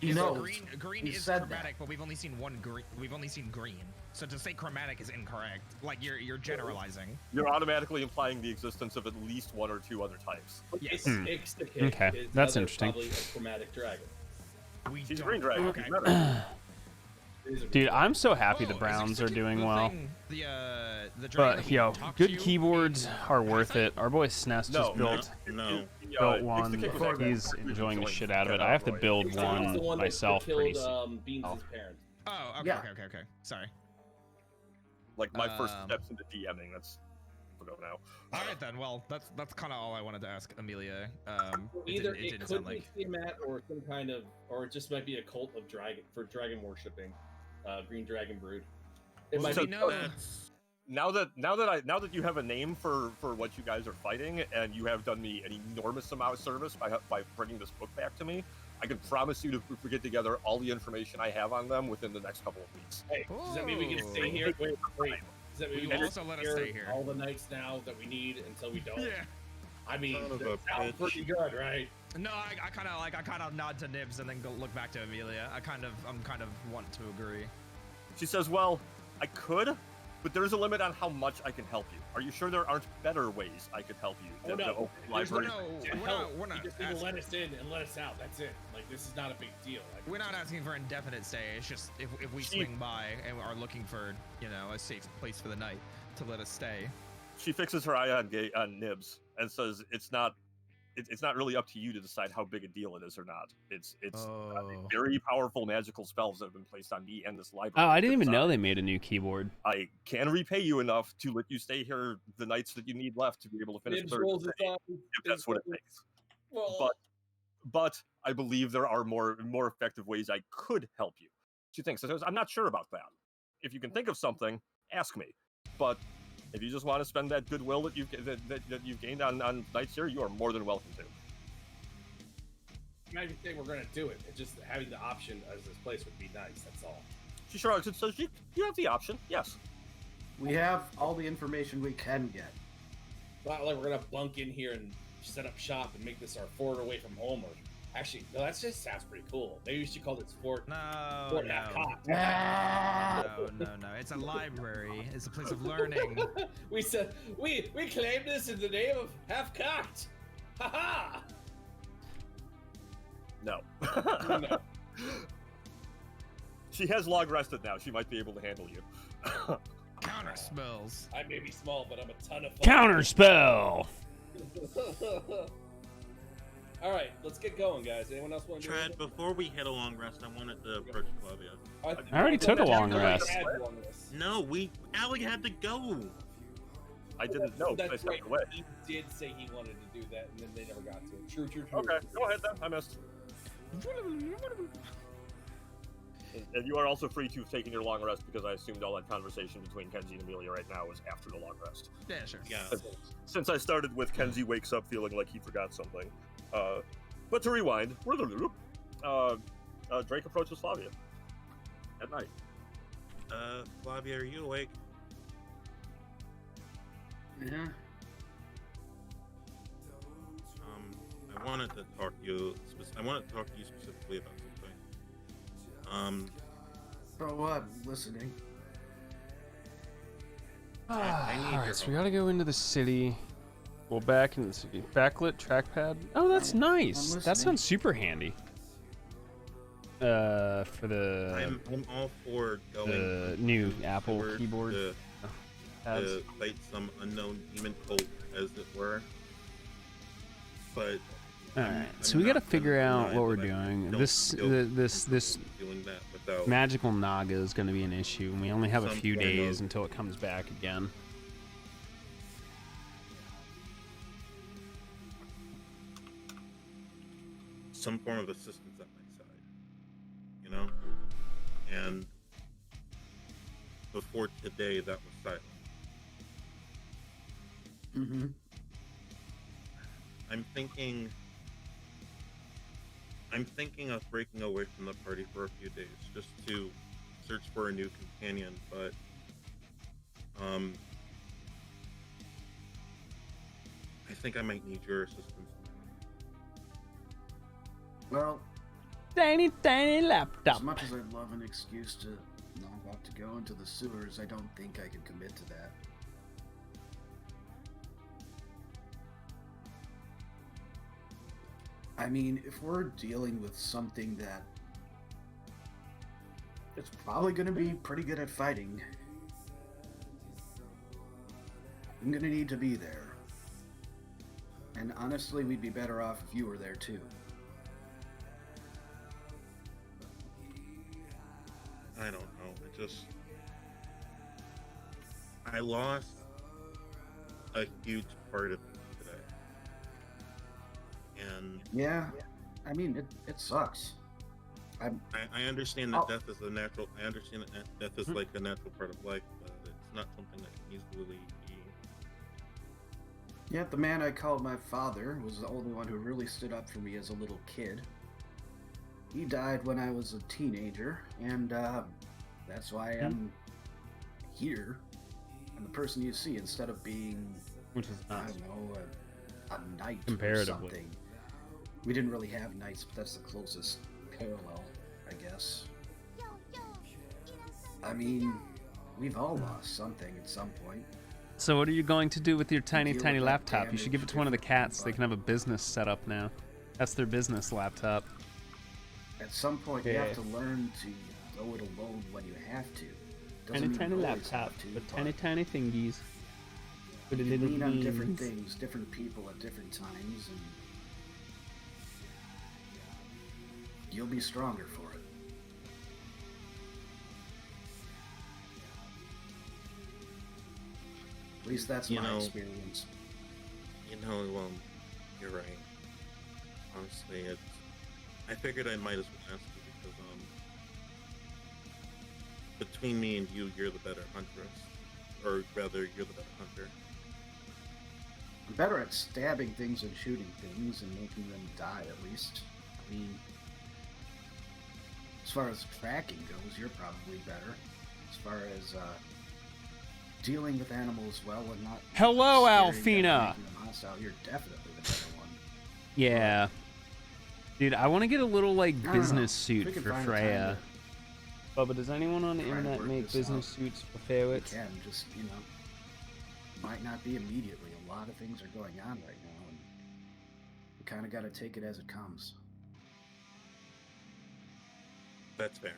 He Yeah, so knows. green He is said chromatic, but we've only seen one green. We've only seen green. So to say chromatic is incorrect. Like you're generalizing. You're automatically implying the existence of at least one or two other types. Yes. Ixtacik Okay, is that's another, interesting. Probably a chromatic dragon. She's a don't- green dragon. Okay. She's better. It is a Dude, green I'm so happy Oh, the is Browns are Ixtacik doing the well. thing- the dragon that But we yo, talked good to keyboards in are worth Half-Life? it. Our boy Snest No, just built No. built one. Ixtacik was actually He's enjoying the joined shit out of it. Jedi I have to Roy. build Ixtacik was the one that myself killed, pretty soon. Beans' Oh. parents. Oh, okay, Yeah. okay. Sorry. Like my first Um, steps into DMing. That's we'll go now. All right then. Well, that's kind of all I wanted to ask Amelia. Either it it didn't could sound be like. Tiamat or some kind of, or it just might be a cult of dragon worshipping, green dragon brood. It Well, might we be. know. That's Now that you have a name for what you guys are fighting, and you have done me an enormous amount of service by bringing this book back to me, I can promise you to get together all the information I have on them within the next couple of weeks. Hey, does that mean we can stay Ooh. here? Wait. Does that mean You we can also let us stay here. all the nights now that we need until we don't? Yeah. I mean, Son of that a sounds bitch. pretty good, right? No, I kind of nod to Nibs and then go look back to Amelia. I'm kind of want to agree. She says, "Well, I could, but there's a limit on how much I can help you. Are you sure there aren't better ways I could help you Oh, than no. the open There's library?" We're not You just need to asking, let us in and let us out. That's it. Like, this is not a big deal. Like, we're not asking for indefinite stay. It's just if we She- swing by and are looking for a safe place for the night to let us stay. She fixes her eye on Nibs and says, "It's not really up to you to decide how big a deal it is or not. It's very powerful magical spells that have been placed on me and this library. Oh, I didn't even know they made a new keyboard. I can repay you enough to let you stay here the nights that you need left to be able to finish third if that's what it takes. But I believe there are more effective ways I could help you." She thinks. I'm not sure about that. If you can think of something, ask me. But if you just want to spend that goodwill that you've gained on nights here, you are more than welcome to. I'm not even saying we're gonna do it. It's just having the option as this place would be nice. That's all. She shrugs and says, "You have the option. Yes. We have all the information we can get. Not like we're gonna bunk in here and set up shop and make this our fort away from home. Or actually, no, that just sounds pretty cool. Maybe we should call this fort. No. It's a library. It's a place of learning. We said we claim this in the name of Half Cocked. Ha ha. No. No. She has long rested now. She might be able to handle you. Counter spells. I may be small, but I'm a ton of fun. Counterspell. All right, let's get going, guys. Anyone else want to do Trad, anything? before we hit a long rest, I wanted to approach Flavia. I already took a long rest. No, Allie had to go. I didn't know. That's I stepped right. away. He did say he wanted to do that, and then they never got to it. True. Okay, go ahead then. I missed. And you are also free to have taken your long rest because I assumed all that conversation between Kenzie and Amelia right now was after the long rest. Yeah, sure. Yeah. Since I started with Kenzie wakes up feeling like he forgot something. But to rewind, Drake approaches Flavia at night. Flavia, are you awake? Yeah. I wanted to talk to you. Specifically about something. Bro, what? Listening. Alright, so we gotta go into the city. Well, back into the city. Backlit trackpad. Oh, that's nice. That listening. sounds super handy. For the I'm all for going new Apple forward keyboard. to fight some unknown demon cult, as it were. But Alright, so we gotta figure out what we're doing. This doing that without magical Naga is gonna be an issue, and we only have a some few form days of- until it comes back again. some form of assistance at my side, you know. And before today, that was silent. Mm-hmm. I'm thinking of breaking away from the party for a few days just to search for a new companion, but I think I might need your assistance. Well, Tiny as laptop. much as I'd love an excuse to not have to go into the sewers, I don't think I could commit to that. I mean, if we're dealing with something that it's probably going to be pretty good at fighting, I'm going to need to be there. And honestly, we'd be better off if you were there too. I don't know. I lost a huge part of it today. And Yeah, I mean, it sucks. I understand that death is a natural. I understand that death is like a natural part of life, but it's not something that can easily be. Yeah, the man I called my father was the only one who really stood up for me as a little kid. He died when I was a teenager, and that's why I'm here. I'm the person you see instead of being, Which is I nuts. don't know, a knight or Comparatively. something. We didn't really have knights, but that's the closest parallel, I guess. I mean, we've all lost something at some point. So what are you going to do with your tiny Deal tiny with that laptop? You should give it to one of the cats. They can have a business set up now. That's their business laptop. At some point, you Yeah. have to learn to go it alone when you have to. Doesn't Tiny mean tiny you always laptop have to, with but tiny tiny thingies. You can lean on different things, different people at different times, and you'll be stronger for it. At least that's my experience. You're right. Honestly, I figured I might as well ask you because, between me and you, you're the better huntress. Or rather, you're the better hunter. I'm better at stabbing things and shooting things and making them die, at least. I mean, as far as tracking goes, you're probably better. As far as dealing with animals well and not... Hello, scaring them, Alfina! making them hostile, you're definitely the better one. Yeah. Dude, I want to get a little, like, I don't know. business If suit we can for find Freya. time Bubba, does anyone on the try to internet work make this business out. suits for We ferrets? can just, might not be immediately. A lot of things are going on right now, and we kind of got to take it as it comes. That's fair.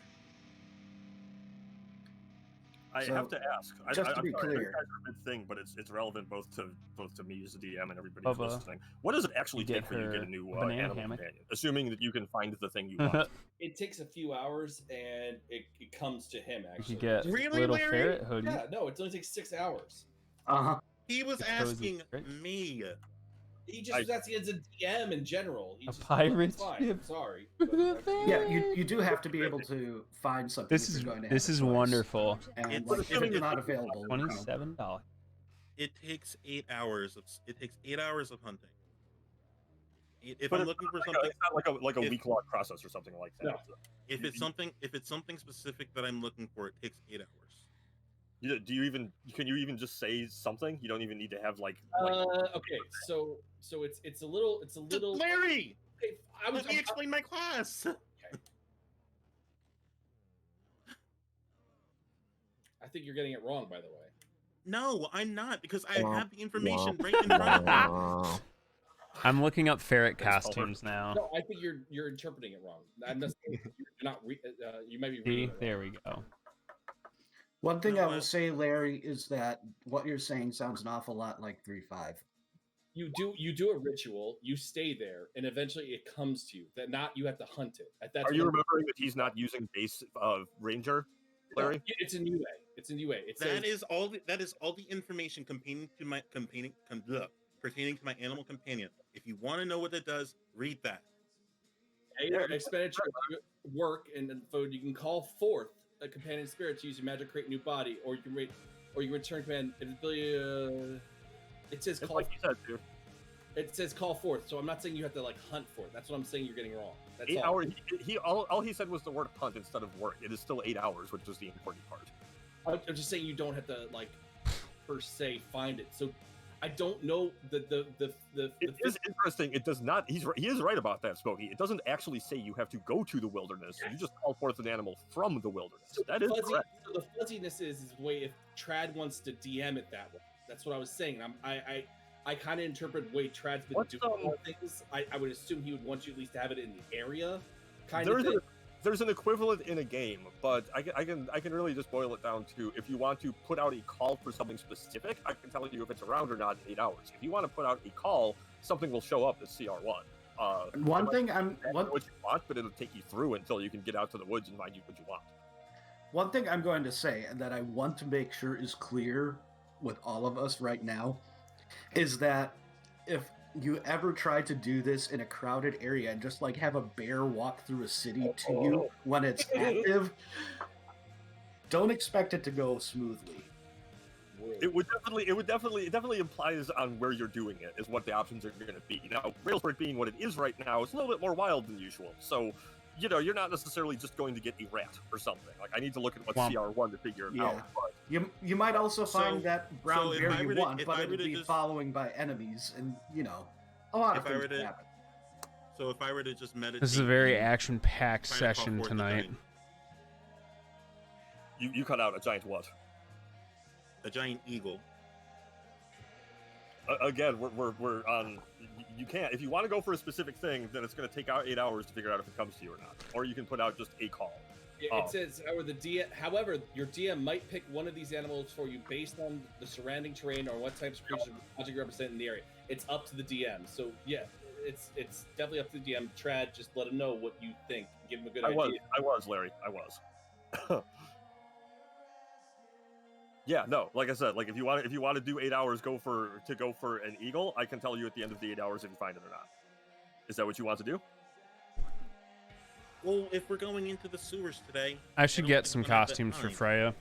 I So, have to ask. just to I'm be sorry, I know you clear- guys are a big thing, but it's relevant both to me as a DM and everybody Bubba, who's listening. What does it actually you take get for you to get her a new a banana animal hammock. companion? Assuming that you can find the thing you want. It takes a few hours, and it comes to him, You actually. could get Really, little Larry? ferret hoodie. Yeah, no, it only takes 6 hours. Uh-huh. He was It's cozy, asking right? me. He just was asking as a DM in general. He A just, pirate it's fine. ship. Sorry. Yeah, you do have to be able to find something This if is you're going to this have a is choice. wonderful. And It's- like, if assuming it's it's not available, $27. It takes 8 hours of hunting. If But I'm looking for it's something, not like a if- week-long process or something like that. No. if it's something specific that I'm looking for, it takes 8 hours. Can you even just say something? You don't even need to have like Okay, so it's a little Larry, Okay, let me explain my class. I think you're getting it wrong, by the way. No, I'm not, because I have the information right in front of me. I'm looking up ferret Thanks, costumes now. No, I think you're interpreting it wrong. I'm not saying you're not. You might be See, reading it wrong. there we go. One thing No, I will say, Larry, is that what you're saying sounds an awful lot like 3-5. You do a ritual, you stay there, and eventually it comes to you. That not you have to hunt it. That's Are you what- remembering that he's not using base ranger, Larry? No, it's a new way. It's a new way. It says That is all the information pertaining to my animal companion. If you want to know what it does, read that. expenditure of work and food. You can call forth a companion spirit to use your magic to create a new body, or you can return command ability. It says It's call. like you said, dude. It says call forth. So I'm not saying you have to like hunt for it. That's what I'm saying. You're getting wrong. That's 8 all. hours. All he said was the word hunt instead of work. It is still 8 hours, which is the important part. I'm just saying you don't have to like per se find it. So I don't know the It is interesting. It does not. He is right about that, Smokey. It doesn't actually say you have to go to the wilderness. You just call forth an animal from the wilderness. So That is correct. So the fuzziness is the way if Trad wants to DM it that way. That's what I was saying. I kind of interpret the way Trad's been What's, doing more things. I would assume he would want you at least to have it in the area, kind of There's thing. there's an equivalent in a game, but I can really just boil it down to if you want to put out a call for something specific, I can tell you if it's around or not in 8 hours. If you want to put out a call, something will show up as CR1. One it thing might I'm be one, what you want, but it'll take you through until you can get out to the woods and find you what you want. one thing I'm going to say, and that I want to make sure is clear with all of us right now, is that if you ever try to do this in a crowded area and just like have a bear walk through a city to you when it's active, don't expect it to go smoothly. It definitely implies on where you're doing it is what the options are going to be. Now, Railsburg being what it is right now, it's a little bit more wild than usual. So, you're not necessarily just going to get a rat or something. Like I need to look at what's CR1 to figure it out. But You might also find that brown if bear I you were to- want, if but I it'll were to be just- following by enemies, and a lot of If I things were can to- happen. So if I were to just meditate, This is a very and action-packed try to call session forth the tonight. giant- you cut out a giant what? a giant eagle. Again, we're on. You can't. If you want to go for a specific thing, then it's going to take out 8 hours to figure out if it comes to you or not. Or you can put out just a call. It says, however, your DM might pick one of these animals for you based on the surrounding terrain or what types of creatures you represent in the area. It's up to the DM. So yeah, it's definitely up to the DM. Trad, just let him know what you think. Give him a good idea. I was, Larry. I was. Yeah, no. Like I said, like if you want to do 8 hours, go for an eagle. I can tell you at the end of the 8 hours if you find it or not. Is that what you want to do? Well, if we're going into the sewers today, I should get some costumes for Freya.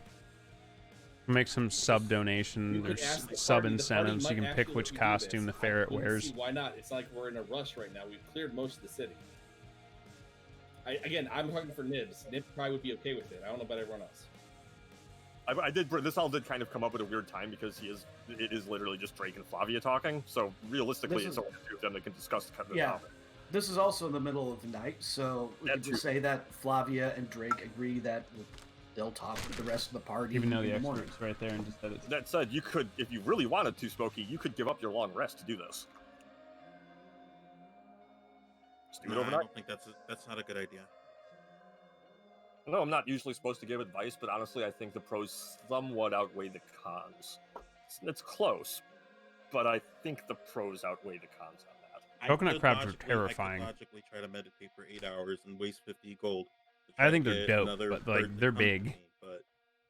Make some sub donation. There's sub incentives. You can pick which costume the ferret wears. Why not? It's not like we're in a rush right now. We've cleared most of the city. I'm talking for Nibs. Nibs probably would be okay with it. I don't know about everyone else. I did. This all did kind of come up at a weird time because it is literally just Drake and Flavia talking. So realistically, it's only the two of them that can discuss kind of the topic. This is also in the middle of the night, so we could just say that Flavia and Drake agree that they'll talk with the rest of the party. Even though the expert's right there and just said it. That said, you could, if you really wanted to, Smokey, you could give up your long rest to do this. Just do it overnight. I don't think that's not a good idea. No, I'm not usually supposed to give advice, but honestly, I think the pros somewhat outweigh the cons. It's close, but I think the pros outweigh the cons on that. Coconut crabs are terrifying. I could logically try to meditate for 8 hours and waste 50 gold. I think they're dope, but like they're big. But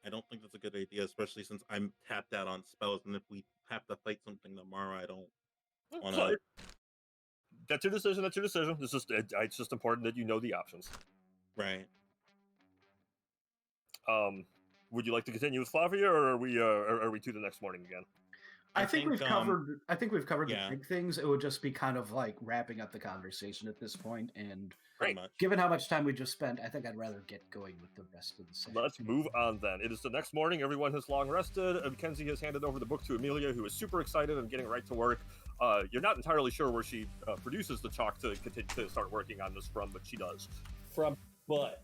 I don't think that's a good idea, especially since I'm tapped out on spells, and if we have to fight something tomorrow, I don't want to. That's your decision. That's your decision. It's just important that you know the options. Right. Would you like to continue with Flavia, or are we to the next morning again? I think we've covered the big things. It would just be kind of like wrapping up the conversation at this point, and given how much time we just spent, I think I'd rather get going with the rest of the session. Let's move on then. It is the next morning. Everyone has long rested. Mackenzie has handed over the book to Amelia, who is super excited and getting right to work. You're not entirely sure where she produces the chalk to continue to start working on this from, but she does. From what?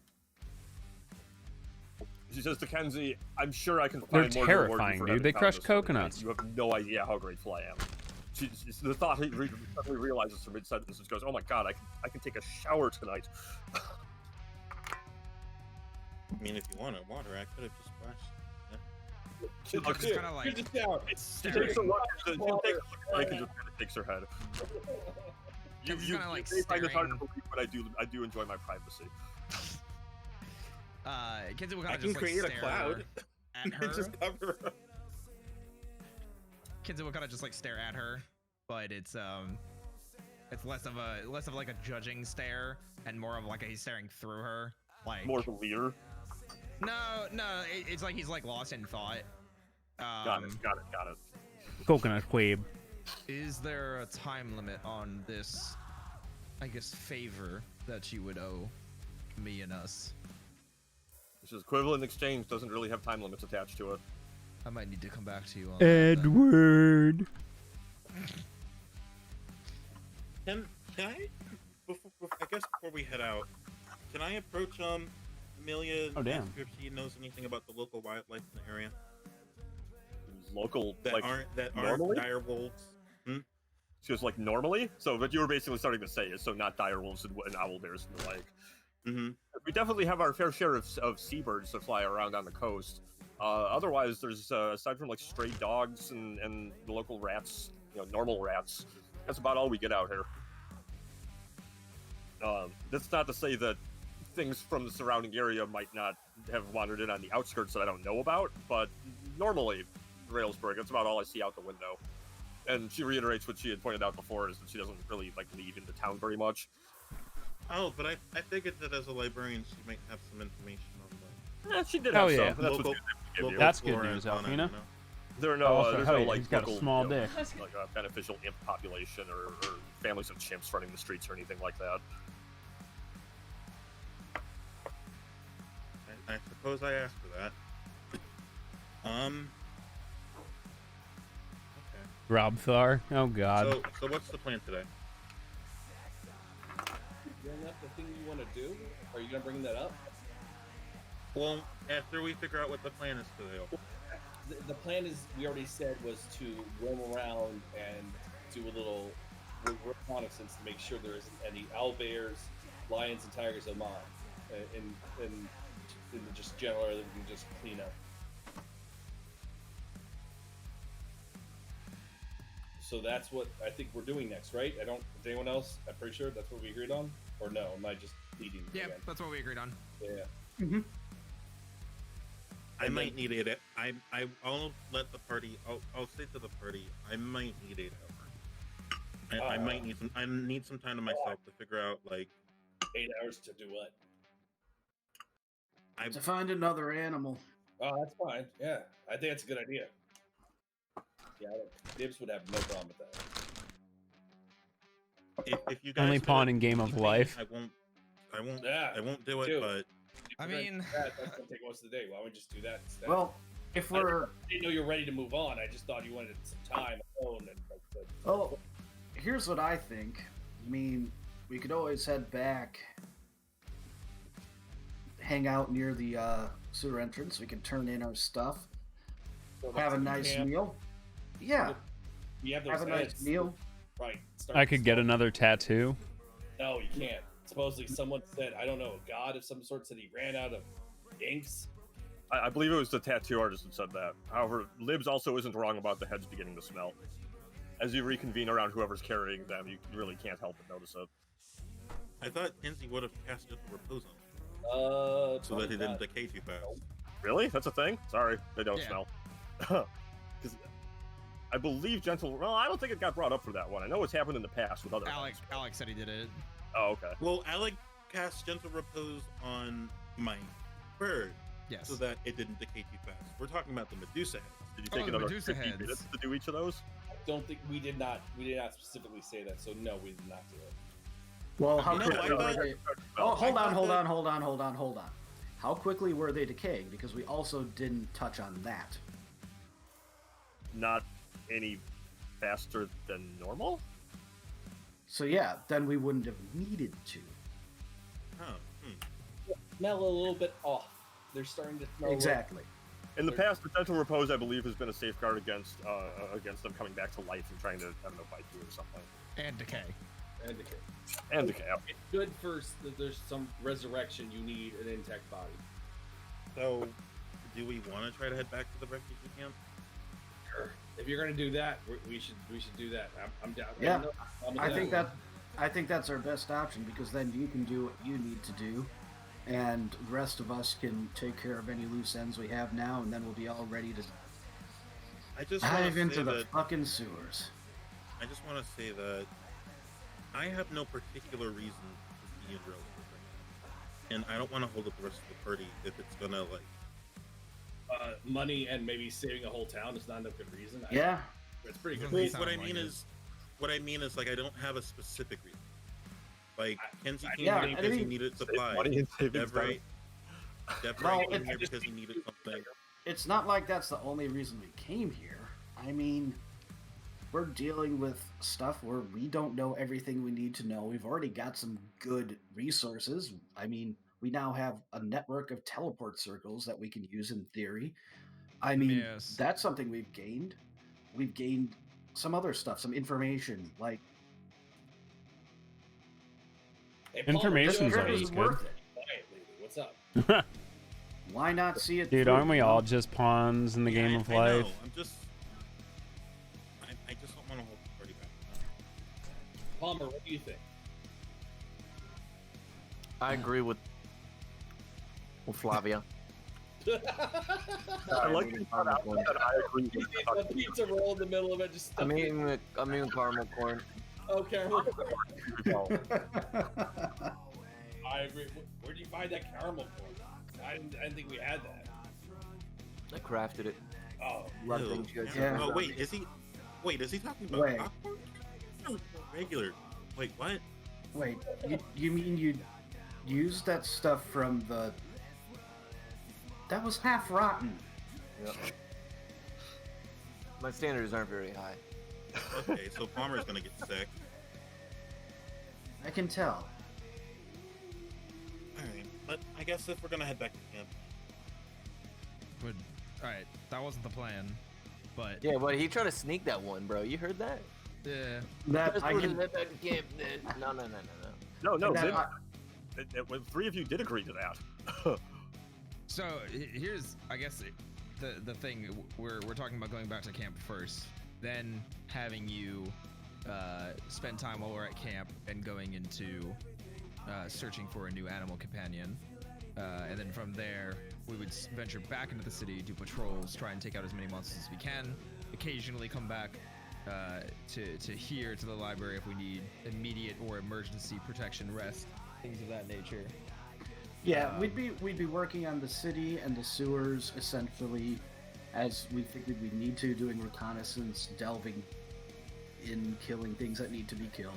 She says to Kenzie, I'm sure I can They're find more terrifying, dude. They crush coconuts. You have no idea how grateful I am. The thought he suddenly realizes from mid-sentence and goes, oh my god, I can take a shower tonight. I mean, if you wanted water, I could have just splashed. She looks kind of like she takes a look and just kind of takes her head. You may find it hard to believe, but I do enjoy my privacy. Kenzie will kind I of can just create like a cloud at her. and just cover her. Kenzie will kind of just like stare at her, but it's less of like a judging stare and more of like he's staring through her, like more of a leader. No, it's like he's like lost in thought. Got it. Coconut quabe. Is there a time limit on this, I guess, favor that you would owe me and us? This is equivalent exchange, doesn't really have time limits attached to it. I might need to come back to you on Edward. Can I, I guess before we head out, can I approach Amelia and ask her if she knows anything about the local wildlife in the area? Local that like aren't normally? dire wolves. She was like normally, so what you were basically starting to say is so not dire wolves and owl bears and the like. Mm-hmm. We definitely have our fair share of seabirds that fly around on the coast. Otherwise, there's aside from like stray dogs and the local rats, normal rats. That's about all we get out here. That's not to say that things from the surrounding area might not have wandered in on the outskirts that I don't know about, but normally, Railsburg, that's about all I see out the window. And she reiterates what she had pointed out before, is that she doesn't really like leave into town very much. Oh, but I figured that as a librarian, she might have some information on the. Yeah, she did have some. Yeah. That's what's good. That's good news, Alfina. There are no, there's no like he's got local, a small dick. like beneficial imp population or families of chimps running the streets or anything like that. I suppose I asked for that. Okay. Rob Thar. Oh God. So what's the plan today? Isn't that the thing you want to do? Are you gonna bring that up? Well, after we figure out what the plan is today. The plan is, we already said, was to roam around and do a little reconnaissance to make sure there isn't any owl bears, lions, and tigers among, and in the just general area that we can just clean up. So that's what I think we're doing next, right? Is anyone else? I'm pretty sure that's what we agreed on, or no? Am I just leading? Yeah, again? that's what we agreed on. Yeah. Mm-hmm. I might need it. I'll let the party. I'll say to the party. I might need 8 hours. I might need some. I need some time to myself to figure out like 8 hours to do what? To find another animal. Oh, that's fine. Yeah, I think that's a good idea. Yeah, Dibs would have no problem with that. If you guys Only do pawn it in Game of evening, Life. I won't. Yeah, I won't do it. dude. But I mean, that's gonna take most of the day. Why don't we just do that instead? Well, if we're I didn't know you were ready to move on. I just thought you wanted some time alone. And oh, here's what I think. I mean, we could always head back, hang out near the sewer entrance. We can turn in our stuff, have a nice meal. Yeah, you have, have a nice meal. Right. I could get another tattoo. No, you can't. Supposedly, someone said, I don't know, a god of some sort said he ran out of inks. I believe it was the tattoo artist that said that. However, Libs also isn't wrong about the heads beginning to smell. As you reconvene around whoever's carrying them, you really can't help but notice it. I thought Kinsey would have cast it to repose on so that it didn't decay too fast. Really? That's a thing? Sorry, they don't Yeah. smell. Because I believe Gentle... Well, I don't think it got brought up for that one. I know it's happened in the past with other Alex things. said he did it. Oh, okay. Well, Alec cast Gentle Repose on my bird Yes. so that it didn't decay too fast. We're talking about the Medusa heads. Did you Oh, take the another Medusa 50 heads. minutes to do each of those? Don't think we did not specifically say that, so no, we did not do it. Well, how No, quickly I were thought- they? Oh, hold I on, thought hold that- on, hold on, hold on, hold on. How quickly were they decaying? Because we also didn't touch on that. Not any faster than normal? So yeah, then we wouldn't have needed to. Oh, Smell a little bit off. They're starting to smell Exactly. In the past, the Gentle Repose, I believe, has been a safeguard against them coming back to life and trying to, I don't know, bite you or something. And decay. and decay. And decay. It's good for there's some resurrection. You need an intact body. so do we want to try to head back to the refugee camp? Sure. If you're gonna do that, we should do that. I'm down. Yeah, I'm I down. think that's our best option because then you can do what you need to do, and the rest of us can take care of any loose ends we have now, and then we'll be all ready to I just want dive to into say the that fucking sewers. I just want to say that I have no particular reason to be in real life right now, and I don't want to hold up the rest of the party if it's gonna like. Money and maybe saving a whole town is not a good reason. Yeah, It's pretty good. Well, reason. What I sound mean like it. is, what I mean is like I don't have a specific reason. Like Kenzie came Yeah, here I because he mean- needed Save supplies. money and savings Devarae Well, came it's- here because he needed something. it's not like that's the only reason we came here. I mean, we're dealing with stuff where we don't know everything we need to know. We've already got some good resources. I mean, we now have a network of teleport circles that we can use in theory. I mean, Yes. that's something we've gained. We've gained some other stuff, some information, like Hey, Paul, Information's you're always just good. worth it. Quiet, lady. What's up? why not see it Dude, through, aren't we you know? all just pawns in the game of I life? know. I'm just. I just don't want to hold the party back. Palmer, what do you think? I agree with Flavia. I like to point out that I agree with A pizza roll in the middle of it. Just I mean caramel corn. oh, caramel. I agree. Where do you find that caramel corn? I didn't think we had that. I crafted it. Oh, Love Ew. things you guys Yeah. Oh wait, is he? Wait, is he talking about Wait. popcorn? No, regular. Wait, what? Wait, you mean you used that stuff from the... That was half rotten. My standards aren't very high. Okay, so Palmer's gonna get sick. I can tell. Alright, but I guess if we're gonna head back to camp. Would all right. That wasn't the plan, but Yeah, but he tried to sneak that one, bro. You heard that? yeah. That Just I put can. it back in camp, then. No. No, that Libs, I- three of you did agree to that. So here's, I guess, the thing. We're talking about going back to camp first, then having you spend time while we're at camp and going into searching for a new animal companion, and then from there we would venture back into the city, do patrols, try and take out as many monsters as we can, occasionally come back to here to the library if we need immediate or emergency protection, rest, things of that nature. Yeah, we'd be working on the city and the sewers essentially, as we figured we need to, doing reconnaissance, delving in, killing things that need to be killed,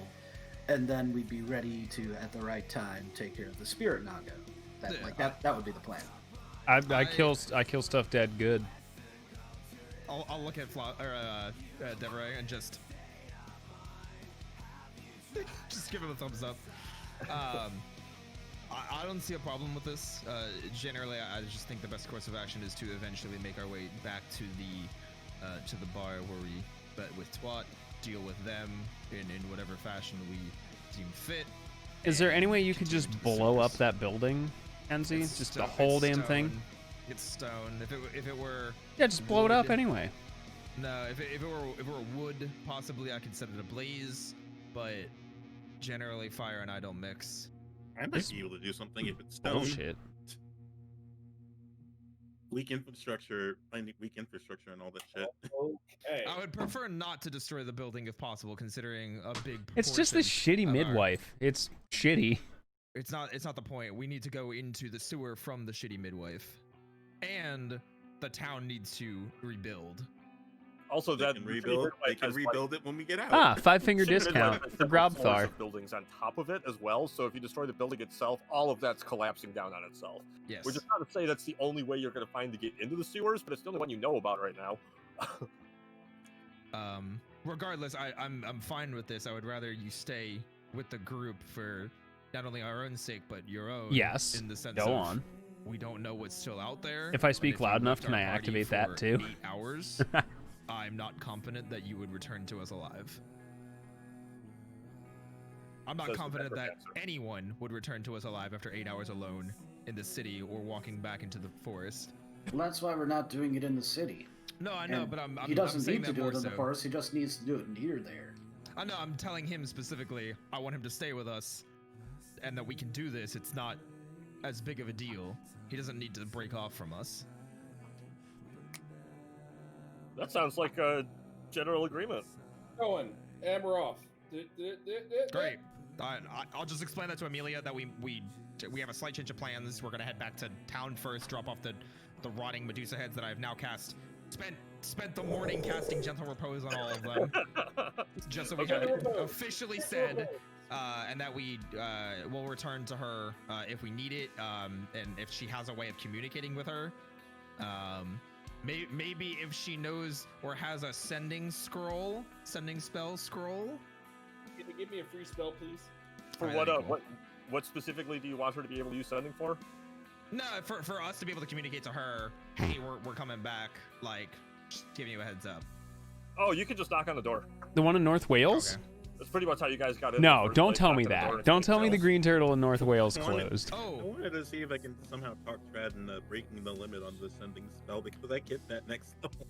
and then we'd be ready to, at the right time, take care of the spirit naga. That would be the plan. I kill stuff dead good. I'll look at Devarae and just give him a thumbs up. I don't see a problem with this. Generally, I just think the best course of action is to eventually make our way back to the bar where we met with Twat, deal with them in whatever fashion we deem fit. Is there any way you could just blow up that building, Kenzie? Just the whole damn thing? It's stone. If it were, yeah, just blow it up anyway. No, if it were wood, possibly I could set it ablaze, but generally fire and I don't mix. I might be able to do something if it's stone. Bullshit. Weak infrastructure, finding weak infrastructure and all that shit. Okay. I would prefer not to destroy the building if possible, considering a big. It's just the shitty midwife. It's shitty. It's not the point. We need to go into the sewer from the shitty midwife, and the town needs to rebuild. Also, They can rebuild it when we get out. 5-finger discount for Grobthar. Buildings on top of it as well. So if you destroy the building itself, all of that's collapsing down on itself. Yes. Which is not to say that's the only way you're going to find to get into the sewers, but it's the only one you know about right now. Regardless, I'm fine with this. I would rather you stay with the group for not only our own sake, but your own. Yes. In the sense Go on. We don't know what's still out there. If I speak loud enough, can I activate that too? 8 hours. I'm not confident that you would return to us alive. I'm not confident that anyone would return to us alive after 8 hours alone in the city or walking back into the forest. Well, that's why we're not doing it in the city. No, I know, And but I'm he doesn't saying need to that do it more in the so. forest. He just needs to do it near there. I know. I'm telling him specifically. I want him to stay with us, and that we can do this. It's not as big of a deal. He doesn't need to break off from us. That sounds like a general agreement. Going, and we're off. Great. I'll just explain that to Amelia that we have a slight change of plans. We're gonna head back to town first, drop off the rotting Medusa heads that I've now cast. Spent the morning casting Gentle Repose on all of them, just so we have it officially said, and that we will return to her if we need it, and if she has a way of communicating with her. Maybe if she knows or has a sending spell scroll. Can you give me a free spell, please? For what specifically do you want her to be able to use sending for? No, for us to be able to communicate to her, hey, we're coming back, like, just giving you a heads up. Oh, you can just knock on the door. The one in North Wales? Okay. That's pretty much how you guys got in. No, don't tell me that. Don't tell me the Green Turtle in North Wales closed. I wanted to see if I can somehow talk Trad into breaking the limit on the sending spell because I get that next level.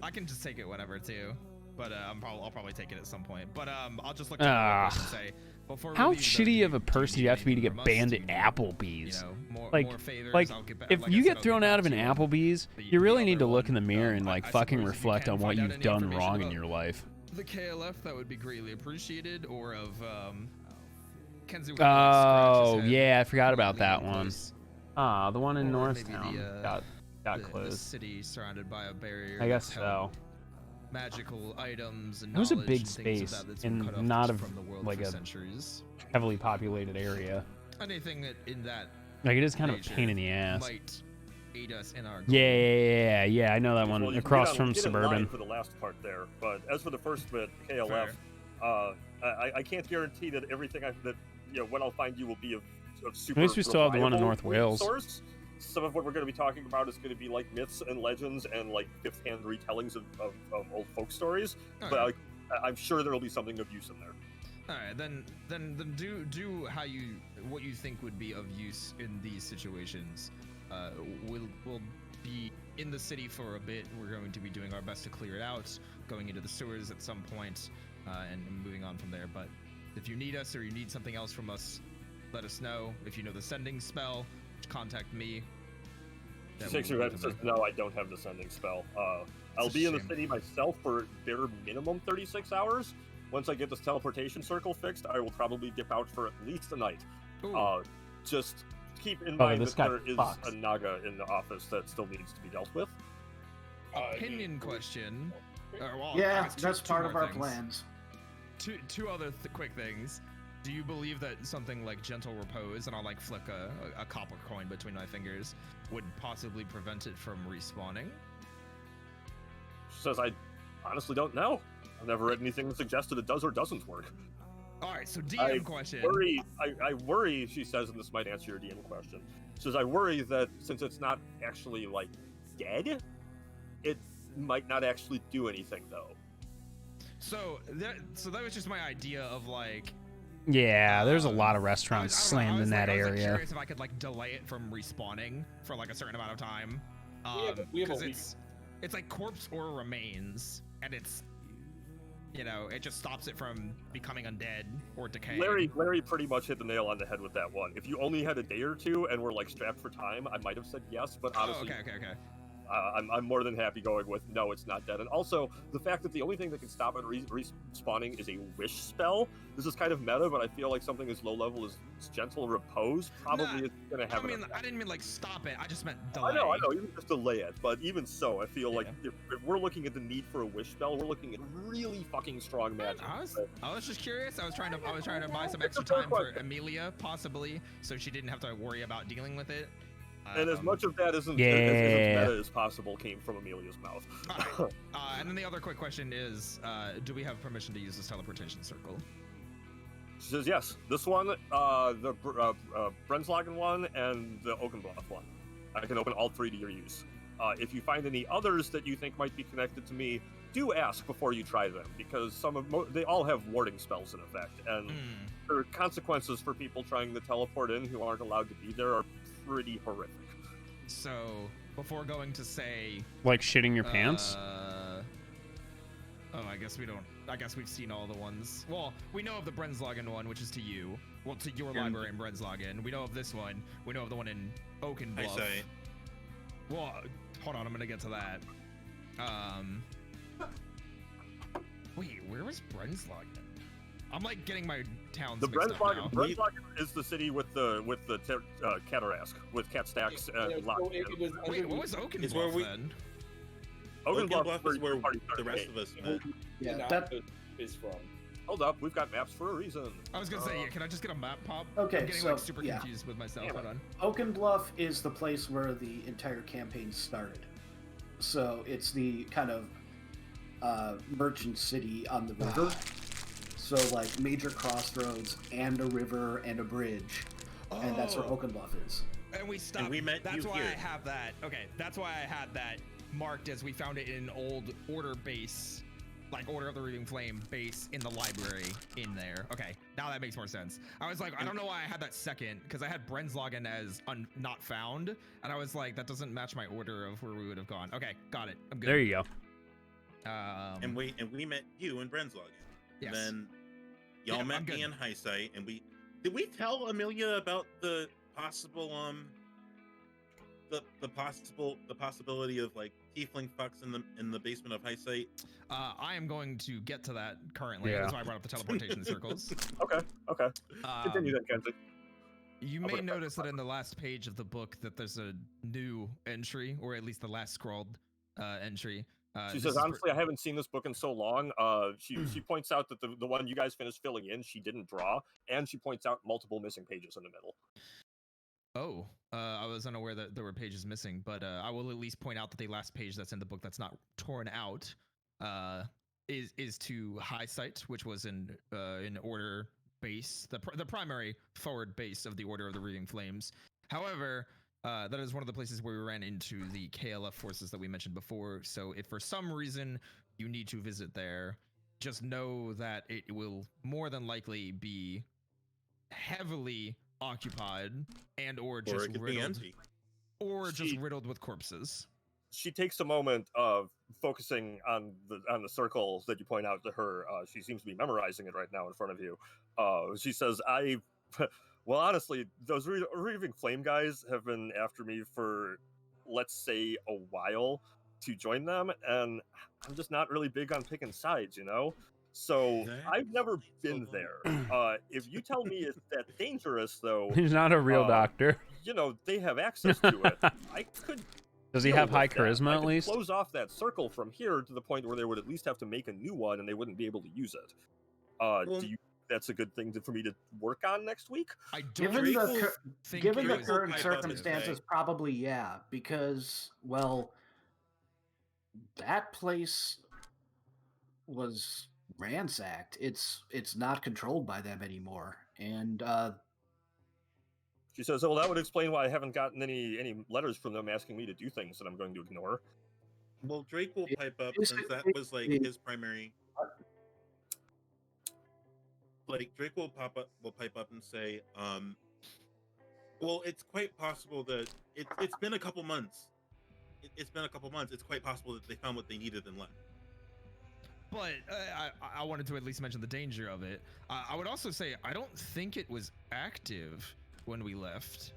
I can just take it whenever too, but I'll probably take it at some point. But I'll just look at and say, before how shitty of a person do you have to be to get banned at Applebee's? More favors, if you get thrown out of an Applebee's, you really need to look in the mirror and like fucking reflect on what you've done wrong in your life. The KLF, that would be greatly appreciated, or of Kenzie. Oh yeah, I forgot about that one. The one in Northtown got closed. The city surrounded by a barrier. I guess so. Magical items and it was a big space and not of like a centuries. heavily populated area. Anything that in that like it is kind of a pain in the ass. Might aid us in our yeah, I know that one. Well, across from Suburban. For the last part there, but as for the first bit, KLF, I can't guarantee that everything what I'll find you will be of super. At least we still have the one in North Wales. Source. Some of what we're going to be talking about is going to be like myths and legends and like fifth-hand retellings of old folk stories. Okay. But I'm sure there will be something of use in there. All right, then do what you think would be of use in these situations. we'll be in the city for a bit. We're going to be doing our best to clear it out, going into the sewers at some point, and moving on from there. But if you need us or you need something else from us, let us know. If you know the sending spell, contact me. She shakes her head and says, "No, I don't have the sending spell. I'll be in the city myself for bare minimum 36 hours. Once I get this teleportation circle fixed, I will probably dip out for at least a night. Just keep in mind that there is a Naga in the office that still needs to be dealt with." Opinion question. Well, yeah, that's part of our plans. Two other quick things. Do you believe that something like Gentle Repose, and I'll like flick a copper coin between my fingers, would possibly prevent it from respawning? She says, "I honestly don't know. I've never read anything that suggested it does or doesn't work." All right, so DM question. I worry, she says, and this might answer your DM question. She says, "I worry that since it's not actually like dead, it might not actually do anything though." So that was just my idea of like. Yeah, there's a lot of restaurants slammed in that area. I was curious if I could like delay it from respawning for like a certain amount of time. Because it's like corpse or remains, and it's, you know, it just stops it from becoming undead or decaying. Larry pretty much hit the nail on the head with that one. If you only had a day or two and were like strapped for time, I might have said yes, but honestly, okay. I'm more than happy going with no, it's not dead. And also, the fact that the only thing that can stop it respawning is a wish spell. This is kind of meta, but I feel like something as low level as Gentle Repose probably is going to have I didn't mean like stop it, I just meant delay. I know, even just delay it. But even so, I feel like if we're looking at the need for a wish spell, we're looking at really fucking strong magic. I was just curious. I was trying to buy some extra time for Amelia, possibly, so she didn't have to worry about dealing with it. And as much of that isn't as meta as possible came from Amelia's mouth. And then the other quick question is, do we have permission to use this teleportation circle? She says yes. This one, the Brenzlagen one, and the Oakenbluff one. I can open all three to your use. If you find any others that you think might be connected to me, do ask before you try them, because they all have warding spells in effect, and the consequences for people trying to teleport in who aren't allowed to be there are pretty horrific. So, before going to say... Like shitting your pants? I guess we don't... I guess we've seen all the ones. Well, we know of the Brenzlagen one, which is to you. Well, to your library in Brenzlagen. We know of this one. We know of the one in Oakenbluff. I say. Well, hold on, I'm gonna get to that. Wait, where was Brenzlagen? I'm like getting my towns mixed up now. Brenzlagen is the city with the Catarask, with Cat Stacks and lots. Wait, what was Oakenbluff then? Oakenbluff is where the rest of us met. Yeah, that is from. Hold up, we've got maps for a reason. I was gonna say, can I just get a map pop? Okay, I'm getting like super confused with myself. Hold on. Oakenbluff is the place where the entire campaign started. So it's the kind of merchant city on the river. So like major crossroads and a river and a bridge, and that's where Oakenbluff is. And we stopped. And we met that's you why here. I have that. Okay, that's why I had that marked as we found it in an old order base, like Order of the Reading Flame base in the library in there. Okay, now that makes more sense. I was like, I don't know why I had that second, because I had Brenzlagen as not found, and I was like, that doesn't match my order of where we would have gone. Okay, got it. I'm good. There you go. And we met you in Brenzlagen. Yes. And then y'all met me in Highsight, and did we tell Amelia about the possible the possibility of like tiefling fucks in the basement of Highsight? I am going to get to that currently. That's why I brought up the teleportation circles. Okay. Continue then, Kenzie. You may notice that in the last page of the book that there's a new entry, or at least the last scrawled entry. She says, honestly, I haven't seen this book in so long. She points out that the one you guys finished filling in, she didn't draw, and she points out multiple missing pages in the middle. Oh, I was unaware that there were pages missing, but I will at least point out that the last page that's in the book that's not torn out is to Highsight, which was in order base, the primary forward base of the Order of the Reading Flames. However, that is one of the places where we ran into the KLF forces that we mentioned before. So if for some reason you need to visit there, just know that it will more than likely be heavily occupied and or just it could riddled. be empty. or just riddled with corpses. She takes a moment of focusing on the circles that you point out to her. She seems to be memorizing it right now in front of you. She says, well, honestly, those Reaving Flame guys have been after me for, let's say, a while to join them, and I'm just not really big on picking sides, you know? So I've never been there. If you tell me it's that dangerous, though... He's not a real doctor. You know, they have access to it. I could... Does he have high charisma at least? Close off that circle from here to the point where they would at least have to make a new one and they wouldn't be able to use it. Do you? That's a good thing for me to work on next week? I don't given the current circumstances, probably yeah, because well, that place was ransacked. It's not controlled by them anymore, and she says, "Oh, that would explain why I haven't gotten any letters from them asking me to do things that I'm going to ignore." Well, Drake will pipe up since that was like his primary. Like Drake will pipe up and say, well, it's quite possible that it's been a couple months. It's been a couple months. It's quite possible that they found what they needed and left." But I wanted to at least mention the danger of it. I would also say I don't think it was active when we left.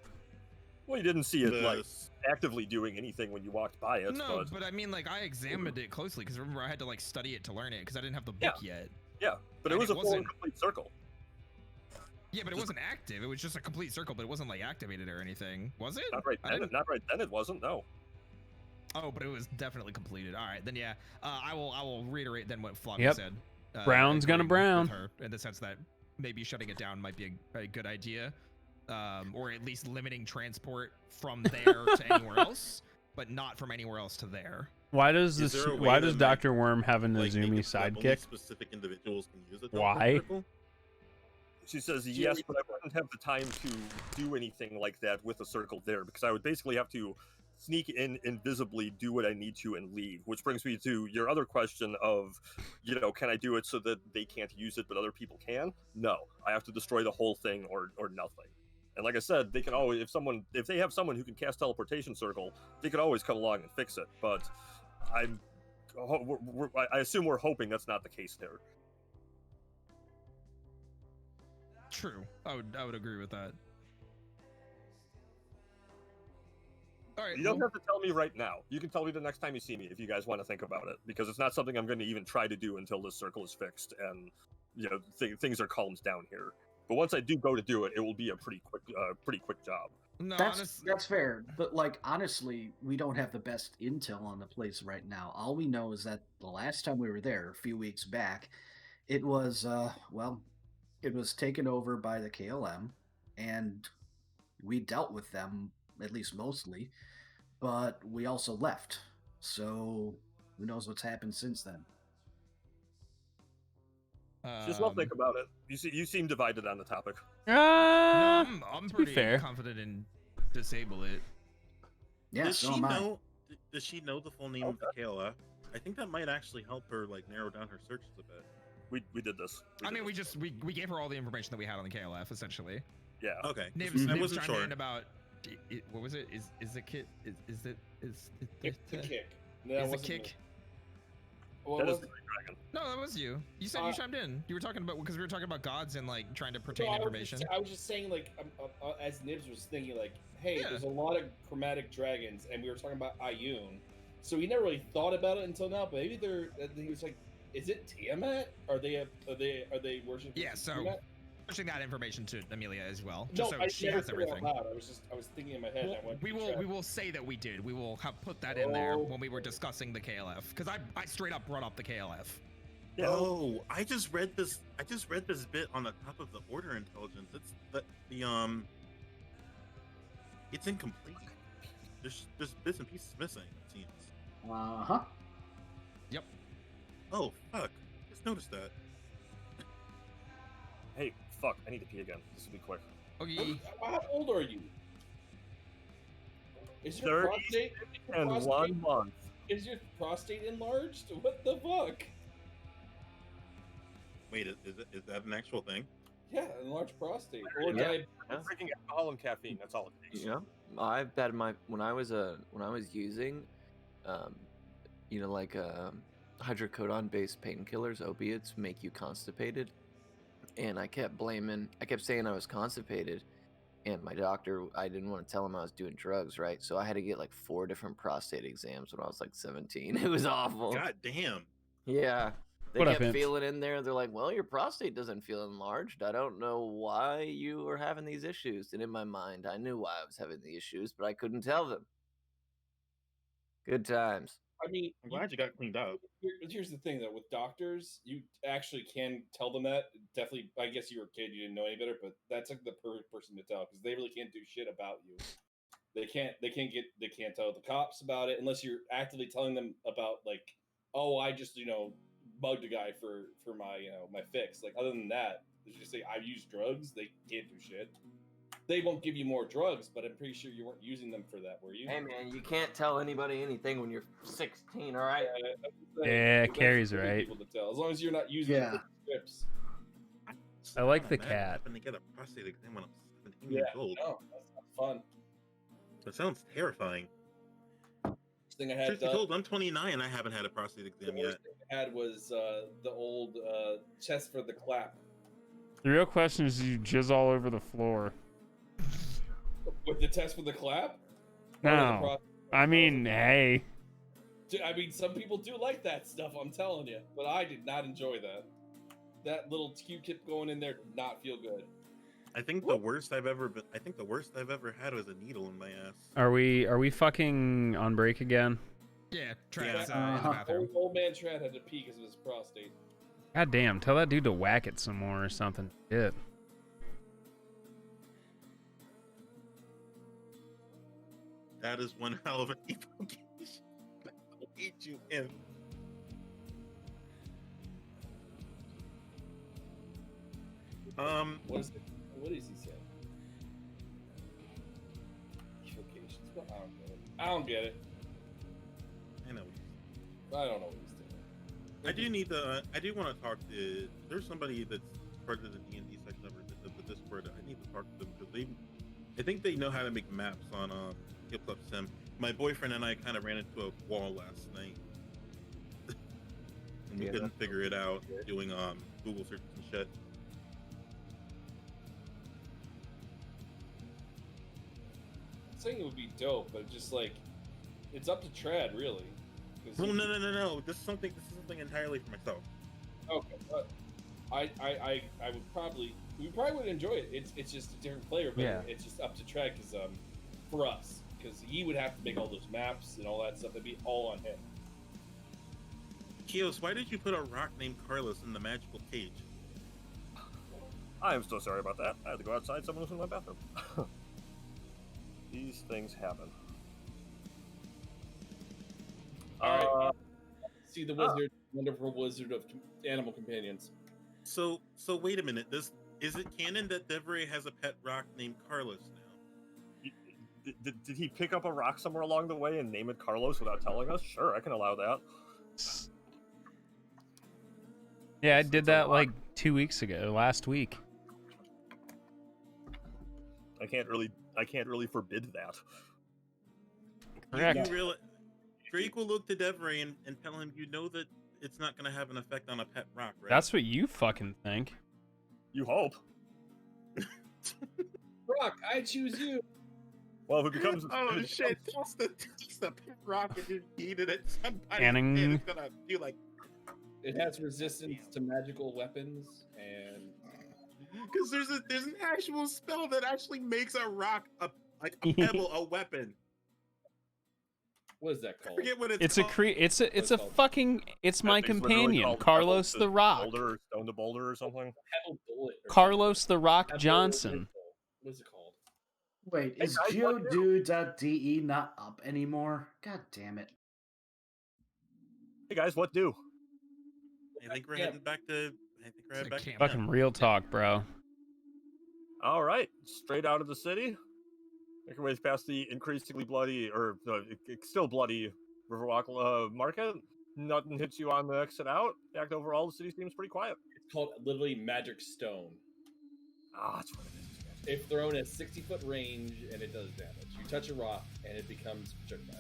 Well, you didn't see it like actively doing anything when you walked by it. No, but I mean, like I examined it closely because remember I had to like study it to learn it because I didn't have the book yet. Yeah, but it was a full and complete circle. Yeah, but it wasn't active. It was just a complete circle, but it wasn't like activated or anything, was it? Not right then. It wasn't. No. Oh, but it was definitely completed. All right, then yeah. I will reiterate then what Flock said. Brown's gonna brown. Her, in the sense that maybe shutting it down might be a good idea, or at least limiting transport from there to anywhere else, but not from anywhere else to there. Why does Dr. Worm have an Azumi sidekick? Specific individuals can use it. Why? She says yes, but I wouldn't have the time to do anything like that with a circle there because I would basically have to sneak in invisibly, do what I need to, and leave. Which brings me to your other question of, you know, can I do it so that they can't use it but other people can? No, I have to destroy the whole thing or nothing. And like I said, they can always if they have someone who can cast teleportation circle, they could always come along and fix it. But I assume we're hoping that's not the case there. True. I would agree with that. All right. You don't have to tell me right now. You can tell me the next time you see me if you guys want to think about it, because it's not something I'm going to even try to do until this circle is fixed and you know things are calmed down here. But once I do go to do it, it will be a pretty quick job. No, that's fair. But like honestly, we don't have the best intel on the place right now. All we know is that the last time we were there, a few weeks back, it was it was taken over by the KLM, and we dealt with them, at least mostly, but we also left. So who knows what's happened since then. Just well think about it. You seem divided on the topic. No, I'm pretty confident in disable it. Yeah, does she know the full name of the KLF? I think that might actually help her like narrow down her searches a bit. We did this. We gave her all the information that we had on the KLF essentially. Yeah. Okay. Nibs wasn't sure about what was it? Is the kit? Is it the kick? No, is the kick? That is the Great Dragon. No, that was you. You said you chimed in. You were talking about because we were talking about gods and like trying to pertain information. I was just saying like as Nibs was thinking like, hey, there's a lot of chromatic dragons, and we were talking about Ioun, so we never really thought about it until now. But maybe he was like, is it Tiamat? Are they worshiping? Yeah, so Tiamat? pushing that information to Amelia as well. No, so she has everything. I was thinking in my head. Well, we will say that we did. We will have put that in there when we were discussing the KLF because I straight up brought up the KLF. Yeah. Oh, I just read this bit on the top of the order intelligence. It's incomplete. There's bits and pieces missing, it seems. Yep. Oh fuck! Just noticed that. Hey, fuck! I need to pee again. This will be quick. Okay. How old are you? Is your 30 and 1 month. Is your prostate enlarged? What the fuck? Wait, is that an actual thing? Yeah, enlarged prostate or Yeah. diabetes. Drinking alcohol and caffeine. That's all it takes. You know, I've had when I was using, um, like hydrocodone based painkillers, opiates make you constipated, and I kept saying I was constipated, and my doctor, I didn't want to tell him I was doing drugs, right? So I had to get like 4 different prostate exams when I was like 17. It was awful. God damn. Yeah. They What up, kept Imps? feeling in there. They're like, well, your prostate doesn't feel enlarged. I don't know why you are having these issues. And in my mind, I knew why I was having the issues, but I couldn't tell them. Good times. I mean, I'm glad you got cleaned up. Here's the thing, though. With doctors, you actually can tell them that. Definitely, I guess you were a kid, you didn't know any better, but that's like the perfect person to tell because they really can't do shit about you. They can't tell the cops about it unless you're actively telling them about like, oh, I just bugged a guy for my my fix. Like other than that, they just say I've used drugs. They can't do shit. They won't give you more drugs, but I'm pretty sure you weren't using them for that, were you? Hey, man, you can't tell anybody anything when you're 16, all right? Yeah, That's Carrie's for right. people to tell, as long as you're not using Yeah. scripts. I like I'm the mad cat. I happened to get a prostate exam when I was 17 Yeah, years old. no, that's not fun. That sounds terrifying. First thing I had Truth be done, told, I'm 29. I haven't had a prostate the exam yet. worst thing I had was the old chest for the clap. The real question is, you jizz all over the floor. With the test for the clap? No. I mean, hey. I mean, some people do like that stuff, I'm telling you. But I did not enjoy that. That little Q-tip going in there did not feel good. I think the worst I've ever had was a needle in my ass. Are we fucking on break again? Yeah, Trad's Yeah. in the Uh-huh. bathroom. Old man Trad had to pee because of his prostate. God damn, tell that dude to whack it some more or something. Shit. That is one hell of an evocation. I'll eat you in. What is it? What is he saying? Evocations? Well, I don't get it. I don't get it. I know. I don't know what he's doing. I do need to. I do want to talk to. There's somebody that's part of the D&D section of the Discord. I need to talk to them because I think they know how to make maps on Hip Hop Sim. My boyfriend and I kind of ran into a wall last night, and we couldn't figure it out doing Google searches and shit. I'm saying it would be dope, but just like, it's up to Trad, really. 'Cause Well, he- no. This is something entirely for myself. Okay, but I would probably we probably would enjoy it. It's just a different flavor, but Yeah. it's just up to Trad because for us because he would have to make all those maps and all that stuff. It'd be all on him. Kios, why did you put a rock named Carlos in the magical cage? I am so sorry about that. I had to go outside. Someone was in my bathroom. These things happen. All right. See the wizard, wonderful wizard of animal companions. So wait a minute. Is it canon that Devarae has a pet rock named Carlos now? Did he pick up a rock somewhere along the way and name it Carlos without telling us? Sure, I can allow that. Yeah, I did that like 2 weeks ago, last week. I can't really forbid that. Correct. Drake will look to Devarae and tell him, you know that it's not going to have an effect on a pet rock, right? That's what you fucking think. You hope. Rock, I choose you. Well, if it becomes Oh shit! Toss the pet rock and you eat it. Somebody Canning. is gonna do like. It has resistance to magical weapons, and Because there's an actual spell that actually makes a rock a pebble a weapon. what is that I called? forget what It's called. it's a fucking my It's literally companion, called Carlos Pebble the to Rock. Boulder or Stone to Boulder or something. Pebble bullet. or Carlos the Rock something. Johnson. What's it called? Wait, is guys, what geodude.de not up anymore? God damn it. Hey guys, what do? I think we're Yeah. heading back to. I think we're heading back to Camp. Fucking real talk, bro. All right, straight out of the city. Make your ways past the increasingly bloody, or still bloody Riverwalk Market. Nothing hits you on the exit out. Back overall, the city seems pretty quiet. It's called literally Magic Stone. Ah, that's what it is. If thrown at 60-foot range and it does damage, you touch a rock and it becomes projectile.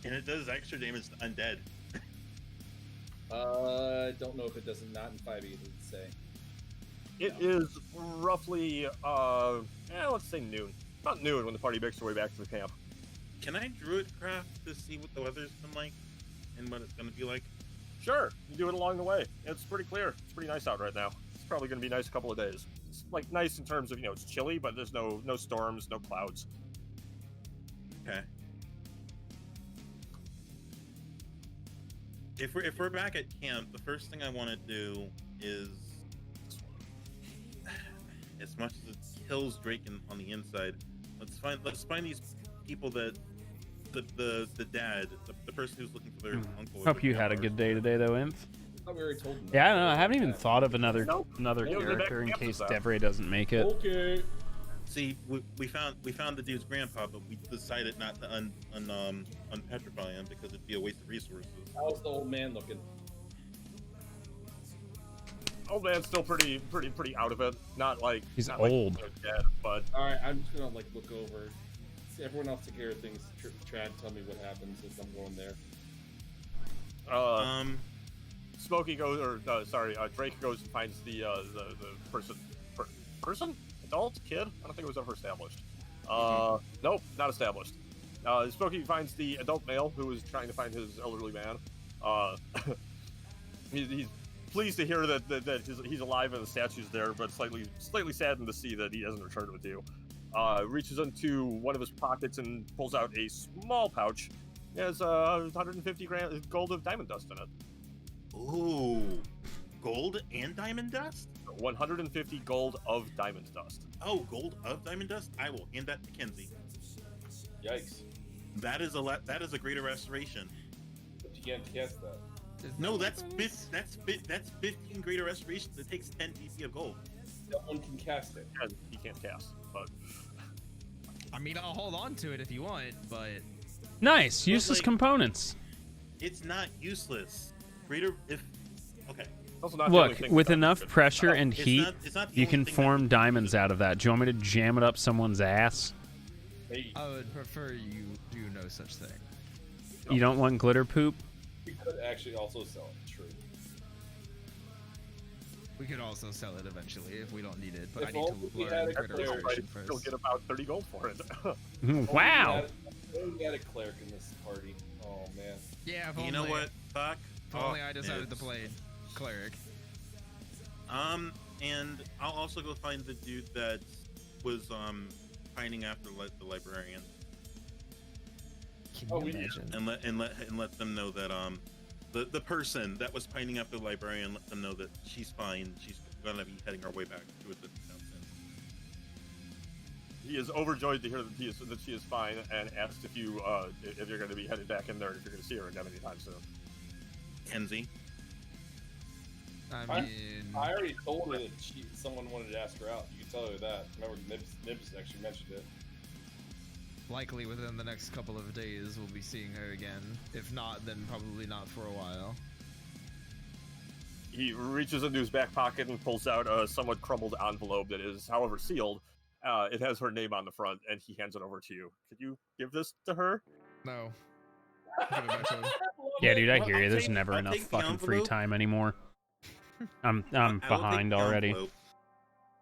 And it does extra damage to undead. Don't know if it does not in 5e, it doesn't say. It is roughly, let's say noon. About noon when the party makes their way back to the camp. Can I druidcraft to see what the weather's been like and what it's going to be like? Sure, you do it along the way. It's pretty clear. It's pretty nice out right now. It's probably going to be nice a couple of days. It's like nice in terms of, it's chilly, but there's no storms, no clouds. Okay. If we're back at camp, the first thing I want to do is, as much as it kills Drake on the inside, let's find these people that the dad, the person who's looking for their uncle. Hope you had a good day today, though, Inf. I thought we already told them. Yeah, I don't know. I haven't even thought of another Nope. character in Camp case is out. Devarae doesn't make it. Okay. See, we found the dude's grandpa, but we decided not to unpetrify him because it'd be a waste of resources. How's the old man looking? Old man's still pretty out of it. Not like He's not old. Like dead, but All right, I'm just gonna look over. See, everyone else take care of things. Try and tell me what happens as I'm going there. Smokey goes, Drake goes and finds the person, adult, kid. I don't think it was ever established. Nope, not established. Smokey finds the adult male who is trying to find his elderly man. He's pleased to hear that he's alive and the statue's there, but slightly saddened to see that he hasn't returned with you. Reaches into one of his pockets and pulls out a small pouch. It has 150 gold of diamond dust in it. Ooh, gold and diamond dust? 150 gold of diamond dust. Oh, gold of diamond dust? I will hand that to Kenzie. Yikes! That is a greater restoration. But you can't cast that. No, that's 15 greater restorations. It takes 10 DP of gold. No one can cast it. And he can't cast, but I mean, I'll hold on to it if you want, but Nice, useless like- components. It's not useless. Okay. also not the only Look, thing with that's enough good. pressure and It's heat, not the you only can thing form that- diamonds out of that. Do you want me to jam it up someone's ass? Hey, I would prefer you do no such thing. You don't want glitter poop? We could actually also sell it. True. We could also sell it eventually if we don't need it, but If I need only to we learn had a critter cleric. restoration you'll first. get about 30 gold for it. Wow. We had a cleric in this party. Oh man. Yeah, if You only, know what? Fuck. If only I decided to it's- play cleric. And I'll also go find the dude that was pining after the librarian, Can Oh, you we- imagine? and let them know that the person that was pining after the librarian, let them know that she's fine. She's gonna be heading her way back to the town soon. He is overjoyed to hear that she is fine, and asked if you're going to be headed back in there, and if you're going to see her again anytime soon. Kenzie. I mean, I already told her that someone wanted to ask her out. You can tell her that. Remember, Nibs actually mentioned it. likely within the next couple of days we'll be seeing her again. If not, then probably not for a while. He reaches into his back pocket and pulls out a somewhat crumbled envelope that is, however, sealed. It has her name on the front, and he hands it over to you. Could you give this to her? No. Give it back to him. Yeah, dude, I Well, hear you. I'll There's take- never I'll enough take the fucking free envelope. time anymore. I'm I will take behind the already. envelope,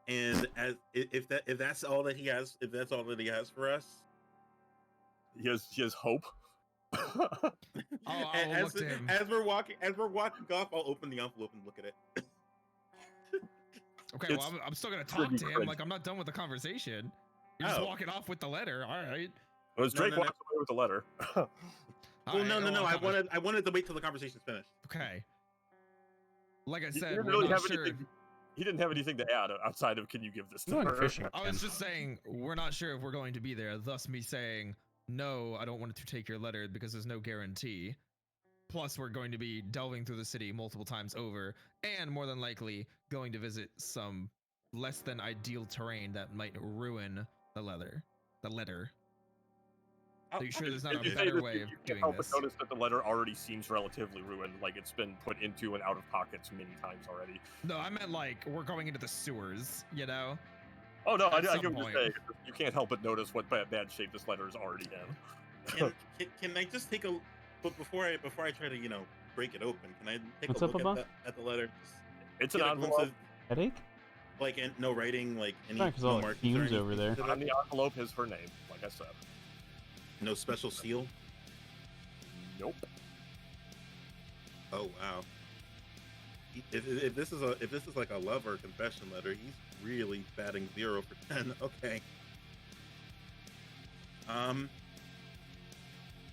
and if that's all that he has for us, He has hope. I'll as, look to him. as we're walking off, I'll open the envelope and look at it. Okay, well, It's I'm still gonna talk pretty to him. cringe. Like, I'm not done with the conversation. You're just Oh. walking off with the letter. All right. As No, Drake no, no. walks away with the letter. All Well, right, no. well, I wanted to wait till the conversation's finished. Okay. Like I He said, didn't we're really not have sure. anything. He didn't have anything to add outside of "Can you give this to Going her?" fishing. I was just saying we're not sure if we're going to be there. Thus, me saying no, I don't want to take your letter because there's no guarantee. Plus, we're going to be delving through the city multiple times over, and more than likely going to visit some less than ideal terrain that might ruin the letter. Are you sure there's not If a you say better this, way you of can't doing help this? but notice that the letter already seems relatively ruined, like it's been put into and out of pockets many times already. No, I meant like we're going into the sewers, you know? Oh no, I At get some what you're point. saying. You can't help but notice what bad shape this letter is already in. Can I just take a? But before I try to break it open, can I take What's a up, look Abba? at the letter? It's Get an a glimpse envelope. of, Headache? like, and no writing, like any Sorry, 'cause no all the markings or fumes over anything there. to On that? the envelope is her name, like I said. No special seal. Nope. Oh wow. If this is like a love or confession letter, he's really batting 0 for 10. Okay.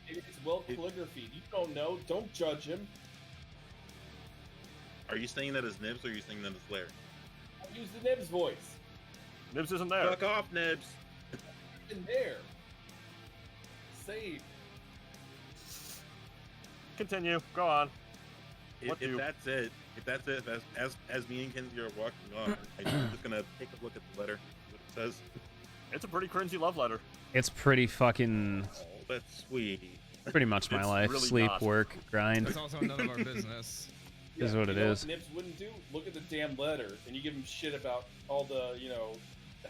It's well calligraphy. You don't know. Don't judge him. Are you saying that as Nibs or are you saying that as Larry? I use the Nibs voice. Nibs isn't there. Fuck off, Nibs. In there. Save. Continue. Go on. If that's it, as me and Kenzie are walking off, I'm just gonna take a look at the letter. What it says. It's a pretty cringy love letter. It's pretty fucking. Oh, that's sweet. Pretty much my It's life. really Sleep, not. work, grind. It's also none of our business. Is what you it know is. What Nibs wouldn't do? Look at the damn letter, and you give him shit about all the,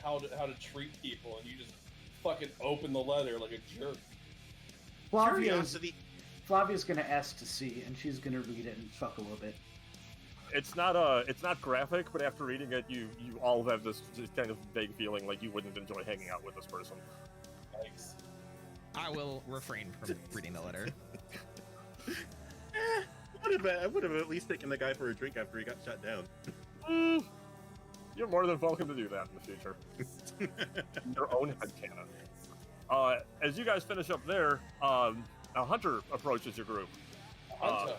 how to treat people, and you just fucking open the letter like a jerk. Flavia's gonna ask to see, and she's gonna read it and fuck a little bit. It's not graphic, but after reading it, you all have this kind of vague feeling like you wouldn't enjoy hanging out with this person. Thanks. I will refrain from reading the letter. I would have at least taken the guy for a drink after he got shot down. You're more than welcome to do that in the future. Your own headcanon. As you guys finish up there, a hunter approaches your group. Hunter.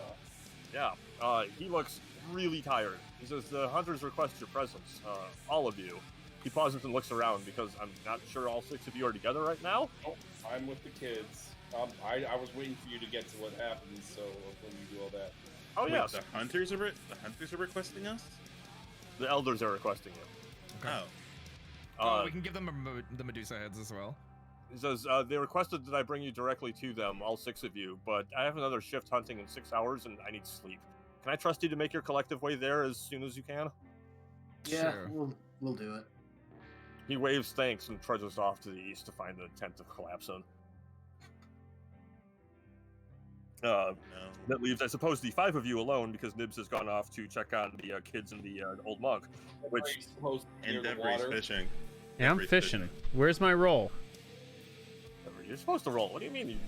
He looks really tired. He says, the hunters request your presence, all of you. He pauses and looks around because I'm not sure all 6 of you are together right now. Oh, I'm with the kids. I was waiting for you to get to what happens, so when you do all that. Oh, Wait, yes. the hunters are requesting us. The elders are requesting you. Okay. Oh. We can give them the Medusa heads as well. He says, they requested that I bring you directly to them, all 6 of you, but I have another shift hunting in 6 hours and I need sleep. Can I trust you to make your collective way there as soon as you can? Yeah, Sure. we'll do it. He waves thanks and trudges off to the east to find the tent to collapse in. No. That leaves, I suppose, the 5 of you alone because Nibs has gone off to check on the kids and the old monk. Are you supposed to be And near the Devarae's water? fishing. Yeah, I'm Devarae's fishing. Where's my roll? You're supposed to roll. What do you mean?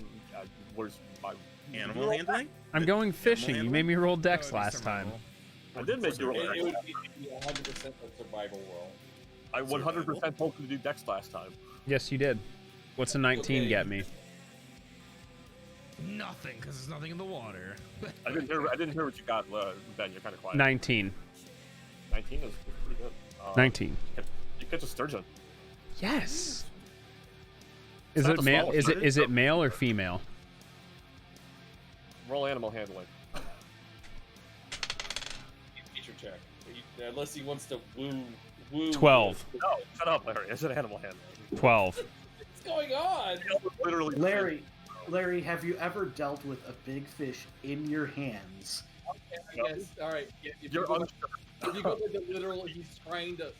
Where's my Animal handling? I'm going fishing. You made me roll dex Oh, it last needs time. survival. I did make you roll. It would be 100% a survival roll. I 100% told you to do dex last time. Yes, you did. What's a 19 Okay. get me? Nothing, because there's nothing in the water. I didn't hear what you got, Ben. You're kind of quiet. 19. 19 is pretty good. 19. You catch a sturgeon. Yes. Is not it the male? smallest, Is it male or female? Roll animal handling. Nature check. Unless he wants to woo. 12. No, shut up, Larry. It's an animal handling. 12. What's going on? Literally. Larry, have you ever dealt with a big fish in your hands? I guess. All right. Yeah, if You're you go unsure. if you go with the literal, he's trying to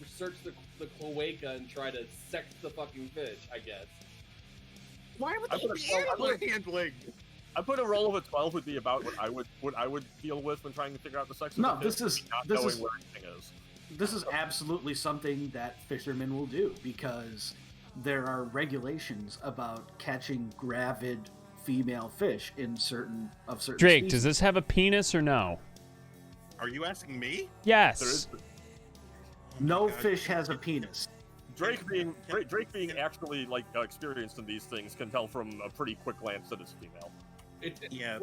search the cloaca and try to sex the fucking fish. I guess. Why would I put they a- be animal handling? I put a roll of a 12 would be about what I would deal with when trying to figure out the sex of No, the this fish, is not this knowing is where anything is. this is absolutely something that fishermen will do because there are regulations about catching gravid female fish in certain Drake, species. does this have a penis or no? Are you asking me? Yes. There is No fish has a penis. Drake being actually like experienced in these things can tell from a pretty quick glance that it's female. Yeah,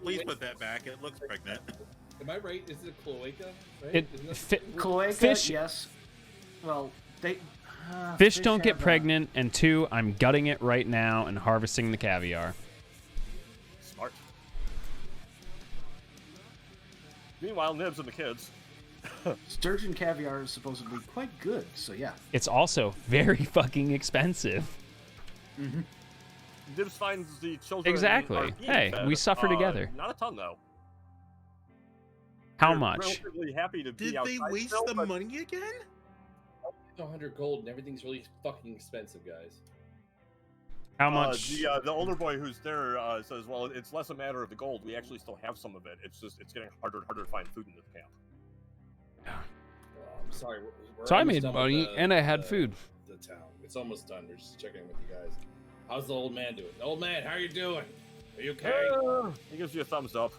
please put that back. It looks pregnant. Am I right? Is it a cloaca? Right? It, Isn't that- fi- Cloaca, Fish- yes. Well, they fish don't get have, pregnant, and 2, I'm gutting it right now and harvesting the caviar. Smart. Meanwhile, Nibs and the kids. Sturgeon caviar is supposedly quite good, so yeah. It's also very fucking expensive. Dibs finds the children. Exactly. are being Hey, fed. we suffer together. Not a ton though. How They're much? Relatively happy to Did be outside they waste still, the but money again? 100 gold and everything's really fucking expensive, guys. How much? The older boy who's there says, "Well, it's less a matter of the gold. We actually still have some of it. It's getting harder and harder to find food in the camp." I'm sorry. We're So I almost made done with money and I had the- food. The town. It's almost done. We're just checking in with you guys. How's the old man doing? The old man, how you doing? Are you okay? He gives you a thumbs up.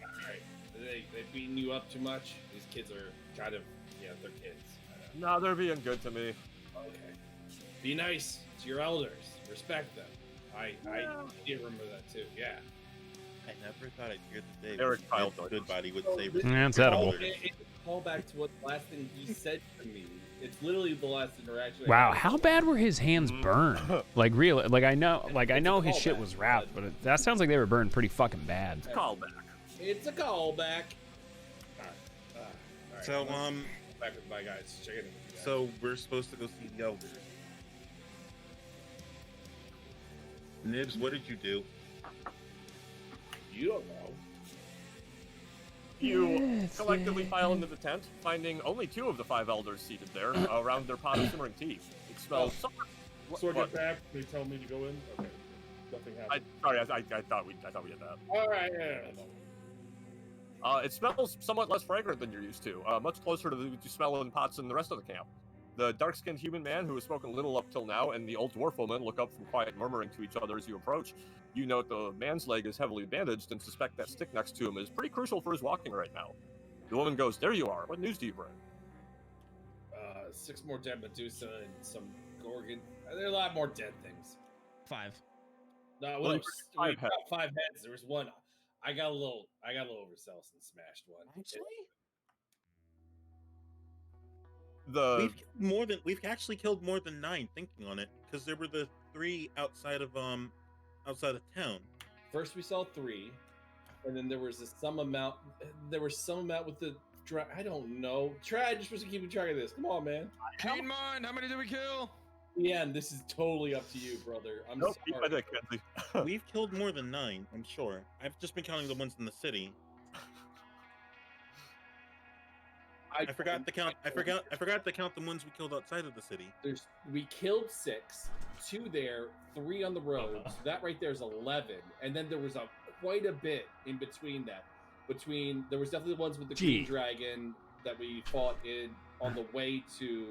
All right. They beating you up too much? These kids are kind of, they're kids. No, they're being good to me. Okay. Be nice to your elders. Respect them. I did remember that too. Yeah. I never thought I'd hear the day Eric when Kyle Goodbody would Well, say this- Yeah, it's edible. It's a callback to what the last thing he said to me. It's literally the last interaction. I Wow, had. how bad were his hands burned? Like real, like I know his shit callback, was wrapped, but- but that sounds like they were burned pretty fucking bad. Callback. It's a callback. All right. So, let's back with my guys. Check in with you guys. So we're supposed to go see the elders. Nibs, what did you do? You don't know. You collectively file into the tent, finding only 2 of the 5 elders seated there around their pot of simmering tea. It smells. So I What? get back, they tell me to go in. Okay, nothing happened. Sorry, I thought we had that. All right. It smells somewhat less fragrant than you're used to, much closer to the smell in pots in the rest of the camp. The dark-skinned human man who has spoken little up till now and the old dwarf woman look up from quiet murmuring to each other as you approach. You note the man's leg is heavily bandaged and suspect that stick next to him is pretty crucial for his walking right now. The woman goes, "There you are. What news do you bring?" 6 more dead Medusa and some Gorgon. There are a lot more dead things. 5. No, Well, well, you bring we 5 got 5 heads. There was one. I got a little overzealous and smashed one. We've actually killed more than 9 thinking on it, because there were the 3 outside of town. First we saw 3, and then there was some amount. There was some amount with the. I don't know. Try just supposed to keep track of this. Come on, man. Keen mind, how many did we kill? Yeah, and this is totally up to you, brother. I'm Nope, eat my sorry. dick, Kenzie. We've killed more than 9, I'm sure. I've just been counting the ones in the city. I forgot to count. I forgot to count the ones we killed outside of the city. We killed 6, 2 there, 3 on the road. So that right there is 11, and then there was quite a bit in between that. There was definitely the ones with the green dragon that we fought on the way to,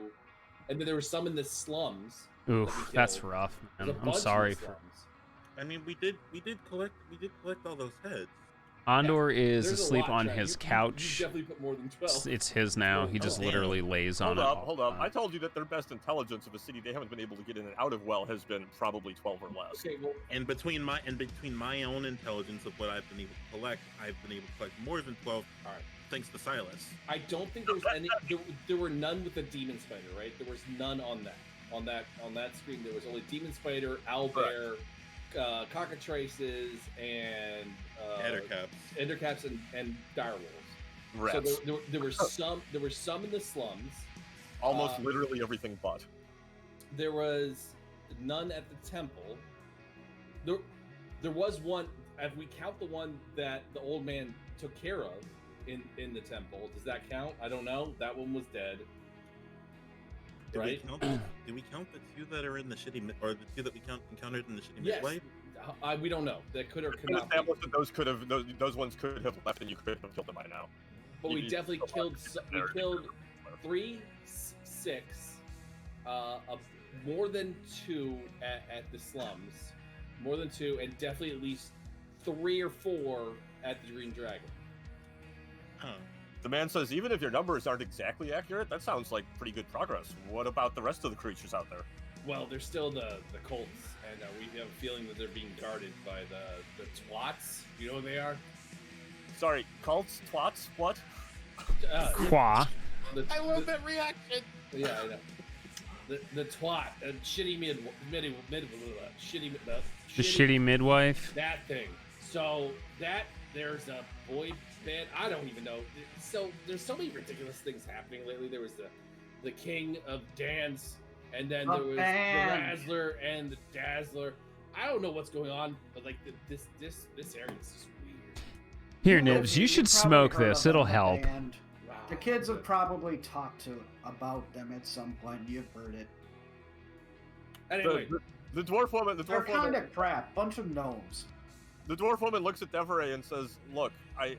and then there were some in the slums. Oof, that's rough, man. I'm sorry for. I mean, we did collect all those heads. Andor is There's a asleep lot, on Chad. his You couch. definitely put more than 12. It's his now. He just literally lays on it. Hold up. I told you that their best intelligence of a city they haven't been able to get in and out of well has been probably 12 or less. Okay, well, And between my own intelligence of what I've been able to collect, I've been able to collect more than 12. all right. Thanks to Silas. I don't think there was any. There were none with the demon spider, right? There was none on that screen. There was only demon spider, owlbear, cockatrices, and endercaps, and direwolves. Rats. So there were some. There were some in the slums. Almost literally everything but. There was none at the temple. There was one. If we count the one that the old man took care of in the temple, does that count? I don't know. That one was dead. Right? Did we count the 2 that are in the shitty, or the 2 that we encountered in the shitty Yes. midwife? We don't know. That could or could We not be. established that those ones could have left and you could have killed them by now. But we You- definitely you- killed. We killed 3, 6, more than 2 at the slums, more than 2, and definitely at least 3 or 4 at the Green Dragon. Huh. The man says, even if your numbers aren't exactly accurate, that sounds like pretty good progress. What about the rest of the creatures out there? Well, there's still the Colts, and we have a feeling that they're being guarded by the twats. You know what they are? Sorry, cults, twats, what? Qua. I love that reaction. Yeah, I know. The twat, shitty Shitty midwife. That thing. So there's a boy band. I don't even know. So there's so many ridiculous things happening lately. There was the king of dance, and then there was the Razzler and the Dazzler. I don't know what's going on, but like this area is just weird. Here, Nibs, you should smoke this. It'll help. And the kids have probably talked about them at some point. You've heard it. Anyway, the dwarf woman. They're kind of crap. Bunch of gnomes. The dwarf woman looks at Devarae and says, "Look, I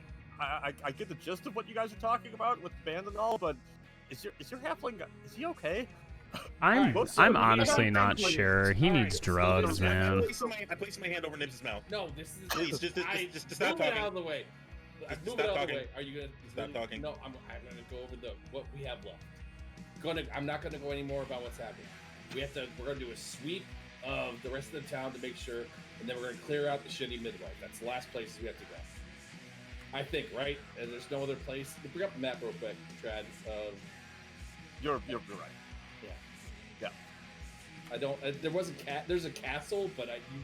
get the gist of what you guys are talking about with the band and all, but is your halfling? Is he okay?" I'm honestly not sure. He needs drugs, man. I place my hand over Nibs' mouth. no, this is Please, just stop move it talking. out of the way. Just Move it stop out of the talking. way. Are you gonna Stop talking. No, I'm gonna go over what we have left. I'm not gonna go any more about what's happening. We're gonna do a sweep of the rest of the town to make sure, and then we're gonna clear out the shitty midway. That's the last place we have to go. I think, right? And there's no other place. Bring up the map real quick, Trad. You're right. Yeah. I don't. There was there's a castle, but you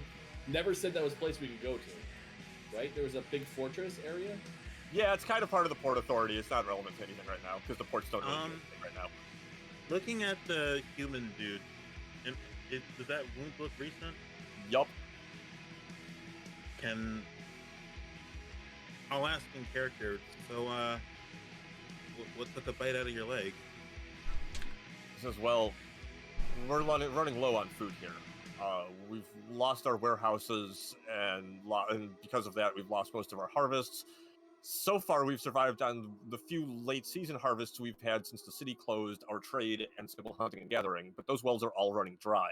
never said that was a place we could go to, right? There was a big fortress area. Yeah, it's kind of part of the Port Authority. It's not relevant to anything right now because the ports don't really do anything right now. Looking at the human dude, does that wound look recent? Yup. I'll ask in character. So, what took a bite out of your leg? He says, "Well, we're running low on food here. We've lost our warehouses, and because of that, we've lost most of our harvests. So far, we've survived on the few late-season harvests we've had since the city closed, our trade, and simple hunting and gathering, but those wells are all running dry.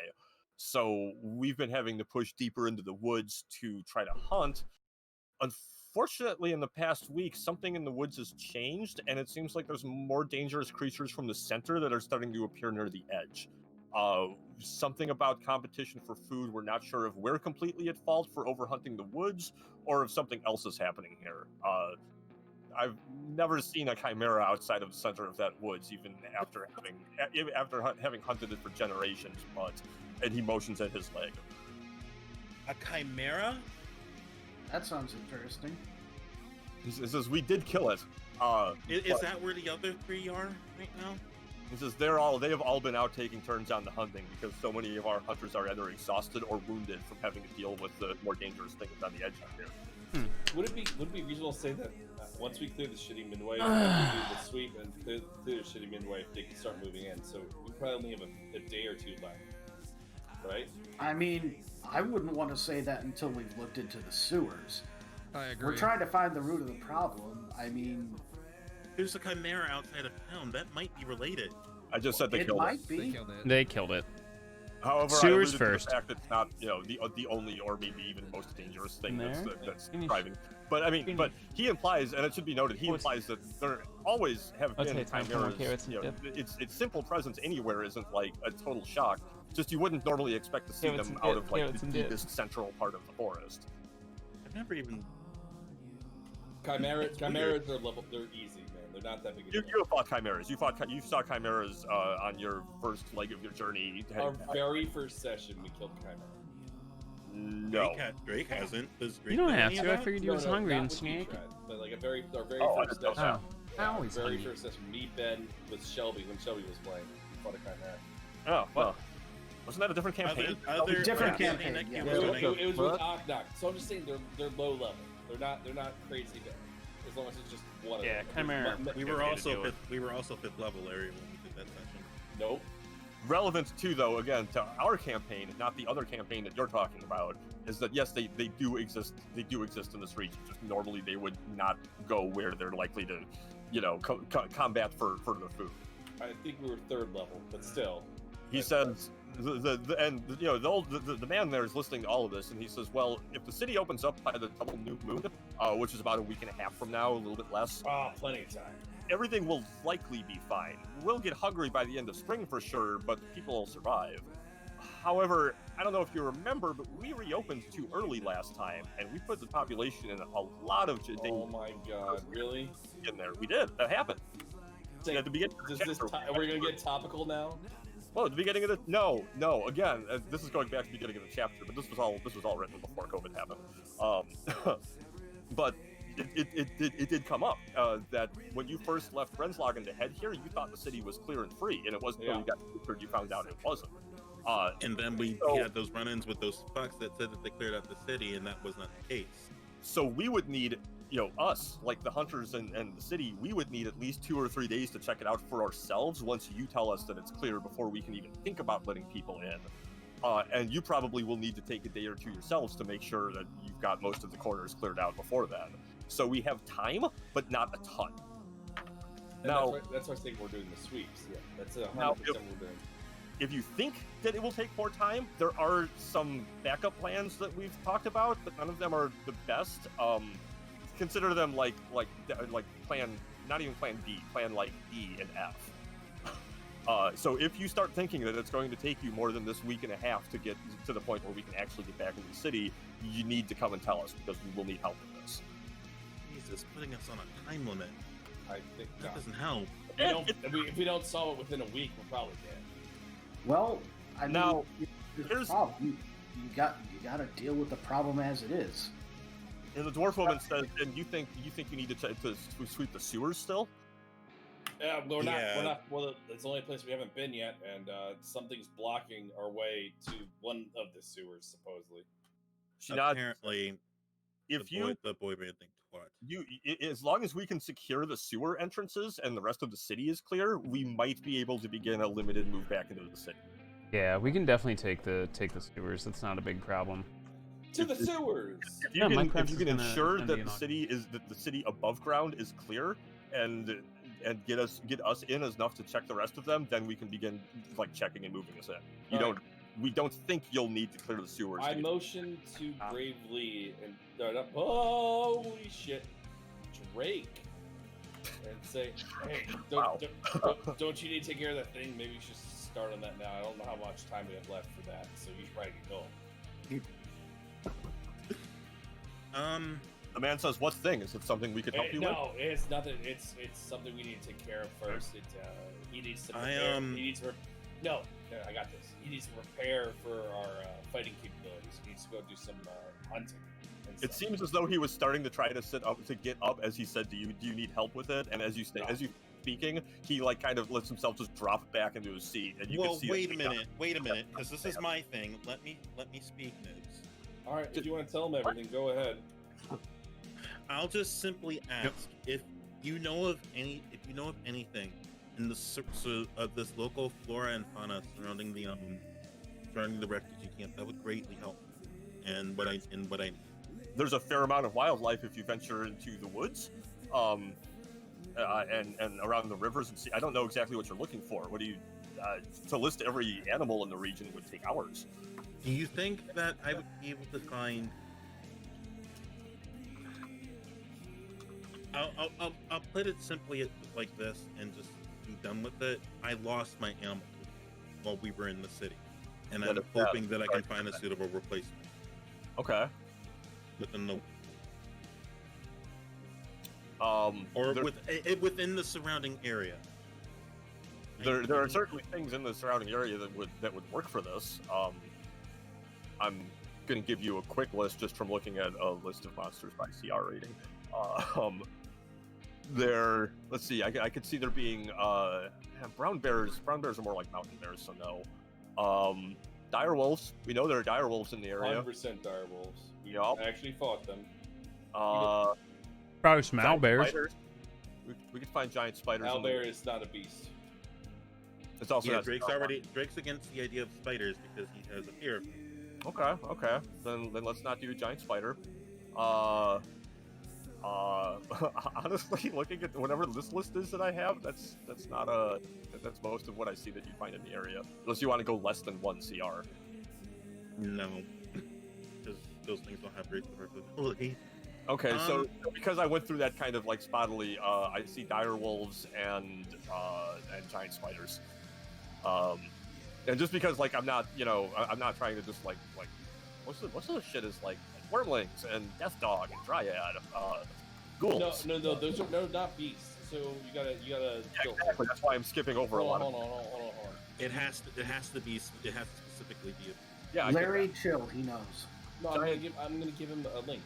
So we've been having to push deeper into the woods to try to hunt. Unfortunately, in the past week, something in the woods has changed, and it seems like there's more dangerous creatures from the center that are starting to appear near the edge. Something about competition for food. We're not sure if we're completely at fault for overhunting the woods or if something else is happening here. I've never seen a chimera outside of the center of that woods, even after having hunted it for generations. And he motions at his leg. A chimera? That sounds interesting. He says, "We did kill it." Is that where the other three are right now? He says they have all been out taking turns on the hunting because so many of our hunters are either exhausted or wounded from having to deal with the more dangerous things on the edge out here. Would it be reasonable to say that once we clear the shitty midway, we do the sweep and clear the shitty midway, they can start moving in? So we probably only have a day or two left, right? I mean, I wouldn't want to say that until we've looked into the sewers. I agree. We're trying to find the root of the problem. I mean, There's a chimera outside of town. That might be related. I just said they it killed might it. be. They killed it. However, Sewers I alluded first. to the fact that it's not, the only or maybe even most dangerous thing that's Finish. driving. But I mean, but he implies, and it should be noted, he implies that there always have been chimeras. Its simple presence anywhere isn't like a total shock. Just you wouldn't normally expect to see them out of like the deepest central part of the forest. I've never even. Chimeras are they're easy, man. They're not that big. You have fought chimeras. You saw chimeras on your first leg of your journey. Our very first session, we killed chimera. No. Drake hasn't. Does Drake You don't know have any to. of I that? figured you was hungry not and with you, snaky. Trad, but like our very I first didn't know session. that. Our Always very hungry. first session. Me, Ben, with Shelby when Shelby was playing. We fought a chimera. Oh well. Wasn't that a different campaign? Other different campaign campaign, that yeah. came It out was, tonight? it was with Oknok. So I'm just saying they're low level. They're not crazy bad. As long as it's just one Yeah, of them. chimera. We were also fifth level area when we did that session. Nope. Relevant too, though, again, to our campaign, not the other campaign that you're talking about, is that yes, they do exist. They do exist in this region. Just normally they would not go where they're likely to, combat for their food. I think we were third level, but still. He says the man there is listening to all of this, and he says, well, if the city opens up by the double new moon, which is about a week and a half from now, a little bit less, Plenty of time. everything will likely be fine. We'll get hungry by the end of spring for sure, but people will survive. However, I don't know if you remember, but we reopened too early last time, and we put the population in a lot of danger. Oh my god, really? In there, we did. That happened. At the beginning, Are we gonna get topical now? Well, at the beginning of the no. Again, this is going back to the beginning of the chapter, but this was all written before COVID happened. But it did come up that when you first left Renslagen to head here, you thought the city was clear and free, and it wasn't until you got cleared you found out it wasn't. And then we had those run-ins with those fucks that said that they cleared out the city, and that was not the case. So we would need, us, like the hunters and the city, we would need at least 2 or 3 days to check it out for ourselves once you tell us that it's clear before we can even think about letting people in. And you probably will need to take a day or two yourselves to make sure that you've got most of the corners cleared out before then. So we have time, but not a ton. Now, that's why I think we're doing the sweeps. Yeah, that's 100% now, we're doing. If you think that it will take more time, there are some backup plans that we've talked about, but none of them are the best. Consider them like plan, not even plan B, plan like E and F. So if you start thinking that it's going to take you more than this week and a half to get to the point where we can actually get back into the city, you need to come and tell us, because we will need help with this. Jesus, putting us on a time limit. I think that doesn't help. If we don't solve it within a week, we're probably dead. Well, now here's the problem. You got to deal with the problem as it is. And the dwarf woman says, "And you think you need to sweep the sewers still?" Yeah, we're not. Well, it's the only place we haven't been yet, and something's blocking our way to one of the sewers, supposedly. Apparently, if the boy man thinks what? As long as we can secure the sewer entrances and the rest of the city is clear, we might be able to begin a limited move back into the city. Yeah, we can definitely take the sewers. That's not a big problem. To the sewers. If you can ensure that the city above ground is clear and get us in enough to check the rest of them, then we can begin checking and moving us in. We don't think you'll need to clear the sewers. I motion to bravely and holy shit, Drake, and say, "Hey, don't you need to take care of that thing? Maybe you should start on that now. I don't know how much time we have left for that, so you should probably get going." The man says, "What thing? Is it something we could help you with?" No, it's nothing. It's something we need to take care of first. He needs to prepare. No, I got this. He needs to prepare for our fighting capabilities. He needs to go do some hunting. It seems as though he was starting to try to get up as he said, "Do you need help with it?" And as you speaking, he kind of lets himself just drop back into his seat. And you can see wait a minute, because this is my thing. Let me speak, Nibs. All right, if you want to tell him everything, go ahead. I'll just simply ask if you know of anything in of this local flora and fauna surrounding the refugee camp that would greatly help. And what I there's a fair amount of wildlife if you venture into the woods, and around the rivers and sea. I don't know exactly what you're looking for. What do you to list every animal in the region would take hours. Do you think that I would be able to find? I'll put it simply like this and just be done with it. I lost my animal while we were in the city, and I'm hoping that I can find a suitable replacement. Okay. Within within the surrounding area. There are certainly things in the surrounding area that would work for this. I'm going to give you a quick list just from looking at a list of monsters by CR rating. Let's see. I could see there being brown bears. Brown bears are more like mountain bears, so no. Dire wolves. We know there are dire wolves in the area. 100% dire wolves. Yup. I actually fought them. Probably some owlbears. We could find giant spiders. Owlbear is not a beast. It's also Drake's against the idea of spiders because he has a fear of them. Okay. Then let's not do a giant spider. Honestly, looking at whatever this list is that I have, that's most of what I see that you find in the area. Unless you want to go less than 1 CR. No, because those things don't have great survivability. Okay, so because I went through that kind of spottily, I see dire wolves and giant spiders. And just because I'm not trying to just most of the shit is wormlings and death dog and dryad, ghouls. No, those are not beasts. So you gotta kill exactly. That's why I'm skipping over a lot. Hold on. It has to specifically be. Yeah, Larry, chill. He knows. No, I'm gonna give him a link.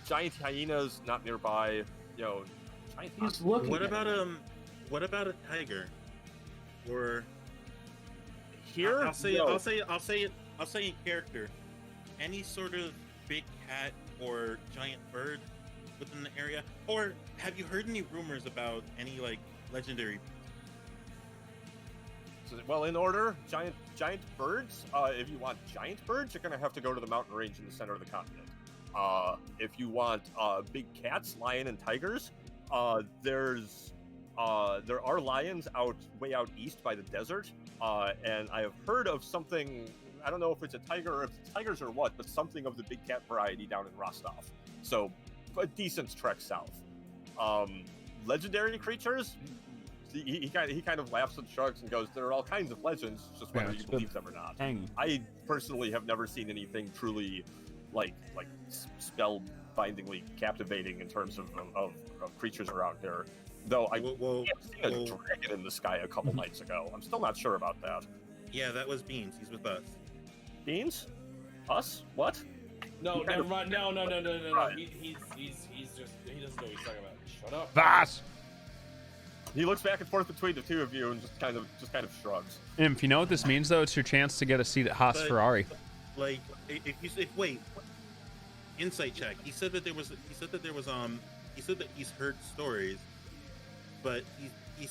Giant hyenas not nearby. Giant. He's looking. What about a tiger? Or Here, I'll say no. in character. Any sort of big cat or giant bird within the area, or have you heard any rumors about any like legendary? Well, in order, giant birds. If you want giant birds, you're gonna have to go to the mountain range in the center of the continent. If you want big cats, lion and tigers, there are lions way out east by the desert, and I have heard of something. I don't know if it's a tiger or if it's tigers or what, but something of the big cat variety down in Rostov. So, a decent trek south. Legendary creatures. He kind of laughs and shrugs and goes, "There are all kinds of legends, just whether you believe them or not." I personally have never seen anything truly like spellbindingly captivating in terms of creatures around here. Though I have seen a dragon in the sky a couple nights ago. I'm still not sure about that. Yeah, that was Beans. He's with us. Beans? Us? What? No, never mind. No. He doesn't know what he's talking about. Shut up. Voss! He looks back and forth between the two of you and just kind of shrugs. If you know what this means, though, it's your chance to get a seat at Haas Ferrari. Like, wait, insight check. He said that he's heard stories, but he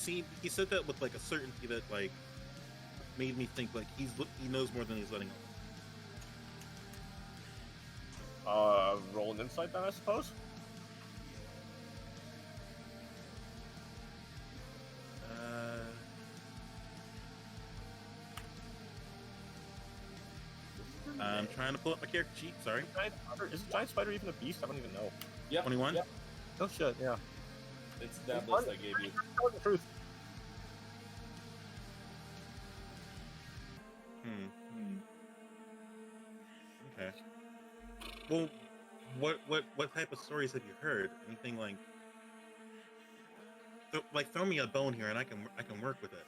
said that with like a certainty that like made me think like he knows more than he's letting on. Roll an insight then, I suppose. I'm trying to pull up my character sheet. Sorry. Is a giant spider even a beast? I don't even know. Yeah. 21. Yep. Oh shit. Yeah. It's that list I gave you. Tell the truth. Okay. Well, what type of stories have you heard? Anything like? Throw me a bone here, and I can work with it.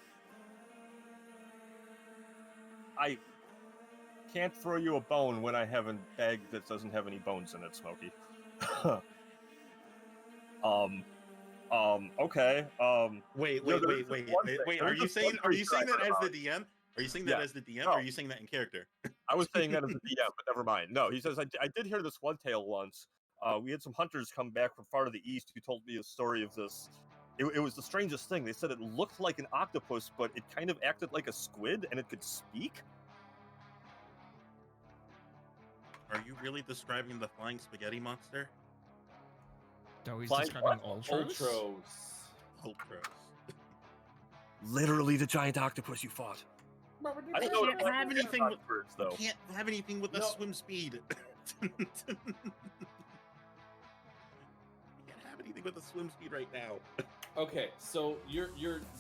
I can't throw you a bone when I have a bag that doesn't have any bones in it, Smokey. Okay. Wait. Are you saying that as the DM? Are you saying that as the DM, or are you saying that in character? I was saying that as the DM, but never mind. No, he says, I did hear this one tale once. We had some hunters come back from far to the east who told me a story of this. It was the strangest thing. They said it looked like an octopus, but it kind of acted like a squid, and it could speak. Are you really describing the flying spaghetti monster? No, he's describing Ultros. Ultros. Literally the giant octopus you fought. I don't have anything with birds, though. Can't have anything with a swim speed. Can't have anything with a swim speed right now. Okay, so you're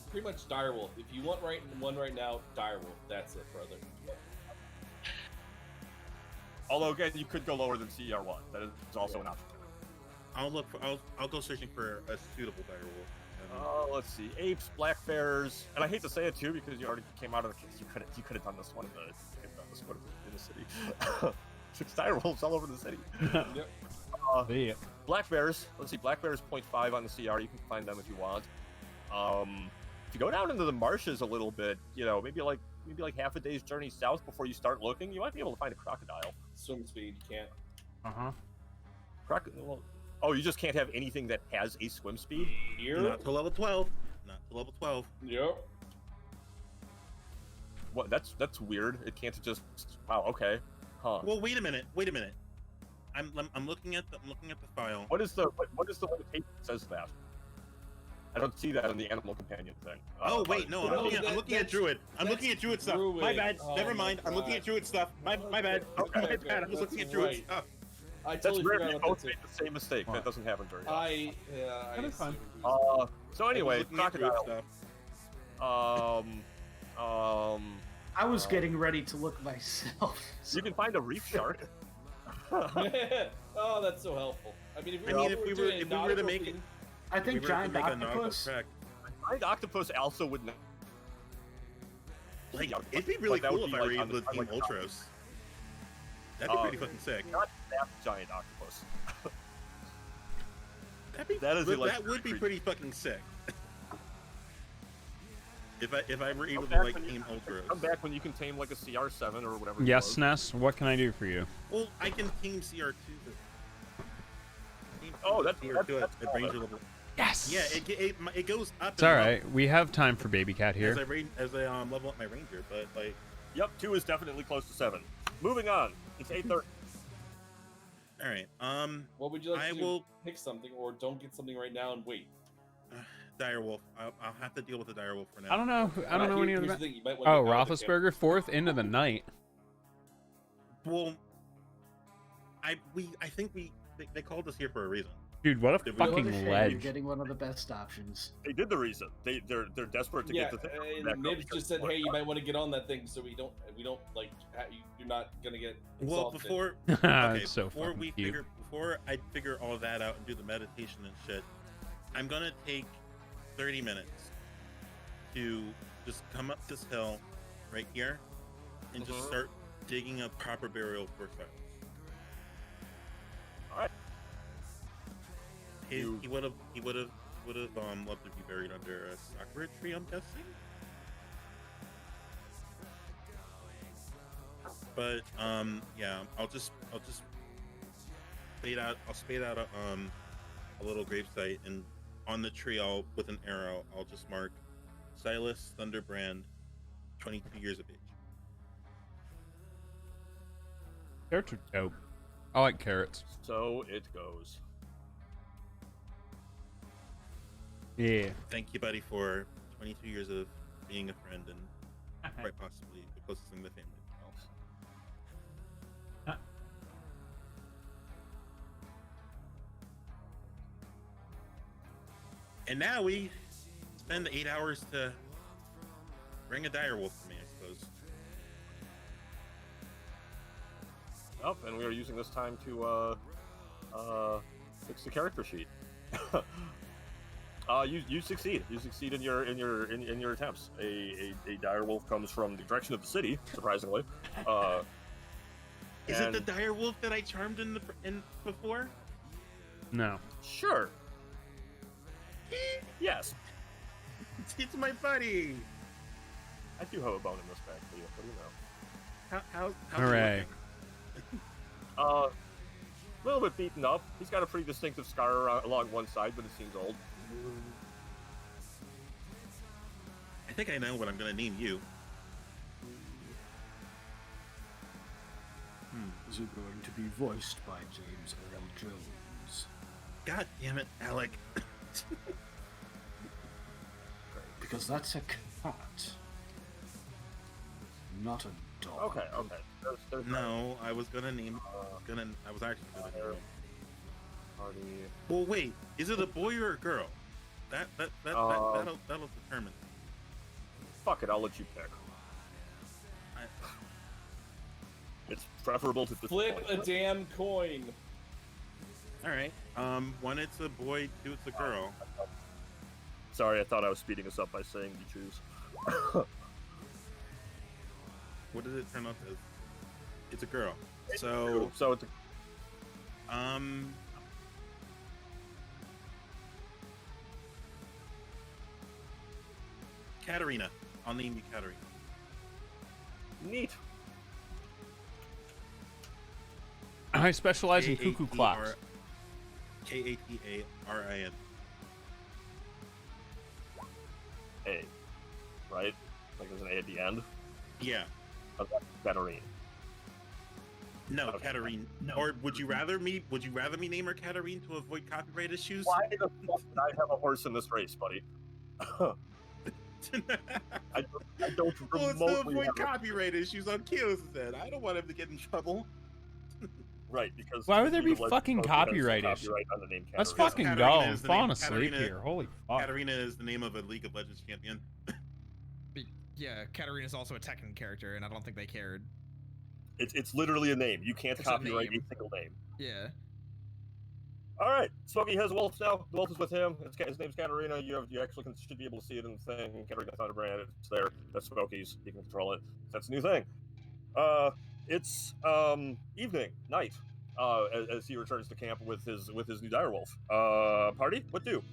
pretty much direwolf. If you want one right now, direwolf. That's it, brother. Although again, you could go lower than CR1. That is also an option. I'll go searching for a suitable direwolf. Let's see. Apes, black bears, and I hate to say it too because you already came out of the case. You could have done this one in the city. Six direwolves all over the city. Yep. Black bears. Let's see. Black bears 0.5 on the CR. You can find them if you want. If you go down into the marshes a little bit, maybe like half a day's journey south before you start looking, you might be able to find a crocodile. Swim speed, you can't. Crocodile. Oh, you just can't have anything that has a swim speed? Here? Not to level 12. Not to level 12. Yep. What? That's weird. It can't just. Wow. Okay. Huh. Well, wait a minute. I'm looking at the file. What is the limitation that says that? I don't see that in the animal companion thing. Oh wait, no, I'm looking at Druid. I'm looking at Druid stuff. My bad. Never mind. I'm looking at Druid stuff. My bad. Okay. I was looking at Druid stuff. I totally That's rare. forgot We about both made the same mistake. That doesn't happen very often. I fun. So anyway, crocodile. I was getting ready to look myself. You can find a reef shark. Oh, that's so helpful. If we were to make it, I think giant octopus. Giant octopus also would. Like, it'd be really cool if I were able to team Ultros. That'd be pretty fucking sick. Not that giant octopus. That would be pretty fucking sick. If I were able Come to back like when you- tame Ultras. Come back when you can tame like a CR7 or whatever. Yes, Ness. What can I do for you? Well, I can tame CR2. That's CR2 at ranger level. Yes. Yeah, it goes up. It's all right. We have time for Baby Cat here. As I level up my ranger, but like. Yep, 2 is definitely close to 7. Moving on. It's 8:30. All right. What would you like I to do? will Pick something, or don't get something right now and wait. Direwolf. I'll have to deal with the Direwolf for now. I don't know. I don't know any of Here's the. the thing, you might wanna Oh, get out of the camp. Roethlisberger, 4th into the night. Well, I think they called us here for a reason. Dude, what a Did we- fucking You're ledge. getting one of the best options. They did the reason. They're desperate to Yeah, get the thing. and back up Nibs because just said, it's "Hey, you more might want to get on that thing, so we don't like you're not gonna get Well, exhausted." before It's so before fucking we cute. before I figure all that out and do the meditation and shit, I'm gonna take 30 minutes to just come up this hill right here and just start digging a proper burial for Silas. All right. He would have loved to be buried under a sakura tree, I'm guessing. But yeah, I'll just spade out a little gravesite, and on the tree with an arrow I'll just mark Silas Thunderbrand, 22 years of age. Carrots are dope. I like carrots. So it goes. Yeah. Thank you, buddy, for 22 years of being a friend and quite possibly the closest thing to family. And now we spend 8 hours to bring a direwolf for me, I suppose. Oh, and we are using this time to fix the character sheet. You succeed. You succeed in your attempts. A direwolf comes from the direction of the city, surprisingly. Is it the direwolf that I charmed in before? No. Sure. Yes. It's my buddy. I do have a bone in this bag for you. What do you know? How's Hooray. A little bit beaten up. He's got a pretty distinctive scar along one side, but it seems old. I think I know what I'm gonna name you. Is it going to be voiced by James Earl Jones? God damn it, Alec. Because that's a cat, not a dog. Okay. There's No, I was gonna name. I was actually gonna name him. Party. Well, wait. Is it a boy or a girl? That'll determine. Fuck it, I'll let you pick. It's preferable to this Flip point. a damn coin. All right. One it's a boy, two it's a girl. Sorry, I thought I was speeding us up by saying you choose. What did it turn out as? It's a girl. So it's Katarina. I'll name you Katarina. neat. I specialize in cuckoo clocks. Katarin. A, right? Like there's an A at the end. Yeah. Katarine. No, Okay. Katarine. No. Or would you rather me name her Katarine to avoid copyright issues? Why the fuck did I have a horse in this race, buddy? I don't Well, it's to remotely avoid have a- copyright issues on Kyo's said. I don't want him to get in trouble. Right, because Why would there be League of fucking Legends has copyright issues? copyright on the name Let's Katarina. fucking Katarina go. is I'm the falling name- asleep Katarina- here. Holy fuck. Katarina is the name of a League of Legends champion. Yeah, Katarina's also a Tekken character, and I don't think they cared. It's literally a name. You can't It's a copyright name. a single name. Yeah. All right, Smokey has Wolf now. The Wolf is with him. His name's Katarina. You actually should be able to see it in the thing. Katarina Thunderbrand. It's there. That's Smokey's. You can control it. That's a new thing. It's evening, night. As he returns to camp with his new direwolf. Party? What do?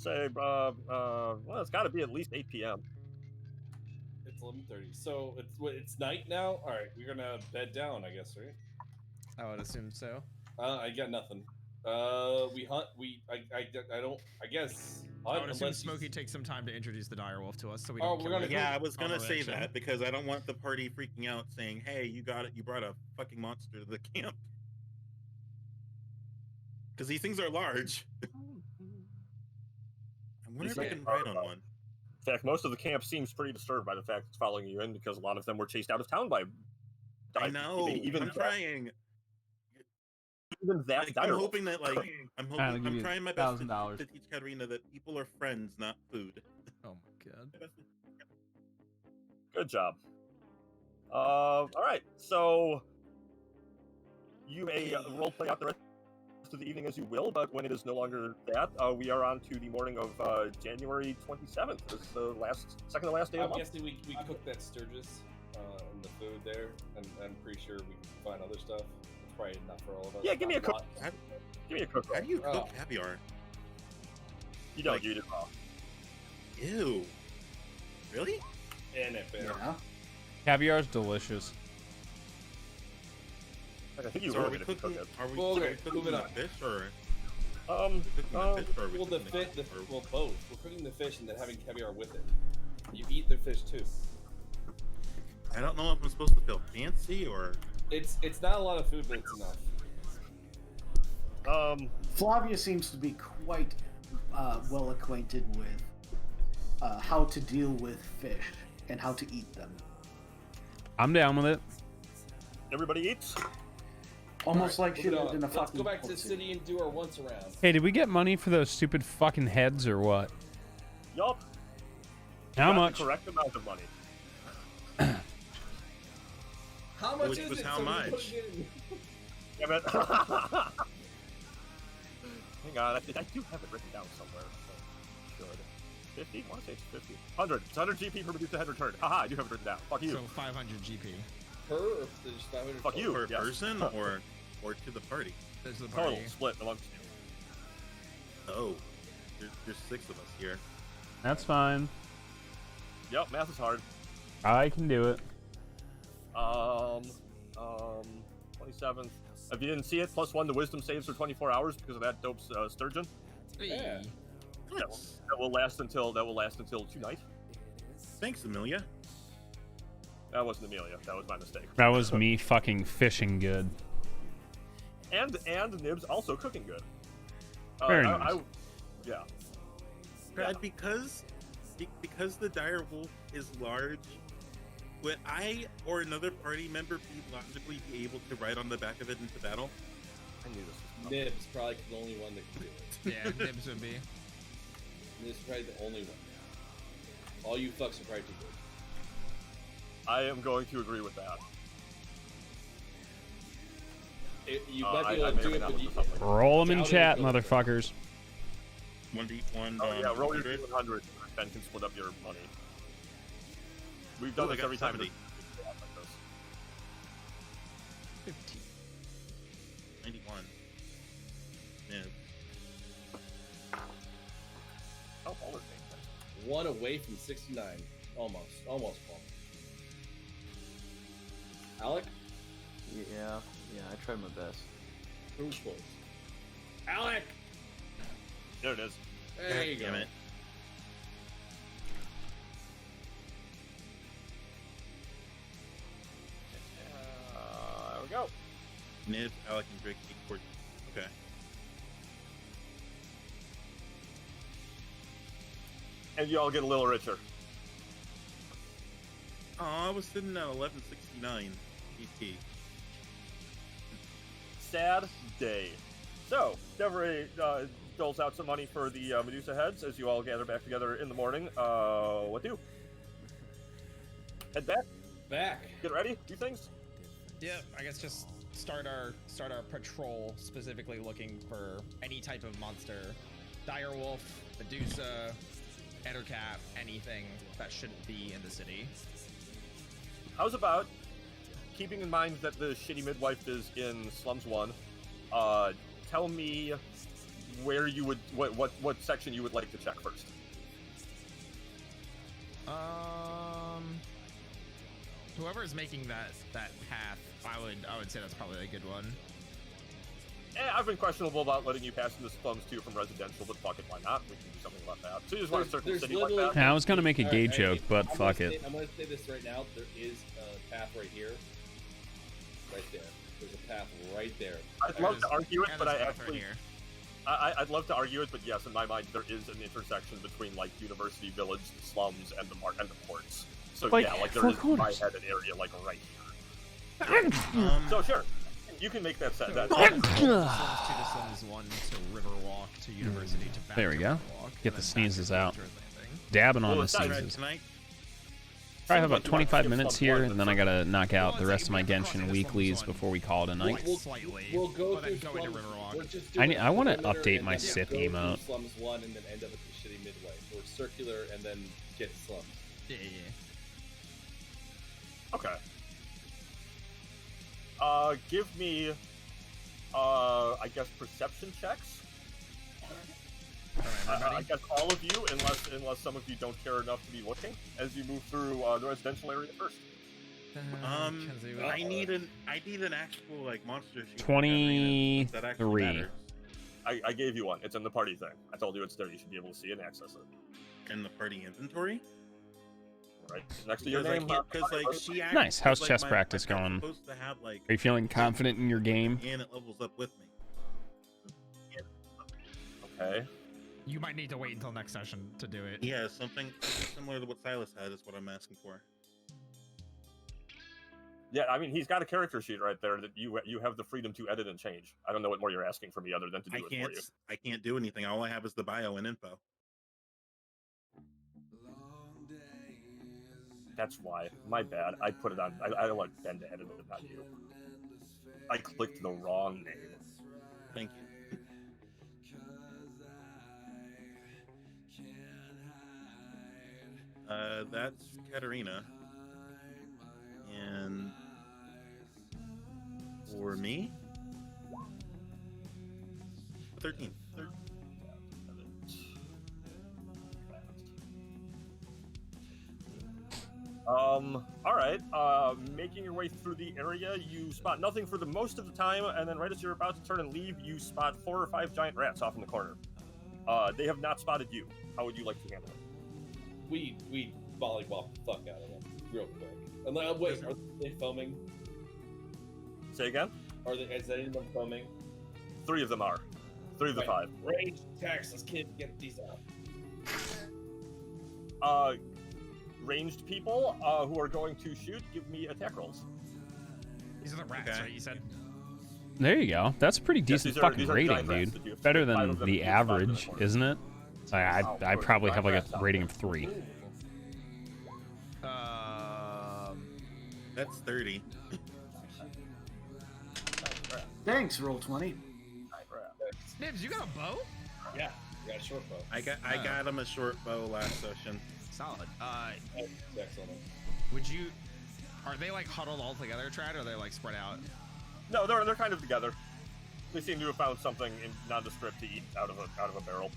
say, well, it's got to be at least 8 p.m. It's 11:30. So it's night now. All right, we're gonna bed down, I guess, right? I would assume so. I got nothing. We hunt. I don't. I guess. I Hunt would assume unless Smokey he's- takes some time to introduce the direwolf to us, so we Oh, don't. we're gonna- Yeah, I was gonna say Overreaction. that because I don't want the party freaking out saying, "Hey, you got it! You brought a fucking monster to the camp." Because these things are large. I wonder if I can ride on one. In fact, most of the camp seems pretty disturbed by the fact it's following you in because a lot of them were chased out of town by. I know. Even I'm trying. Even that. Like, I'm hoping that, like, I'll give I'm you trying my best $1,000. to teach Katarina that people are friends, not food. Oh my god. Good job. All right, so you may role play out the rest of the evening as you will, but when it is no longer that, we are on to the morning of January 27th. This is the second to last day of I'm the month. guessing we cooked that Sturgis and the food there, and I'm pretty sure we can find other stuff. It's probably enough for all of us. Yeah, give me a Not cook. lot. Give me a cook. How do you cook Oh. caviar? You don't like- eat it raw. Ew. Really? And it better. Yeah. Caviar's delicious. I think you So are will we get if you cooking? cook Are we, Well, are we okay, cooking moving the on. fish or it. cooking the fish or are we Well, the cooking fit, or- well, both. We're cooking the fish and then having caviar with it. You eat the fish too. I don't know if I'm supposed to feel fancy or. It's not a lot of food, but it's enough. Flavia seems to be quite well acquainted with how to deal with fish and how to eat them. I'm down with it. Everybody eats. Almost like she Moving lived on. in a Let's fucking go back to the port city and do our once around. Hey, did we get money for those stupid fucking heads or what? Yup. How Got much? The correct amount of money. How much Which is was it? how So we much? put it in. Damn it. Hang on, I do have it written down somewhere. So should. 50? I want to say it's 50. 100. It's 100 GP per produce a head return. Haha, I do have it written down. Fuck you. So 500 GP. Per or just 500? Fuck you. Per yes. person or to the party? There's the party. Total split amongst you. Oh, there's 6 of us here. That's fine. Yep, math is hard. I can do it. 27th. If you didn't see it, +1 to wisdom saves for 24 hours because of that dope sturgeon. Yeah. That will last until tonight. Thanks, Amelia. That wasn't Amelia. That was my mistake. That was me fucking fishing good. And Nibs also cooking good. Very nice. Yeah. Brad, because the dire wolf is large, would I or another party member logically be able to ride on the back of it into battle? I knew this was Nibs probably the only one that can do it. Yeah, Nibs would be. Nibs is probably the only one. All you fucks are probably too good. I am going to agree with that. You might be I able may to or do may it, not but look you, this up later. Roll them in Doubt it, chat, but- motherfuckers. 1v1. Oh yeah, roll your 100. 100. Ben can split up your money. We've done Ooh, I this got every time. 70. Like this. 15. 91. Yeah. Oh, all are things. one away from 69. Almost Paul. Alec? Yeah, I tried my best. Who's close? Alec! There it is. There you go. Damn it. There we go. Nibs, Alec, and Drake equal. Okay. And you all get a little richer. Oh, I was sitting at 1169 GP. Sad day. So, Devarae doles out some money for the Medusa heads as you all gather back together in the morning. What do? Head back? Back. Get ready? Do things? Yeah, I guess just start our patrol, specifically looking for any type of monster. Direwolf, Medusa, Ettercap, anything that shouldn't be in the city. How's about, keeping in mind that the shitty midwife is in Slums 1, tell me where you would what section you would like to check first. Whoever's making that path, I would say that's probably a good one. I've been questionable about letting you pass into slums too from residential, but fuck it, why not? We can do something about that. So you just want to circle the city like that? Yeah, I was gonna make a gay joke, but fuck it. I'm gonna say this right now. There is a path right here, right there. There's a path right there. I'd love to argue it, but I'd love to argue it, but yes, in my mind, there is an intersection between like University Village, the slums, and the ports. So like, yeah, like there is in my head an area like right here. So sure, you can make that set. There we go. Get the sneezes out. Dabbing on the sneezes. Probably have about 25 minutes here, and then I gotta knock out the rest of my Genshin weeklies before we call it a night. We'll go through Slums. I want to update my Sith emote. Slums 1 and then end up at the shitty midway. Or circular and then get to Slums. Yeah. Okay. Give me, I guess perception checks. I guess all of you, unless some of you don't care enough to be looking, as you move through the residential area first. I need an actual like monster sheet. 23. I gave you one. It's in the party thing. I told you it's there. You should be able to see it and access it. In the party inventory. Right next to your name. Nice. How's chess practice going? Are you feeling confident in your game? And it levels up with me. Okay. You might need to wait until next session to do it. Yeah, something similar to what Silas had is what I'm asking for. Yeah, I mean, he's got a character sheet right there that you have the freedom to edit and change. I don't know what more you're asking from me other than to do it for you. I can't do anything. All I have is the bio and info. That's why. My bad. I put it on. I don't want Ben to edit it, not you. I clicked the wrong name. Thank you. That's Katarina. And for me, 13. All right. Making your way through the area, you spot nothing for the most of the time, and then right as you're about to turn and leave, you spot 4 or 5 giant rats off in the corner. They have not spotted you. How would you like to handle it? We volleyball the fuck out of them real quick. And wait, are they foaming? Say again? Is any of them foaming? 3 of them are. 3 of the 5. Range attacks. Let's get these out. Ranged people who are going to shoot, give me attack rolls. These are the rats, right? You said. There you go. That's a pretty decent fucking rating, dude. Better than the average, isn't it? I probably have like a rating of 3. That's 30. Thanks, Roll20. Snibs, you got a bow? Yeah, you got a short bow. I got him a short bow last session. Solid. Excellent. Are they like huddled all together, Trad, or are they like spread out? No, they're kind of together. They seem to have found something nondescript to eat out of a barrel.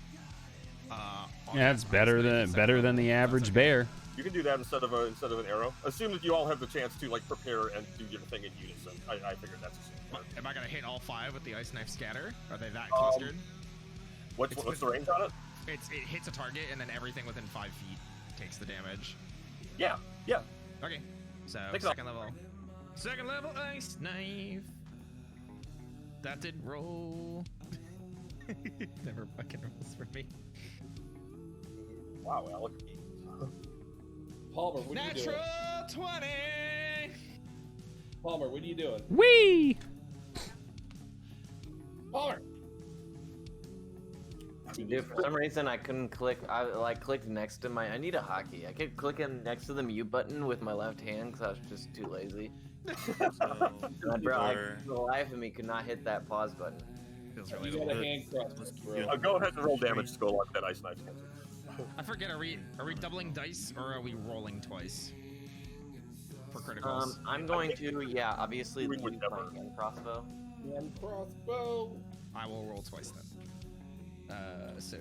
Yeah, it's better than the average bear. You can do that instead of an arrow. Assume that you all have the chance to like prepare and do your thing in unison. I figured that's assumed. Am I gonna hit all 5 with the ice knife scatter? Are they that clustered? What's the range on it? It hits a target and then everything within 5 feet takes the damage. Yeah. Okay, so second level ice knife. That did roll. Never fucking rolls for me. Wow, Alec. Palmer, what are you doing? Natural 20. Palmer, what are you doing? Whee! Palmer. Dude, for some reason I couldn't click. I clicked next to my. I need a hockey. I kept clicking next to the mute button with my left hand because I was just too lazy. For the life of me, could not hit that pause button. Feels really You got a hand cross, bro. Go ahead and roll damage to go like that ice knife. I forget. Are we doubling dice or are we rolling twice for criticals? I'm going to obviously use my hand crossbow. Hand crossbow. I will roll twice then. So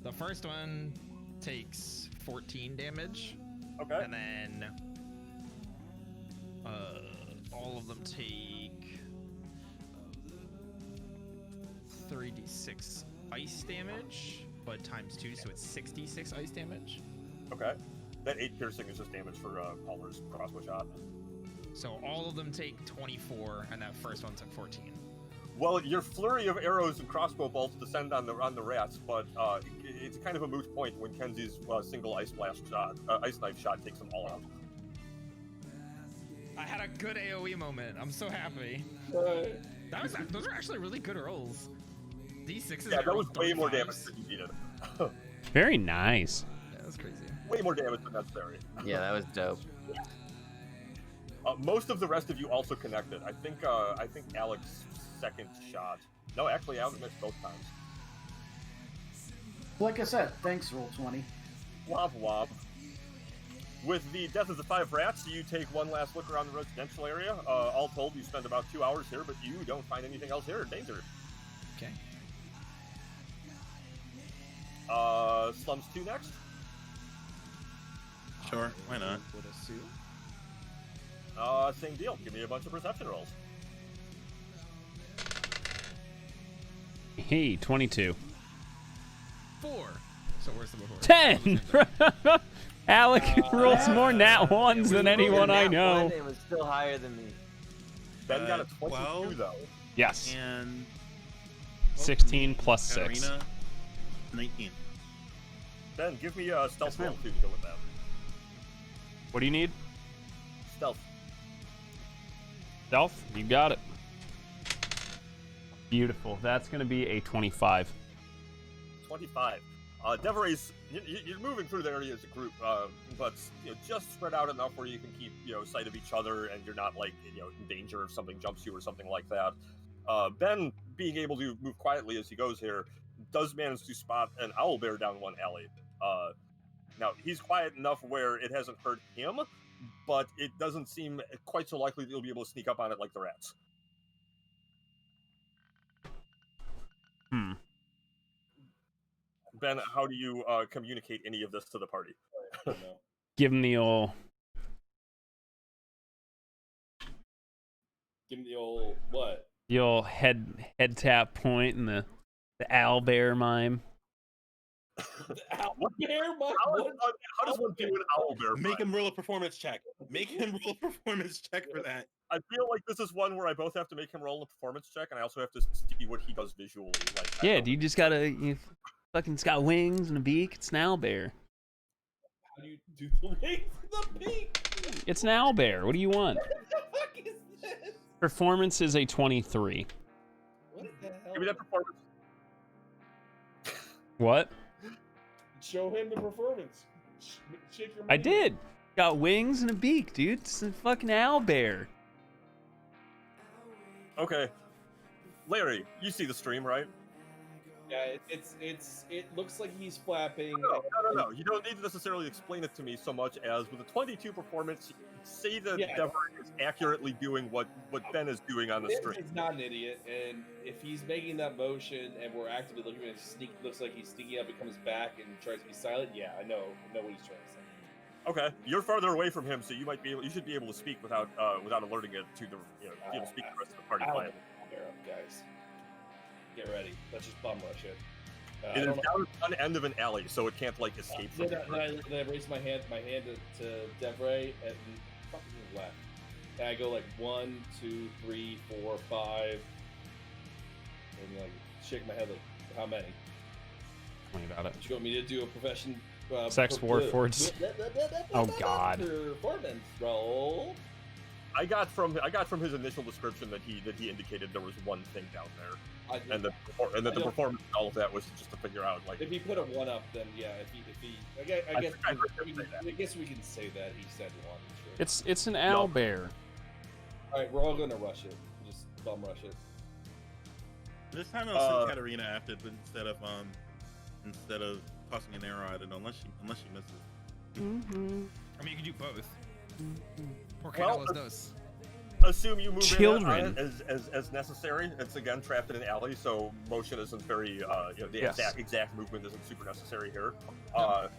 the first one takes 14 damage. Okay. And then all of them take 3d6 ice damage, but times 2, so it's 66 ice damage. Okay. That 8 piercing is just damage for Palmer's crossbow shot. So all of them take 24, and that first one took 14. Well, your flurry of arrows and crossbow bolts descend on the rats, but it's kind of a moot point when Kenzie's single ice knife shot takes them all out. I had a good AOE moment. I'm so happy. Those are actually really good rolls. D6s. Yeah, that was way more damage than you needed. Very nice. Yeah, that was crazy. Way more damage than necessary. Yeah, that was dope. Most of the rest of you also connected. I think Alex's second shot. No, actually, Alex missed both times. Like I said, thanks, Roll20. Womp womp. With the death of the 5 rats, you take one last look around the residential area. All told, you spend about 2 hours here, but you don't find anything else here in danger. Okay. Slums 2 next? Sure, why not? Would assume. Same deal. Give me a bunch of perception rolls. Hey, 22. 4. So where's the before? 10! Alec rolls more nat ones than anyone I know. It was still higher than me. Ben got a 22 12, though. Yes. And 16 plus 6. Katarina, 19. Ben, give me a stealth Yes, roll ma'am. too to go with that. What do you need? Stealth. Stealth? You got it. Beautiful. That's going to be a 25. 25. Devarae's, you're moving through the area as a group, but just spread out enough where you can keep sight of each other, and you're not like in danger if something jumps you or something like that. Ben, being able to move quietly as he goes here, does manage to spot an owlbear down one alley. Now he's quiet enough where it hasn't hurt him, but it doesn't seem quite so likely that you'll be able to sneak up on it like the rats. Ben, how do you communicate any of this to the party? Give him the old... Give me the old what? The old head tap point and the owlbear mime. Owlbear? How does one do an owlbear? Make him roll a performance check. Make him roll a performance check for that. I feel like this is one where I both have to make him roll a performance check, and I also have to see what he does visually. Like, Yeah, you just gotta... Fucking, it's got wings and a beak. It's an owlbear. How do you do the wings and the beak? It's an owlbear. What do you want? What the fuck is this? Performance is a 23. What the hell? give me that performance. What? Show him the performance. Shake your I money. did. Got wings and a beak, dude. It's a fucking owlbear. Okay. Larry, you see the stream, right? Yeah, it looks like he's flapping. No. You don't need to necessarily explain it to me so much as with a 22 performance, say that Yeah. Devarae is accurately doing what Ben is doing on the Ben stream. is not an idiot, and if he's making that motion and we're actively looking at him, looks like he's sneaking up and comes back and tries to be silent. Yeah, I know what he's trying to say. Okay, you're farther away from him, so you should be able to speak without alerting it to the be able to speak to the rest of the party. I'll quietly. bear up, guys. Get ready. Let's just bum rush it. It is down at one end of an alley, so it can't like escape from Then it. I raise my hand to Devarae and fucking left. And I go like 1, 2, 3, 4, 5, and like shake my head like how many? Tell me about it. You want me to do a profession? Sex Warforged. Oh, God. Performance roll. I got from his initial description that he indicated there was one thing down there, and that the performance and all of that was just to figure out like. If he put a 1 up, then yeah. If he, I guess we can say that he said 1. Sure. It's an owlbear. All right, we're all gonna rush it. Just bum rush it. This time I'll send Katarina after it, but instead of tossing an arrow at it, unless she misses. I mean, you can do both. Por qué Well, no los dos? Assume you move Children. in as necessary. It's again trapped in an alley, so motion isn't very the exact movement isn't super necessary here.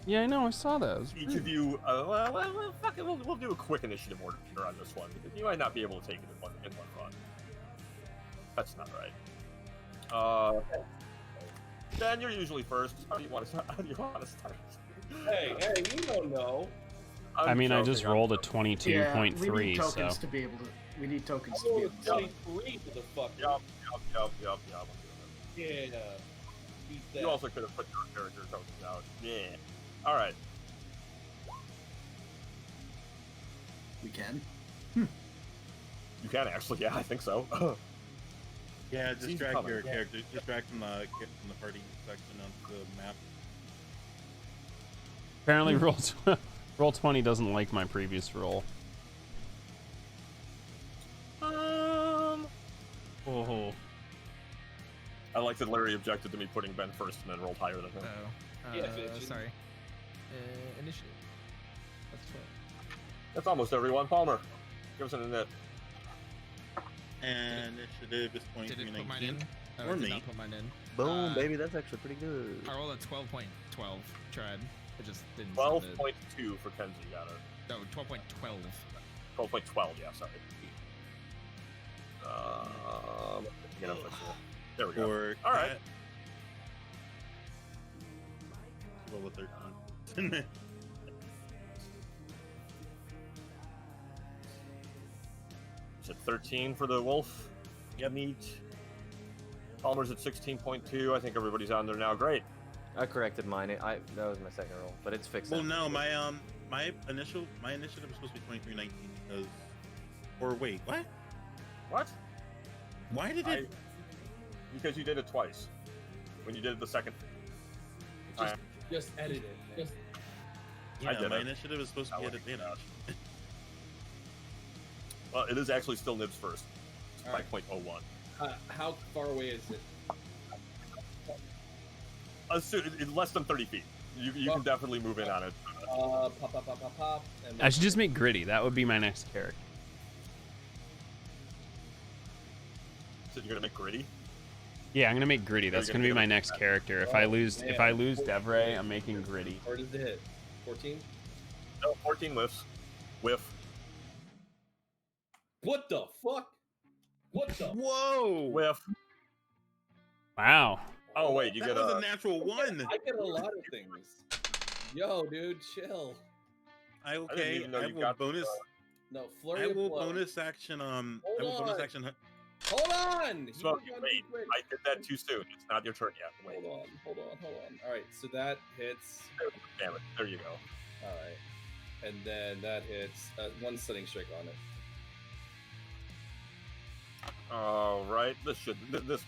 Yeah, I know. I saw that. Each of you, fuck it, we'll do a quick initiative order on this one because you might not be able to take it in one run. That's not right. Ben, you're usually first. How do you want to start? Hey, you don't know. I mean, I just rolled a we need 22.3, tokens so. to be able to. We need tokens to be able to. 23 to the fuck. Yup. Yeah. Beat that. You also could have put your character tokens out. Yeah. All right. We can. You can actually. Yeah, I think so. Yeah, just He's drag coming, your yeah. character. Just drag from the party section onto the map. Apparently, roll 20 doesn't like my previous roll. Oh. I like that Larry objected to me putting Ben first and then rolled higher than him. Sorry. Initiative. That's 12. That's almost everyone. Palmer, give us an init. And initiative is Did it put mine 2319. in? Or It did me. not put mine in. Boom, baby, that's actually pretty good. I rolled a 12.12. Tried. It just didn't. sound it. 12.2 for Kenzie. Got it. No, 12.12. 12.12. Yeah, sorry. Get up there we go. Or All right. Roll a 13. Is it 13 for the wolf? Yeah, neat. Palmer's at 16.2. I think everybody's on there now. Great. I corrected mine. That was my second roll, but it's fixed. Well, now. no, my initiative was supposed to be 2319 because. Or wait, what? What? Why did it? Because you did it twice. When you did it the second time. Just edit it. Just I Yeah, did my it. initiative is supposed to be at advantage. Well, it is actually still Nibs first. It's All by right. 0.01. how far away is it? Less than 30 feet. You can definitely move in on it. Pop. And I should just make Gritty. That would be my next character. So you're gonna make Gritty? Yeah, I'm gonna make Gritty. That's gonna gonna be get my him? next character. If I lose Devarae, I'm making Gritty. Where does it hit? 14? No, 14 whiffs. Whiff. What the fuck? What the? Whoa! Whiff. Wow. Oh wait, you that get was a a natural one. I get a lot of things. Yo, dude, chill. I I didn't even know I you will got bonus. No, flurry I of will blows. bonus action. I will Hold bonus on. action. Hold on! So, moved on too wait, quick. I did that too soon. It's not your turn yet. Wait. Hold on. Alright, so that hits. Damn it. There you go. Alright. And then that hits one stunning strike on it. All right. This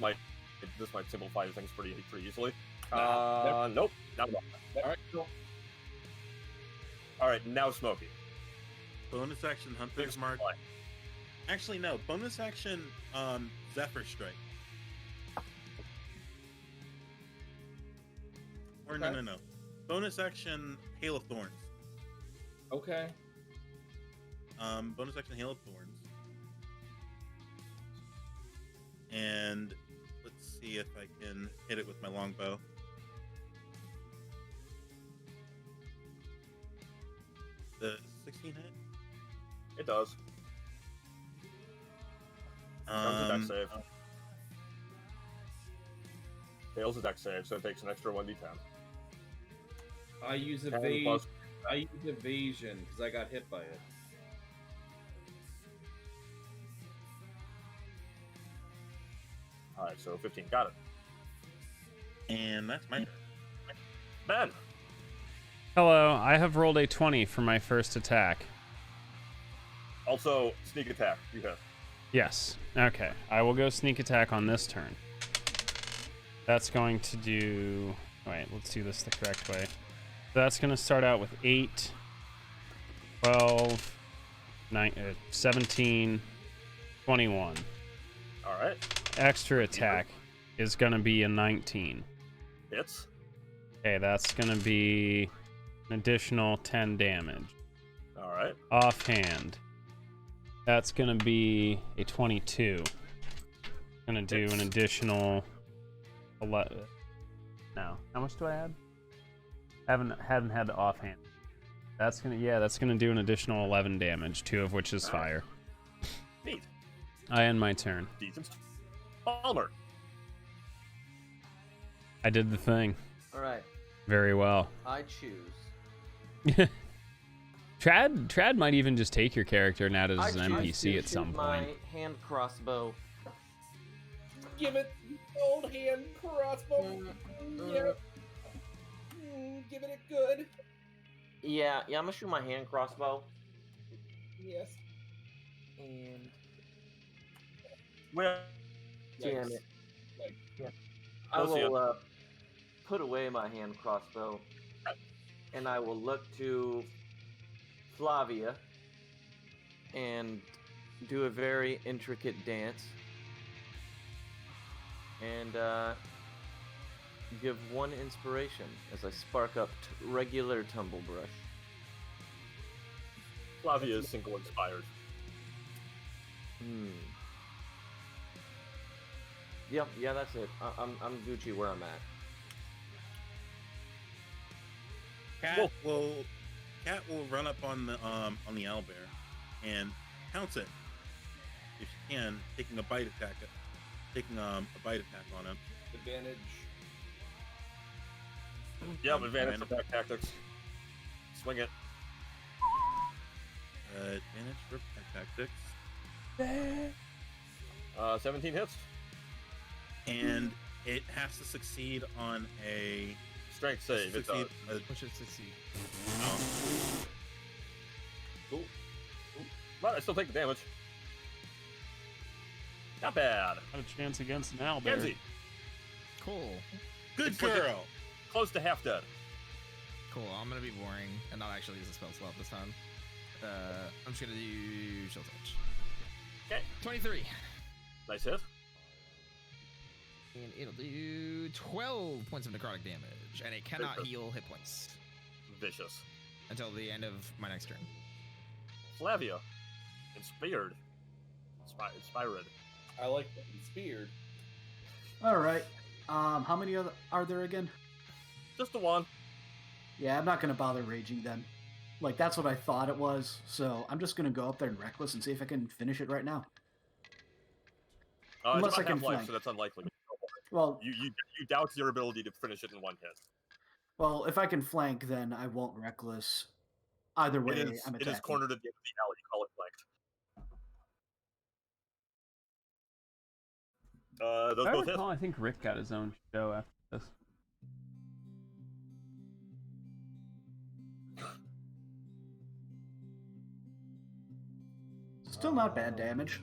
might simplify things pretty easily. Nope. Not at all. Alright, cool. All right. Now Smokey. Bonus action Hunter's Big Mark. fly. Actually, no. Bonus action Zephyr Strike. Or Okay. no. Bonus action Hail of Thorns. Okay. Bonus action Hail of Thorns. And let's see if I can hit it with my longbow. The 16 hit? It does. Comes a dex save. Fails a dex save, so it takes an extra 1d10. I use 10 evasion. plus- I use evasion because I got hit by it. All right, so 15. Got it. And that's my turn. Ben. Hello, I have rolled a 20 for my first attack. Also, sneak attack. You hit. Yes. Okay. I will go sneak attack on this turn. That's going to do... Wait, let's do this the correct way. That's going to start out with 8, 12, 17, 21. All right. Extra attack is going to be a 19. Hits. Okay, that's going to be an additional 10 damage. All right. Offhand. That's gonna be a 22. Gonna do an additional 11. No, how much do I add? Haven't had the offhand. That's gonna do an additional 11 damage, 2 of which is fire. Neat. I end my turn. Decent. Palmer. I did the thing. All right. Very well. I choose. Trad might even just take your character and add it as I an choose NPC to at some shoot point. my hand crossbow. Give it old hand crossbow. Yeah. Give it a good. Yeah, I'm gonna shoot my hand crossbow. Yes. And Well, damn it. Yeah. I will put away my hand crossbow, and I will look to Flavia and do a very intricate dance, and give 1 inspiration as I spark up regular tumble brush. Flavia is single inspired. Yep, yeah, that's it. I'm Gucci where I'm at. Cat will run up on the owlbear and pounce it if she can, taking a bite attack on him. Advantage. Yeah, advantage for pack tactics. Swing it. Advantage for pack tactics. 17 hits. And it has to succeed on a strength save. It does. Push it succeed. Cool. But I still take the damage. Not bad. Got a chance against an owlbear. Kenzie. Cool. Good girl. Close to half dead. Cool. I'm gonna be boring and not actually use a spell slot this time. I'm just gonna do Shield Touch. Okay. 23. Nice hit. And it'll do 12 points of necrotic damage, and it cannot heal hit points Vicious. until the end of my next turn. Flavia. Inspired. Inspired. I like that. Inspired. All right. How many are there again? Just the one. Yeah, I'm not gonna bother raging then. Like, that's what I thought it was. So I'm just gonna go up there and reckless and see if I can finish it right now. Unless I can flank. So that's unlikely. Well, you doubt your ability to finish it in one hit. Well, if I can flank, then I won't reckless. Either way, I'm attacking. It is cornered at the end of the alley. Call it flanked. Those I both hit. recall, I think Rick got his own show after this. Still not bad damage.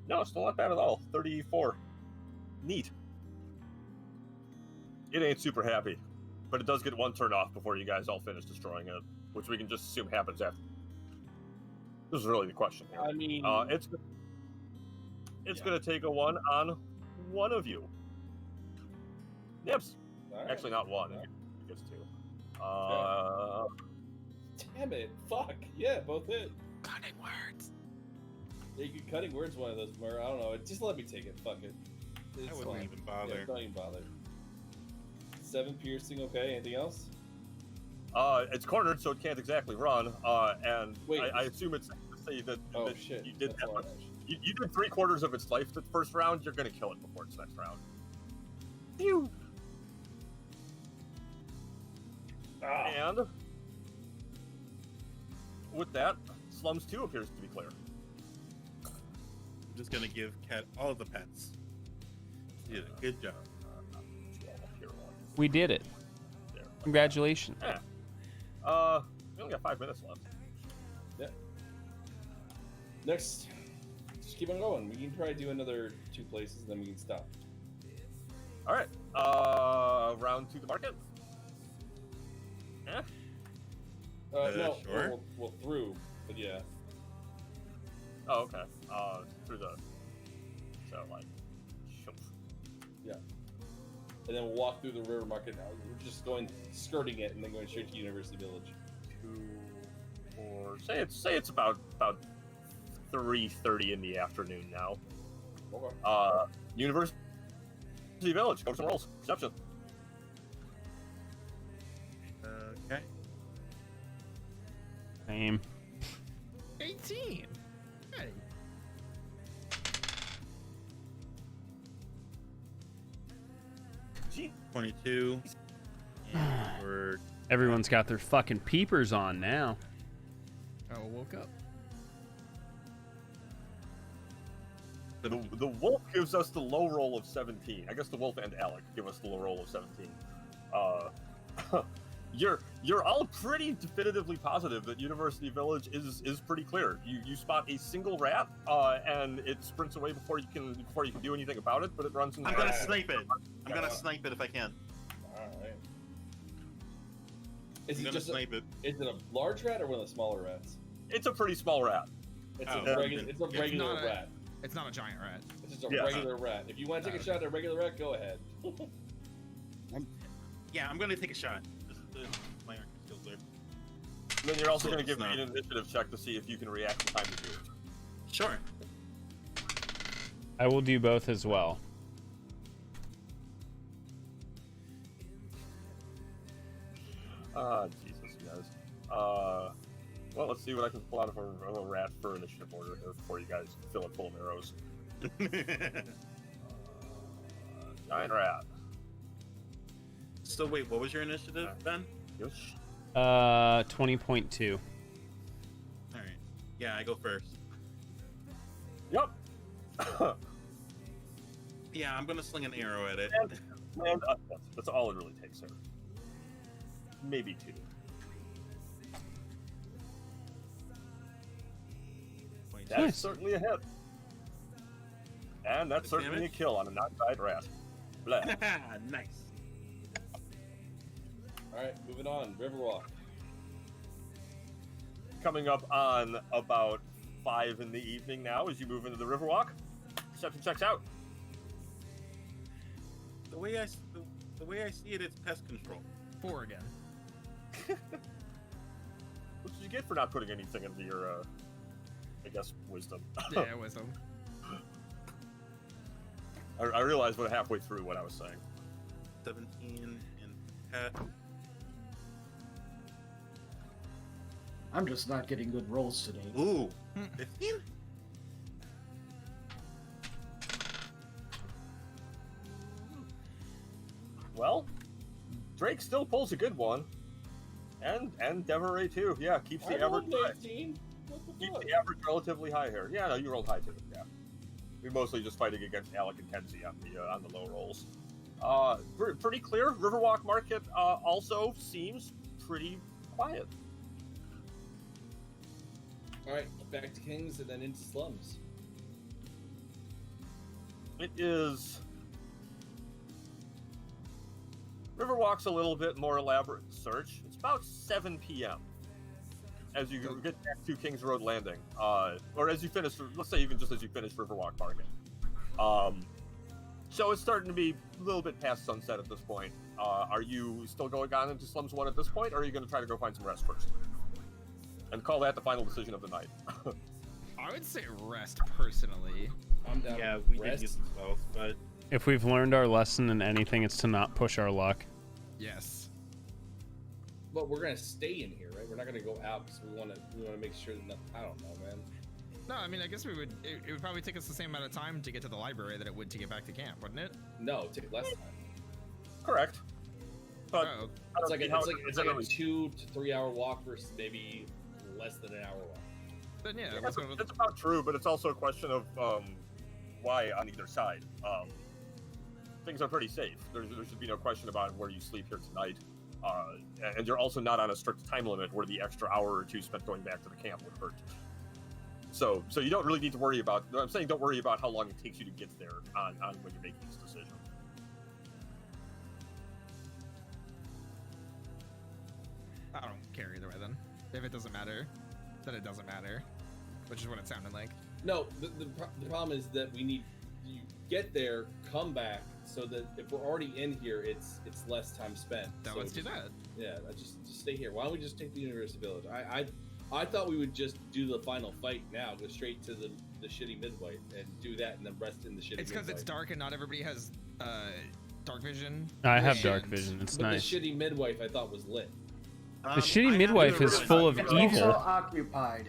No, it's still not bad at all. 34. Neat. It ain't super happy, but it does get one turn off before you guys all finish destroying it, which we can just assume happens after. This is really the question here. I mean, it's going to take a 1 on one of you. Nips. right. Actually, not one. Yeah. It gets 2. Damn it. Fuck. Yeah, both hit. Cutting words. Yeah, you could cutting words one of those, Mur. I don't know. Just let me take it. Fuck it. I wouldn't fine. even bother. Yeah, don't even bother. 7 piercing, okay. Anything else? It's cornered, so it can't exactly run. And Wait, I assume it's safe to say that, Oh, that shit. you did That's that all much. right. You did 3/4 of its life the first round. You're going to kill it before its next round. Phew. And with that, Slums 2 appears to be clear. I'm just gonna give Cat all of the pets. You did a good job. We did it. There. Congratulations. Yeah. We only got 5 minutes left. Yeah. Next. Just keep on going. We can try to do another 2 places, and then we can stop. All right. Round to the market. Yeah. No, sure. we'll through, but yeah. Oh, okay. Through the. So like. Yeah. And then we'll walk through the river market now. We're just going, skirting it, and then going straight to University Village. 2, 4. Say it's about 3:30 in the afternoon now. Okay. University Village. Go for some rolls. Perception. Okay. Same. 18. Hey. Gee. 22. And we're Everyone's got their fucking peepers on now. Oh, woke up. The wolf gives us the low roll of 17. I guess the wolf and Alec give us the low roll of 17. You're all pretty definitively positive that University Village is pretty clear. You spot a single rat, and it sprints away before you can do anything about it. But it runs. I'm gonna snipe it. I'm gonna snipe it if I can. All right. Is I'm it gonna just snipe it. Is it a large rat or one of the smaller rats? It's a pretty small rat. It's Oh, a then regular. It's a it's regular not a- rat. It's not a giant rat. It's just a Yeah. regular rat. If you want to take a shot at a regular rat, go ahead. Yeah, I'm gonna take a shot. My arc skills there. Then you're also So going to give me it's an initiative check to see if you can react in time to do it. Sure. I will do both as well. Jesus, you guys. Well, let's see what I can pull out of a rat for initiative order here before you guys fill it full of arrows. Giant rat. So wait, what was your initiative, Ben? Yes. 20.2. All right. Yeah, I go first. Yep. Yeah, I'm gonna sling an arrow at it. And that's all it really takes, sir. Maybe 2. That's Nice. certainly a hit. And that's Good certainly a damage. kill on a non-died rat. Blah. Nice. All right, moving on. Riverwalk. Coming up on about 5 in the evening now as you move into the Riverwalk. Perception checks out. The way I see it, it's pest control. 4 again. What did you get for not putting anything into your, I guess, wisdom? Yeah, wisdom. I realized what halfway through what I was saying. 17 and pet. I'm just not getting good rolls today. Ooh, 15? Well, Drake still pulls a good one. And Devarae too. Yeah, keeps the I average rolled 18. What the keeps fuck? the average relatively high here. Yeah, no, you rolled high too. Yeah. We're mostly just fighting against Alec and Kenzie on the low rolls. Pretty clear. Riverwalk Market also seems pretty quiet. All right, back to Kings and then into slums. It is. Riverwalk's a little bit more elaborate search. It's about 7 p.m. as you get back to Kings Road Landing, or as you finish. Let's say even just as you finish Riverwalk Market. So it's starting to be a little bit past sunset at this point. Are you still going on into Slums 1 at this point, or are you going to try to go find some rest first? And call that the final decision of the night. I would say rest personally. I'm down. Yeah, with we did rest. use the spells, but If we've learned our lesson in anything, it's to not push our luck. Yes. But we're gonna stay in here, right? We're not gonna go out because we want to make sure that I don't know, man. No, I mean, I guess we would. It would probably take us the same amount of time to get to the library that it would to get back to camp, wouldn't it? No, take less time. Correct. But Oh, I It's don't like see a, how it's it- like it's it's like a really- 2 to 3 hour walk versus maybe less than an hour walk. then yeah, Yeah, let's go with that's about true, but it's also a question of why on either side. Things are pretty safe. There should be no question about where you sleep here tonight. And you're also not on a strict time limit where the extra hour or two spent going back to the camp would hurt. So you don't really need to worry about. I'm saying don't worry about how long it takes you to get there on when you're making this decision. I don't care either way then. If it doesn't matter, then it doesn't matter. Which is what it sounded like. No, the problem is that we need you get there, come back, so that if we're already in here, it's less time spent. Then So let's do just- that. Yeah, just stay here. Why don't we just take the University Village? I thought we would just do the final fight now, go straight to the shitty midwife and do that, and then rest in the shitty. It's because it's dark and not everybody has dark vision. I have dark vision. It's but nice. The shitty midwife I thought was lit. The shitty midwife is full of It's evil. also occupied.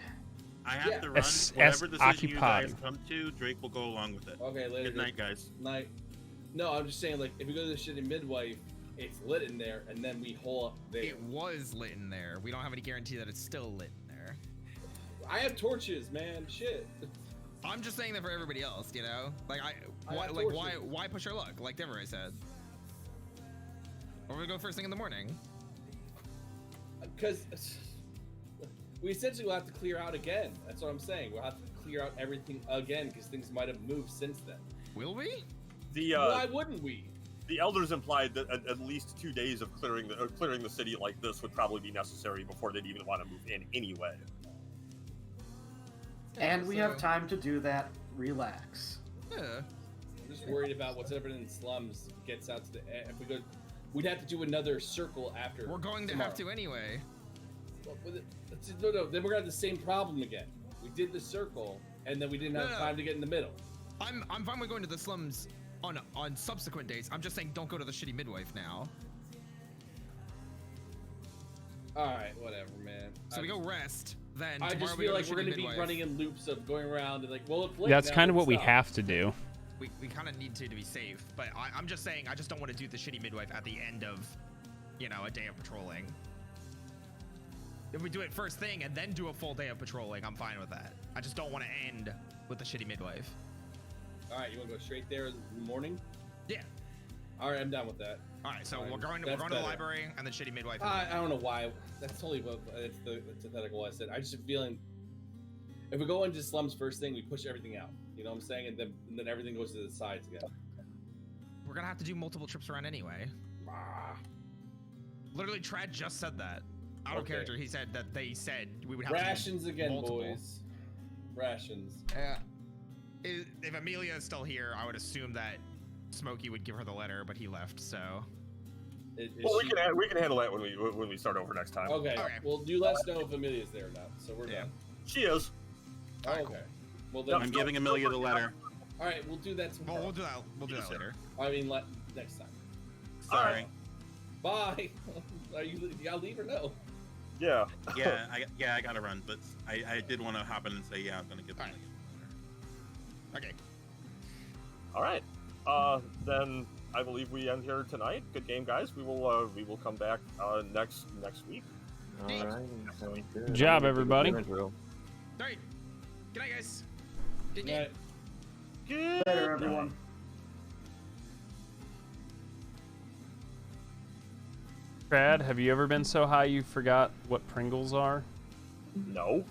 I have to run. S Whatever decision occupied. you guys come to, Drake will go along with it. Okay, later. Good night, guys. Night. No, I'm just saying, like, if we go to the shitty midwife, it's lit in there, and then we hole up there. It was lit in there. We don't have any guarantee that it's still lit in there. I have torches, man. Shit. I'm just saying that for everybody else, you know. Like why push our luck? Like Devarae said. Or we go first thing in the morning. Because we essentially will have to clear out again. That's what I'm saying. We'll have to clear out everything again because things might have moved since then. Will we? Why wouldn't we? The elders implied that at least 2 days of clearing the city like this would probably be necessary before they'd even want to move in anyway. And we have time to do that. Relax. Yeah. I'm just worried about what's ever in the slums gets out to the. If we go, we'd have to do another circle after. We're going to have to anyway. Well, no, then we're gonna have the same problem again. We did the circle, and then we didn't have time to get in the middle. I'm fine with going to the slums on subsequent days. I'm just saying don't go to the shitty midwife now. All right, whatever, man. So we go rest. Then I just feel like we're gonna be running in loops of going around and like, well, it's late. That's kind of what we stop. have to do. We kind of need to be safe, but I'm just saying I just don't want to do the shitty midwife at the end of, you know, a day of patrolling. If we do it first thing and then do a full day of patrolling, I'm fine with that. I just don't want to end with the shitty midwife. All right, you want to go straight there in the morning? Yeah. All right, I'm down with that. All right, so All right, we're going to the library and then shitty midwife. I don't know why. That's totally what it's the antithetical I said. I just have a feeling if we go into slums first thing, we push everything out. You know what I'm saying? And then everything goes to the sides again. We're gonna have to do multiple trips around anyway. Literally, Trad just said that. Out of character, he said that they said we would have rations to do again, multiple. boys. Rations. If Amelia is still here, I would assume that Smokey would give her the letter, but he left, so. Well, we can handle that when we start over next time. Okay. Well, do let us know if Amelia's there or not. So we're done. She is. Oh, okay. Well, then I'm giving Amelia the letter. All right, we'll do that tomorrow. Well, we'll do that later. I mean, next time. Sorry. Bye. Y'all leave or no? Yeah. I gotta run, but I did want to hop in and say, yeah, I'm gonna give Amelia the letter. Okay. All right. Then I believe we end here tonight. Good game, guys. We will come back next week. All right. Sounds good. Good job, everybody. All right. Good night, guys. Good game. Good Later, everyone. Brad, have you ever been so high you forgot what Pringles are? No.